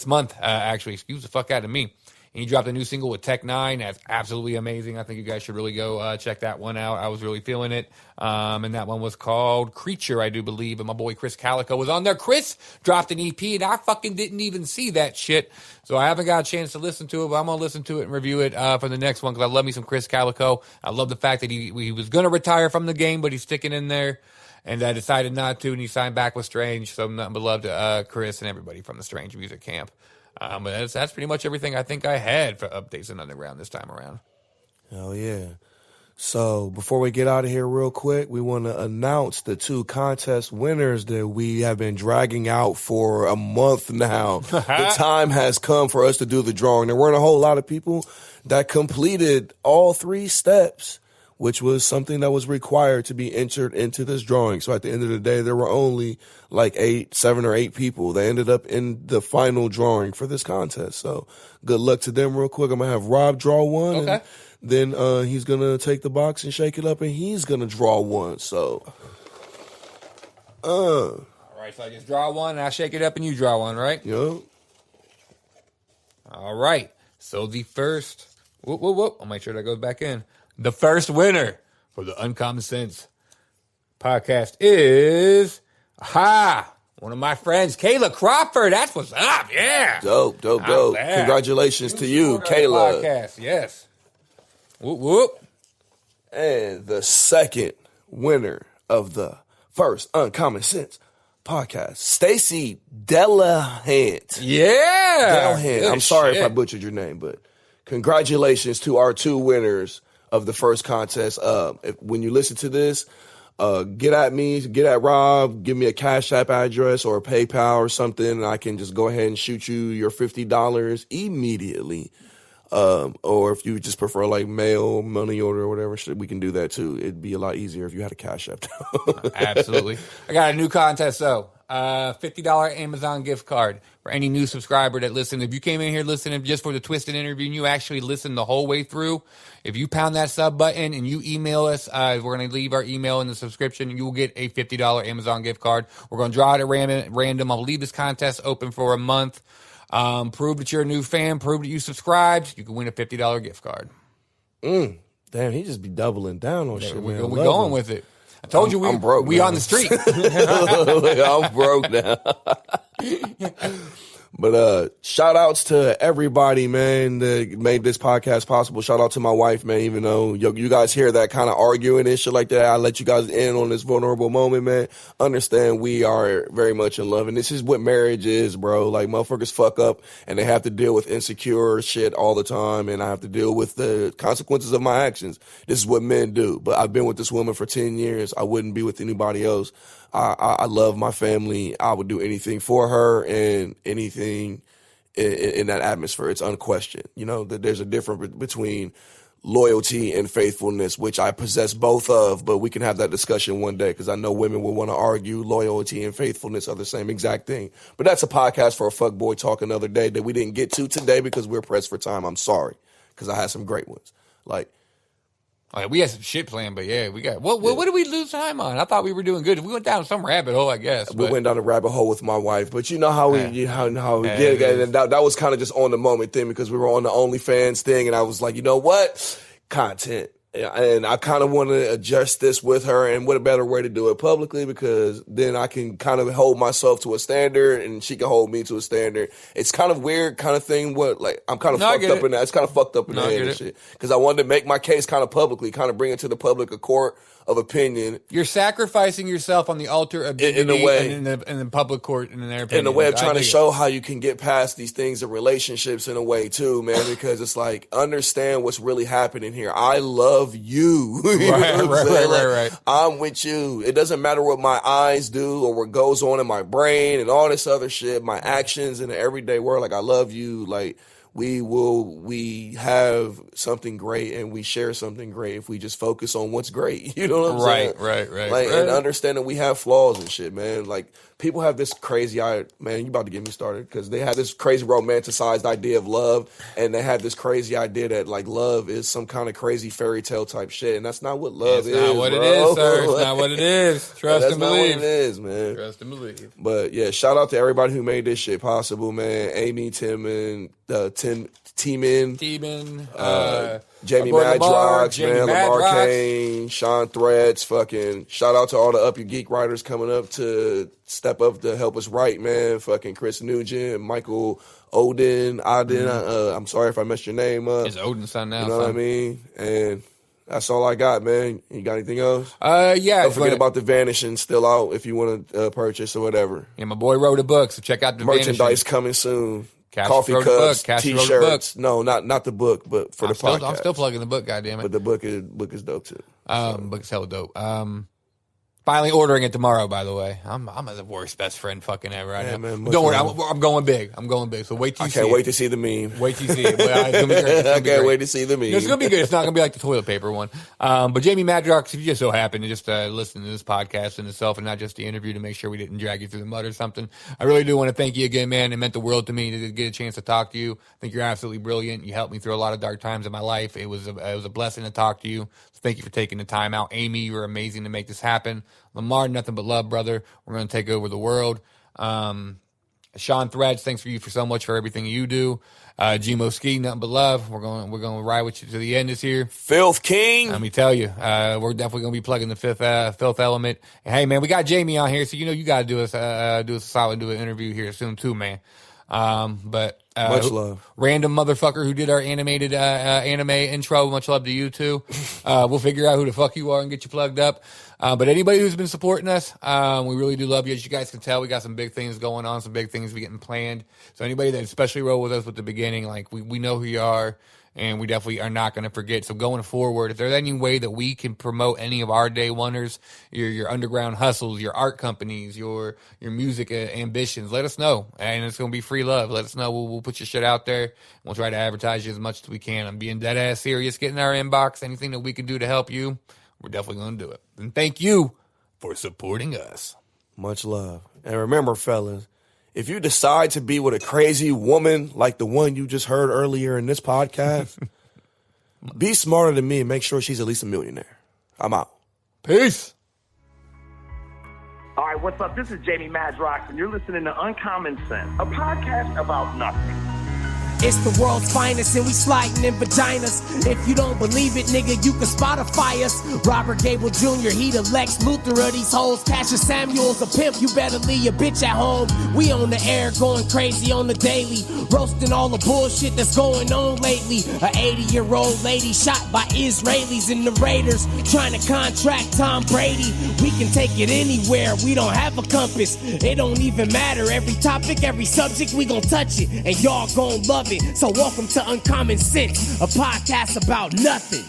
month, actually. Excuse the fuck out of me. And he dropped a new single with Tech Nine. That's absolutely amazing. I think you guys should really go check that one out. I was really feeling it. And that one was called Creature, I do believe. And my boy Chris Calico was on there. Chris dropped an EP, and I fucking didn't even see that shit. So I haven't got a chance to listen to it, but I'm going to listen to it and review it for the next one because I love me some Chris Calico. I love the fact that he was going to retire from the game, but he's sticking in there. And I decided not to, and he signed back with Strange. So nothing but love to Chris and everybody from the Strange Music Camp. But that's pretty much everything I think I had for updates in Underground this time around. Hell yeah. So before we get out of here real quick, we want to announce the 2 contest winners that we have been dragging out for a month now. The time has come for us to do the drawing. There weren't a whole lot of people that completed all 3 steps, which was something that was required to be entered into this drawing. So at the end of the day, there were only like 7 or 8 people that ended up in the final drawing for this contest. So good luck to them real quick. I'm going to have Rob draw one. Okay. And then he's going to take the box and shake it up, and he's going to draw one. So, all right, so I just draw one, and I shake it up, and you draw one, right? Yep. All right. So the first, I'll make sure that goes back in. The first winner for the Uncommon Sense podcast is, one of my friends, Kayla Crawford. That's what's up, yeah. Dope. Congratulations to you, Kayla. Podcast, yes. Whoop, whoop. And the second winner of the first Uncommon Sense podcast, Stacy Delahant. Yeah. Delahant. I'm sorry if I butchered your name, but congratulations to our 2 winners of the first contest. When you listen to this, get at me, get at Rob, give me a Cash App address or a PayPal or something, and I can just go ahead and shoot you your $50 immediately. Or if you just prefer like mail, money order or whatever, we can do that too. It'd be a lot easier if you had a Cash App. Absolutely. I got a new contest though. $50 Amazon gift card for any new subscriber that listened. If you came in here listening just for the Twiztid interview and you actually listened the whole way through, if you pound that sub button and you email us, we're going to leave our email in the subscription. You will get a $50 Amazon gift card. We're going to draw it at random. I'll leave this contest open for a month. Prove that you're a new fan. Prove that you subscribed. You can win a $50 gift card. Damn, he just be doubling down on shit. We're going with it. I told you I'm broke we now. on the street. I'm broke now. But shout outs to everybody, man, that made this podcast possible. Shout out to my wife, man, even though you guys hear that kind of arguing and shit like that. I let you guys in on this vulnerable moment, man. Understand we are very much in love. And this is what marriage is, bro. Like, motherfuckers fuck up and they have to deal with insecure shit all the time. And I have to deal with the consequences of my actions. This is what men do. But I've been with this woman for 10 years. I wouldn't be with anybody else. I love my family. I would do anything for her and anything in that atmosphere. It's unquestioned. You know, that there's a difference between loyalty and faithfulness, which I possess both of, but we can have that discussion one day because I know women will want to argue loyalty and faithfulness are the same exact thing. But that's a podcast for a fuckboy talk another day that we didn't get to today because we're pressed for time. I'm sorry because I had some great ones. Like, we had some shit planned, but yeah, we got. What did we lose time on? I thought we were doing good. We went down some rabbit hole, I guess. We went down a rabbit hole with my wife, but you know how we get. And that was kind of just on the moment thing because we were on the OnlyFans thing, and I was like, you know what, content. And I kind of want to adjust this with her, and what a better way to do it publicly because then I can kind of hold myself to a standard and she can hold me to a standard. It's kind of weird kind of thing. I'm kind of fucked up in that. It's kind of fucked up in the head and shit because I wanted to make my case kind of publicly, kind of bring it to the public, a court of opinion. You're sacrificing yourself on the altar of dignity in a way, in the public court, in their opinion. In a way of trying to show how you can get past these things in relationships in a way too, man, because it's like, understand what's really happening here. I love you. Right. I'm with you. It doesn't matter what my eyes do or what goes on in my brain and all this other shit, my actions in the everyday world. Like, I love you. Like, we have something great and we share something great if we just focus on what's great. You know what I'm saying? Right. Like, and understanding we have flaws and shit, man. Like, people have this crazy, man, you about to get me started, because they have this crazy romanticized idea of love, and they have this crazy idea that, like, love is some kind of crazy fairy tale type shit, and that's not what love is, It's not what bro. it is, sir. It's not what it is. Trust and believe. That's not what it is, man. Trust and believe. But, yeah, shout out to everybody who made this shit possible, man. Amy, Tim, and T-Man, Jamie Madrox, man, Lamar Kane, Sean Threads, fucking shout out to all the Up Your Geek writers coming up to step up to help us write, man. Fucking Chris Nugent, Michael Odin. I'm sorry if I messed your name up. It's Odin's son now. You know what I mean? And that's all I got, man. You got anything else? Yeah. Don't forget about The Vanishing, still out if you want to purchase or whatever. Yeah, my boy wrote a book, so check out The Merchandise Vanishing. coming soon. Cash Coffee wrote a book. cups, Cash wrote a book. T-shirts. No, not the book, but for the podcast. I'm still plugging the book, goddammit. But the book is dope too. Book is hella dope. Finally ordering it tomorrow, by the way. I'm the worst best friend fucking ever right now. Man, Don't worry, I'm going big. So wait till you see it. I can't wait to see the meme. Wait till you see it. But, it's gonna be great. I can't wait to see the meme. It's going to be good. It's not going to be like the toilet paper one. But Jamie Madrox, if you just so happen to just listen to this podcast in itself and not just the interview to make sure we didn't drag you through the mud or something, I really do want to thank you again, man. It meant the world to me to get a chance to talk to you. I think you're absolutely brilliant. You helped me through a lot of dark times in my life. It was a blessing to talk to you. So thank you for taking the time out. Amy, you were amazing to make this happen. Lamar, nothing but love, brother. We're going to take over the world. Sean Threads, thanks for so much for everything you do. Gmo Ski, nothing but love. We're going to ride with you to the end this year. Filth King. Let me tell you, we're definitely going to be plugging the filth element. And hey, man, we got Jamie on here, so you got to do us a solid, do an interview here soon too, man. But much love. Random motherfucker who did our animated anime intro. Much love to you too. We'll figure out who the fuck you are and get you plugged up. But anybody who's been supporting us, we really do love you. As you guys can tell, we got some big things going on, some big things we getting planned. So anybody that especially rolled with us with the beginning, like we know who you are. And we definitely are not going to forget. So going forward, if there's any way that we can promote any of our day oneers, your underground hustles, your art companies, your music ambitions, let us know. And it's going to be free love. Let us know. We'll put your shit out there. We'll try to advertise you as much as we can. I'm being dead ass serious. Get in our inbox. Anything that we can do to help you, we're definitely going to do it. And thank you for supporting us. Much love. And remember, fellas, if you decide to be with a crazy woman like the one you just heard earlier in this podcast, be smarter than me and make sure she's at least a millionaire. I'm out. Peace. All right, what's up? This is Jamie Madrox, and you're listening to Uncommon Sense, a podcast about nothing. It's the world's finest and we sliding in vaginas. If you don't believe it, nigga, you can Spotify us. Robert Gable Jr., he the Lex Luthor of these hoes. Cassius Samuel's a pimp, you better leave your bitch at home. We on the air going crazy on the daily, roasting all the bullshit that's going on lately. A 80-year-old lady shot by Israelis and the Raiders trying to contract Tom Brady. We can take it anywhere, we don't have a compass. It don't even matter, every topic, every subject, we gon' touch it. And y'all gon' love it. So welcome to Uncommon Sense, a podcast about nothing.